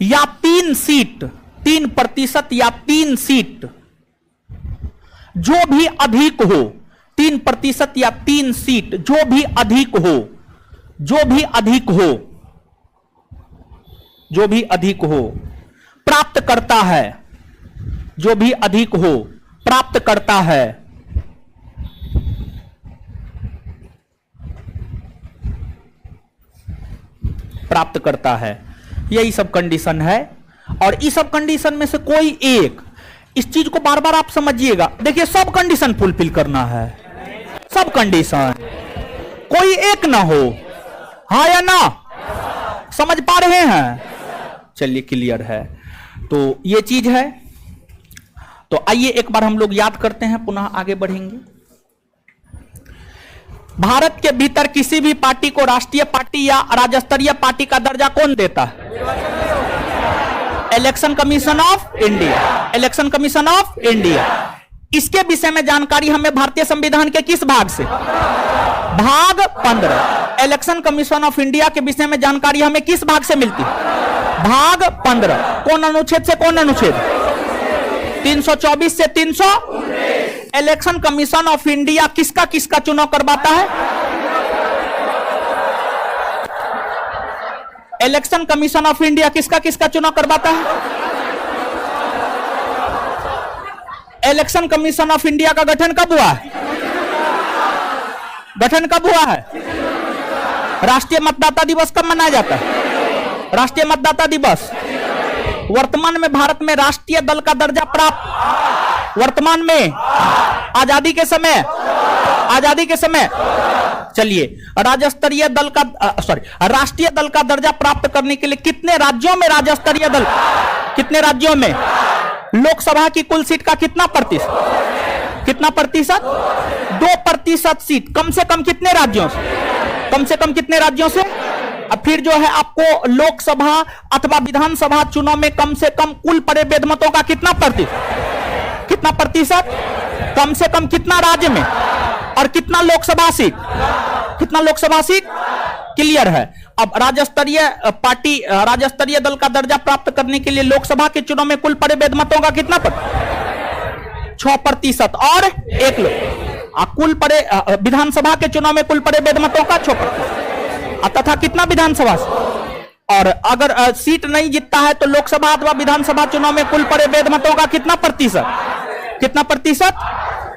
या 3 सीट, 3% या 3 सीट, जो भी अधिक हो, 3% या 3 सीट, जो भी अधिक हो, जो भी अधिक हो, जो भी अधिक हो प्राप्त करता है, जो भी अधिक हो प्राप्त करता है, प्राप्त करता है। यही सब कंडीशन है। और इस सब कंडीशन में से कोई एक, इस चीज को बार बार आप समझिएगा, देखिए सब कंडीशन फुलफिल करना है, सब कंडीशन, कोई एक ना हो, हाँ या ना, समझ पा रहे हैं? चलिए क्लियर है। तो ये चीज है। तो आइए एक बार हम लोग याद करते हैं, पुनः आगे बढ़ेंगे। भारत के भीतर किसी भी पार्टी को राष्ट्रीय पार्टी या राज्य स्तरीय पार्टी का दर्जा कौन देता है? Election commission of India, election commission of India. इसके विषय में जानकारी हमें भारतीय संविधान के किस भाग से? भाग 15। इलेक्शन कमीशन ऑफ इंडिया के विषय में जानकारी हमें किस भाग से मिलती है? भाग 15। कौन अनुच्छेद से कौन अनुच्छेद? 324 से 300। इलेक्शन कमीशन ऑफ इंडिया किसका किसका चुनाव करवाता है? इलेक्शन कमीशन ऑफ इंडिया किसका किसका चुनाव करवाता है? इलेक्शन कमीशन ऑफ इंडिया का गठन कब हुआ है? गठन कब हुआ है? राष्ट्रीय मतदाता दिवस कब मनाया जाता है? राष्ट्रीय मतदाता दिवस। वर्तमान में भारत में राष्ट्रीय दल का दर्जा प्राप्त, वर्तमान में आजादी के समय, आजादी के समय, चलिए राज्य स्तरीय दल का राष्ट्रीय दल का दर्जा प्राप्त करने के लिए कितने राज्यों में राज्य स्तरीय दल, कितने राज्यों में? लोकसभा की कुल सीट का कितना प्रतिशत? कितना प्रतिशत? 2% सीट। कम से कम कितने राज्यों से? कम से कम कितने राज्यों से? अब फिर जो है आपको लोकसभा अथवा विधानसभा चुनाव में कम से कम कुल पड़े वैध मतों का कितना प्रतिशत? कितना प्रतिशत? कम से कम कितना राज्य में और कितना लोकसभा सीट? कितना लोकसभा सीट? क्लियर है। अब राज्य स्तरीय पार्टी, राज्य स्तरीय दल का दर्जा प्राप्त करने के लिए लोकसभा के चुनाव में कुल पड़े वैध मतों का कितना 6% और 1 लोग। कुल पड़े विधानसभा के चुनाव में कुल पड़े वैध मतों का 6% तथा कितना विधानसभा से? और अगर सीट नहीं जीतता है तो लोकसभा अथवा विधानसभा चुनाव में कुल पड़े वैध मतों का कितना प्रतिशत? कितना प्रतिशत?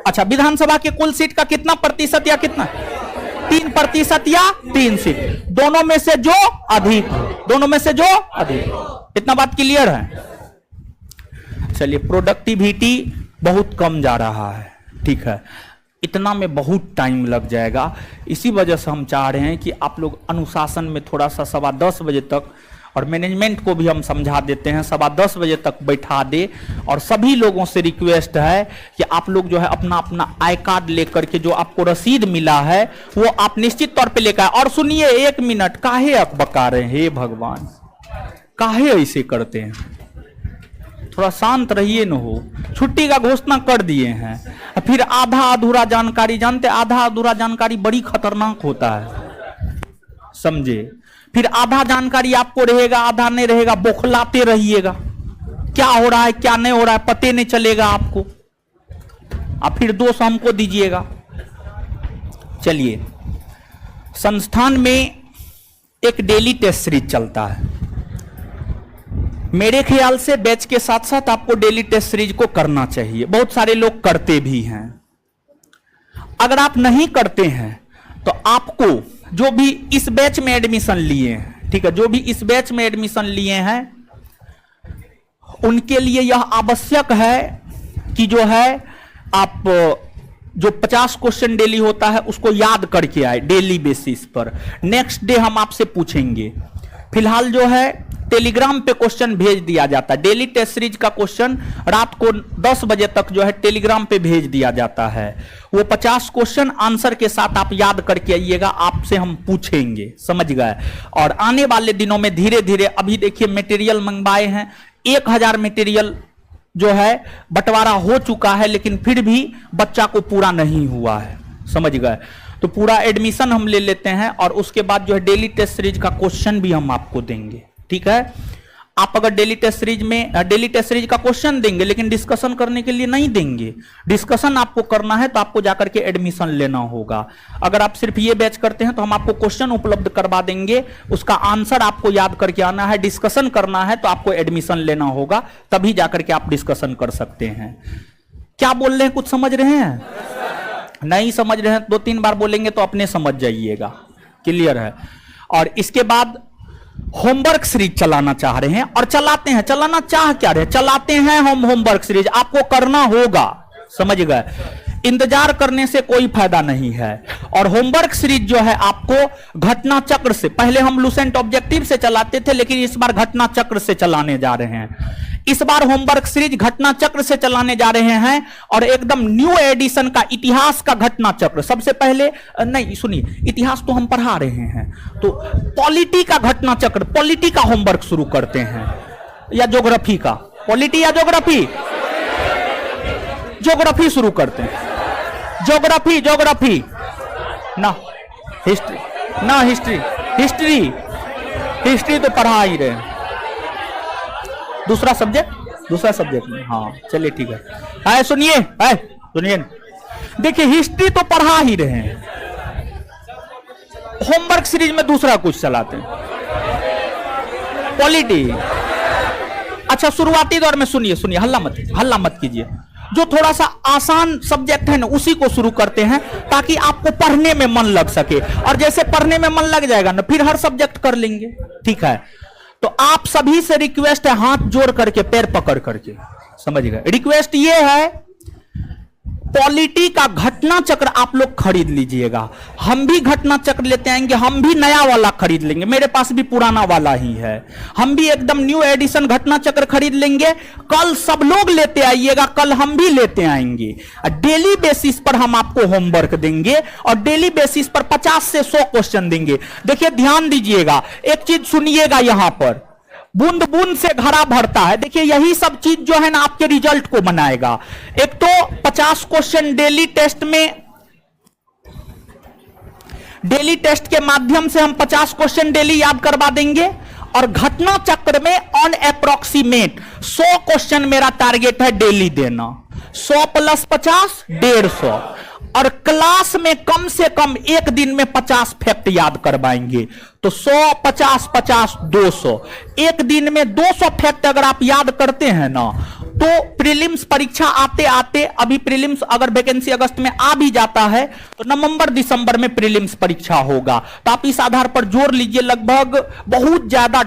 अच्छा, विधानसभा के कुल सीट का कितना प्रतिशत या कितना? 3% या 3 सीट, दोनों में से जो अधिक, दोनों में से जो अधिक। इतना बात क्लियर है? चलिए, प्रोडक्टिविटी बहुत कम जा रहा है, ठीक है, इतना में बहुत टाइम लग जाएगा। इसी वजह से हम चाह रहे हैं कि आप लोग अनुशासन में थोड़ा सा 10:15 बजे तक, और मैनेजमेंट को भी हम समझा देते हैं 10:15 बजे तक बैठा दे। और सभी लोगों से रिक्वेस्ट है कि आप लोग जो है अपना अपना आई कार्ड लेकर के, जो आपको रसीद मिला है वो आप निश्चित तौर पे लेकर आए। और सुनिए, 1 मिनट, काहे अकबका रहे हैं? हे भगवान, काहे ऐसे करते हैं? थोड़ा शांत रहिए न हो। छुट्टी का घोषणा कर दिए हैं, फिर आधा अधूरा जानकारी, जानते आधा अधूरा जानकारी बड़ी खतरनाक होता है, समझे? फिर आधा जानकारी आपको रहेगा, आधा नहीं रहेगा, बौखलाते रहिएगा, क्या हो रहा है क्या नहीं हो रहा है पते नहीं चलेगा आपको, आप फिर दोष हमको दीजिएगा। चलिए, संस्थान में एक डेली टेस्ट सीरीज चलता है। मेरे ख्याल से बैच के साथ साथ आपको डेली टेस्ट सीरीज को करना चाहिए। बहुत सारे लोग करते भी हैं। अगर आप नहीं करते हैं तो आपको, जो भी इस बैच में एडमिशन लिए हैं, ठीक है, जो भी इस बैच में एडमिशन लिए हैं, उनके लिए यह आवश्यक है कि जो है आप जो 50 क्वेश्चन डेली होता है उसको याद करके आए डेली बेसिस पर। नेक्स्ट डे हम आपसे पूछेंगे। फिलहाल जो है टेलीग्राम पे क्वेश्चन भेज दिया जाता है। डेली टेस्ट सीरीज का क्वेश्चन रात को 10 बजे तक जो है टेलीग्राम पे भेज दिया जाता है। वो 50 क्वेश्चन आंसर के साथ आप याद करके आइएगा, आपसे हम पूछेंगे, समझ गए। और आने वाले दिनों में धीरे धीरे, अभी देखिए मटेरियल मंगवाए हैं, 1000 मटेरियल जो है बंटवारा हो चुका है, लेकिन फिर भी बच्चा को पूरा नहीं हुआ है, समझ गए। तो पूरा एडमिशन हम ले लेते हैं और उसके बाद जो है डेली टेस्ट सीरीज का क्वेश्चन भी हम आपको देंगे, ठीक है। आप अगर डेली टेस्ट सीरीज का क्वेश्चन देंगे लेकिन डिस्कशन करने के लिए नहीं देंगे, डिस्कशन आपको करना है तो आपको जाकर के एडमिशन लेना होगा। अगर आप सिर्फ ये बैच करते हैं तो हम आपको क्वेश्चन उपलब्ध करवा देंगे, उसका आंसर आपको याद करके आना है, डिस्कशन करना है तो आपको एडमिशन लेना होगा, तभी जाकर के आप डिस्कशन कर सकते हैं। क्या बोल रहे हैं, कुछ समझ रहे हैं? नहीं समझ रहे हैं 2-3 बार बोलेंगे तो अपने समझ जाइएगा, क्लियर है। और इसके बाद होमवर्क सीरीज चलाना चाह रहे हैं और चलाते हैं, चलाना चाह क्या रहे, चलाते हैं हम होमवर्क सीरीज, आपको करना होगा, समझ गए। इंतजार करने से कोई फायदा नहीं है। और होमवर्क सीरीज जो है आपको घटना चक्र से, पहले हम लुसेंट ऑब्जेक्टिव से चलाते थे लेकिन इस बार घटना चक्र से चलाने जा रहे हैं। इस बार होमवर्क सीरीज घटना चक्र से चलाने जा रहे हैं और एकदम न्यू एडिशन का इतिहास का घटना चक्र। सबसे पहले नहीं सुनिए, इतिहास तो हम पढ़ा रहे हैं, तो पॉलिटी का घटना चक्र, पॉलिटी का होमवर्क शुरू करते हैं, या ज्योग्राफी का, पॉलिटी या ज्योग्राफी, ज्योग्राफी शुरू करते हैं। ज्योग्राफी ना हिस्ट्री, ना हिस्ट्री तो पढ़ा ही रहे हैं। दूसरा सब्जेक्ट में, हाँ चलिए ठीक है। सुनिए देखिए, हिस्ट्री तो पढ़ा ही रहे हैं, होमवर्क सीरीज में दूसरा कुछ चलाते हैं, पॉलिटी। अच्छा, शुरुआती दौर में सुनिए, हल्ला मत कीजिए, जो थोड़ा सा आसान सब्जेक्ट है ना उसी को शुरू करते हैं ताकि आपको पढ़ने में मन लग सके, और जैसे पढ़ने में मन लग जाएगा ना फिर हर सब्जेक्ट कर लेंगे, ठीक है। तो आप सभी से रिक्वेस्ट है, हाथ जोड़ करके, पैर पकड़ करके, समझ गए। रिक्वेस्ट ये है, पॉलिटी का घटना चक्र आप लोग खरीद लीजिएगा। हम भी घटना चक्र लेते आएंगे, हम भी नया वाला खरीद लेंगे, मेरे पास भी पुराना वाला ही है, हम भी एकदम न्यू एडिशन घटना चक्र खरीद लेंगे। कल सब लोग लेते आइएगा, कल हम भी लेते आएंगे। डेली बेसिस पर हम आपको होमवर्क देंगे और डेली बेसिस पर 50 से 100 क्वेश्चन देंगे। देखिए ध्यान दीजिएगा, एक चीज सुनिएगा, यहां पर बूंद बूंद से घड़ा भरता है। देखिए यही सब चीज जो है ना आपके रिजल्ट को बनाएगा। एक तो 50 क्वेश्चन डेली टेस्ट में, डेली टेस्ट के माध्यम से हम 50 क्वेश्चन डेली याद करवा देंगे, और घटना चक्र में ऑन अप्रोक्सीमेट 100 क्वेश्चन मेरा टारगेट है डेली देना। 100 + 50 150, और क्लास में कम से कम एक दिन में 50 फैक्ट याद करवाएंगे। तो 100 50 50 200, एक दिन में 200 फैक्ट अगर आप याद करते हैं ना, तो प्रीलिम्स परीक्षा आते आते, अभी प्रीलिम्स अगर वैकेंसी अगस्त में आ भी जाता है तो नवंबर दिसंबर में प्रीलिम्स परीक्षा होगा। तो आप इस आधार पर जोड़ लीजिए, लगभग बहुत ज्यादा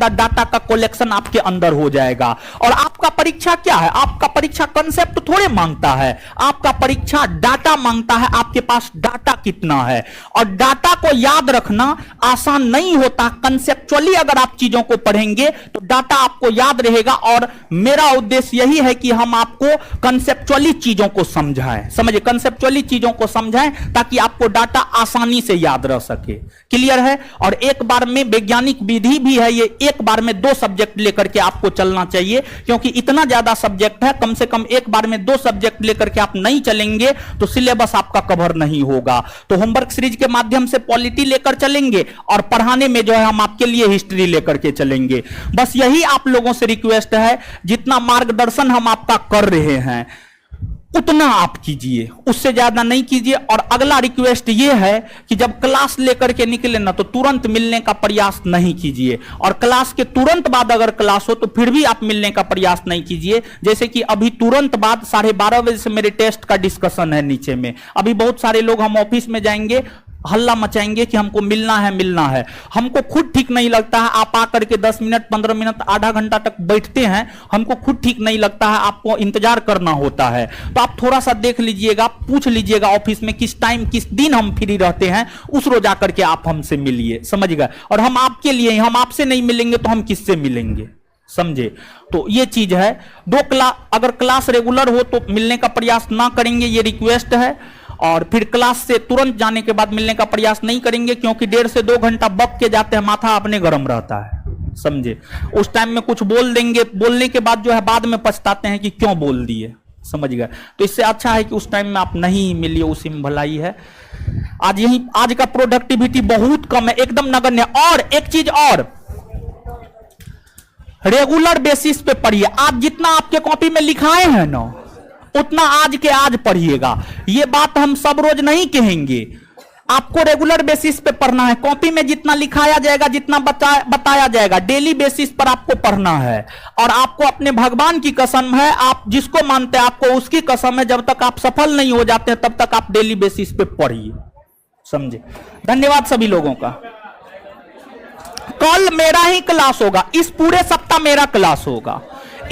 डाटा का कलेक्शन आपके अंदर हो जाएगा। और आपका परीक्षा क्या है, आपका परीक्षा कंसेप्ट थोड़े मांगता है, आपका परीक्षा डाटा मांगता है, आपके पास डाटा कितना है। और डाटा को याद रखना आसान नहीं होता, कंसेप्चुअली अगर आप चीजों को पढ़ेंगे तो डाटा आपको याद रहेगा। और मेरा उद्देश्य यही है कि हम आपको कंसेप्चुअली चीजों को समझाएं, समझे, कंसेप्चुअली चीजों को समझाएं ताकि आपको डाटा आसानी से याद रह सके, क्लियर है। और एक बार में वैज्ञानिक विधि भी है, ये एक बार में 2 सब्जेक्ट लेकर के आपको चलना चाहिए, क्योंकि इतना ज्यादा सब्जेक्ट है, कम से कम एक बार में 2 सब्जेक्ट लेकर के आप नहीं चलेंगे तो सिलेबस आपका कवर नहीं होगा। तो होमवर्क सीरीज के माध्यम से पॉलिटी लेकर चलेंगे और पढ़ाने में जो है हम आपके लिए हिस्ट्री लेकर के चलेंगे। बस यही आप लोगों से रिक्वेस्ट है, जितना मार्गदर्शन हम आपका कर रहे हैं उतना आप कीजिए, उससे ज्यादा नहीं कीजिए। और अगला रिक्वेस्ट ये है कि जब क्लास लेकर के निकले ना तो तुरंत मिलने का प्रयास नहीं कीजिए, और क्लास के तुरंत बाद अगर क्लास हो तो फिर भी आप मिलने का प्रयास नहीं कीजिए। जैसे कि अभी तुरंत बाद 12:30 बजे से मेरे टेस्ट का डिस्कशन है नीचे में, अभी बहुत सारे लोग हम ऑफिस में जाएंगे, हल्ला मचाएंगे कि हमको मिलना है। हमको खुद ठीक नहीं लगता है, आप आकर के 10 मिनट 15 मिनट आधा घंटा तक बैठते हैं, हमको खुद ठीक नहीं लगता है, आपको इंतजार करना होता है। तो आप थोड़ा सा देख लीजिएगा, पूछ लीजिएगा ऑफिस में किस टाइम किस दिन हम फ्री रहते हैं, उस रोज आकर के आप हमसे मिलिए, समझ गए। और हम आपके लिए, हम आपसे नहीं मिलेंगे तो हम किससे मिलेंगे, समझे। तो ये चीज है। अगर क्लास रेगुलर हो तो मिलने का प्रयास ना करेंगे, ये रिक्वेस्ट है। और फिर क्लास से तुरंत जाने के बाद मिलने का प्रयास नहीं करेंगे, क्योंकि 1.5 से 2 घंटा बक के जाते हैं, माथा अपने गर्म रहता है, समझे। उस टाइम में कुछ बोल देंगे, बोलने के बाद जो है बाद में पछताते हैं कि क्यों बोल दिए, समझ गए। तो इससे अच्छा है कि उस टाइम में आप नहीं मिलिए, उसी में भलाई है। आज का प्रोडक्टिविटी बहुत कम है, एकदम नगण्य। और एक चीज और, रेगुलर बेसिस पे पढ़िए। आप जितना आपके कॉपी में लिखाए हैं ना, उतना आज के आज पढ़िएगा। ये बात हम सब रोज नहीं कहेंगे, आपको रेगुलर बेसिस पे पढ़ना है। कॉपी में जितना लिखाया जाएगा, जितना बताया जाएगा, डेली बेसिस पर आपको पढ़ना है। और आपको अपने भगवान की कसम है, आप जिसको मानते हैं आपको उसकी कसम है, जब तक आप सफल नहीं हो जाते तब तक आप डेली बेसिस पे पढ़िए, समझे। धन्यवाद सभी लोगों का। कल मेरा ही क्लास होगा, इस पूरे सप्ताह मेरा क्लास होगा,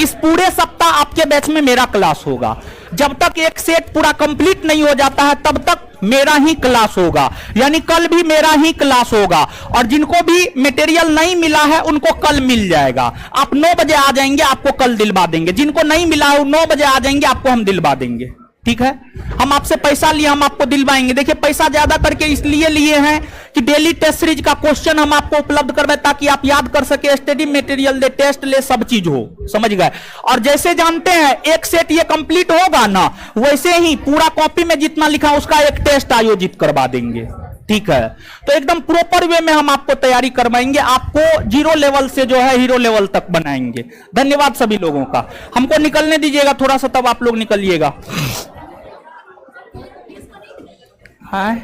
इस पूरे सप्ताह आपके बैच में मेरा क्लास होगा। जब तक एक सेट पूरा कंप्लीट नहीं हो जाता है तब तक मेरा ही क्लास होगा, यानी कल भी मेरा ही क्लास होगा। और जिनको भी मटेरियल नहीं मिला है उनको कल मिल जाएगा। आप 9 बजे आ जाएंगे, आपको कल दिलवा देंगे। जिनको नहीं मिला है वो 9 बजे आ जाएंगे, आपको हम दिलवा देंगे, ठीक है। हम आपसे पैसा लिए, हम आपको दिलवाएंगे। देखिए पैसा ज्यादा करके इसलिए लिए हैं कि डेली टेस्ट सीरीज का क्वेश्चन हम आपको उपलब्ध करवाए, ताकि आप याद कर सके, स्टडी मटेरियल दे, टेस्ट ले, सब चीज हो, समझ गए। और जैसे जानते हैं एक सेट ये कंप्लीट होगा ना, वैसे ही पूरा कॉपी में जितना लिखा उसका एक टेस्ट आयोजित करवा देंगे, ठीक है। तो एकदम प्रॉपर वे में हम आपको तैयारी करवाएंगे, आपको 0 लेवल से जो है हीरो लेवल तक बनाएंगे। धन्यवाद सभी लोगों का। हमको निकलने दीजिएगा थोड़ा सा, तब आप लोग निकलिएगा। हाँ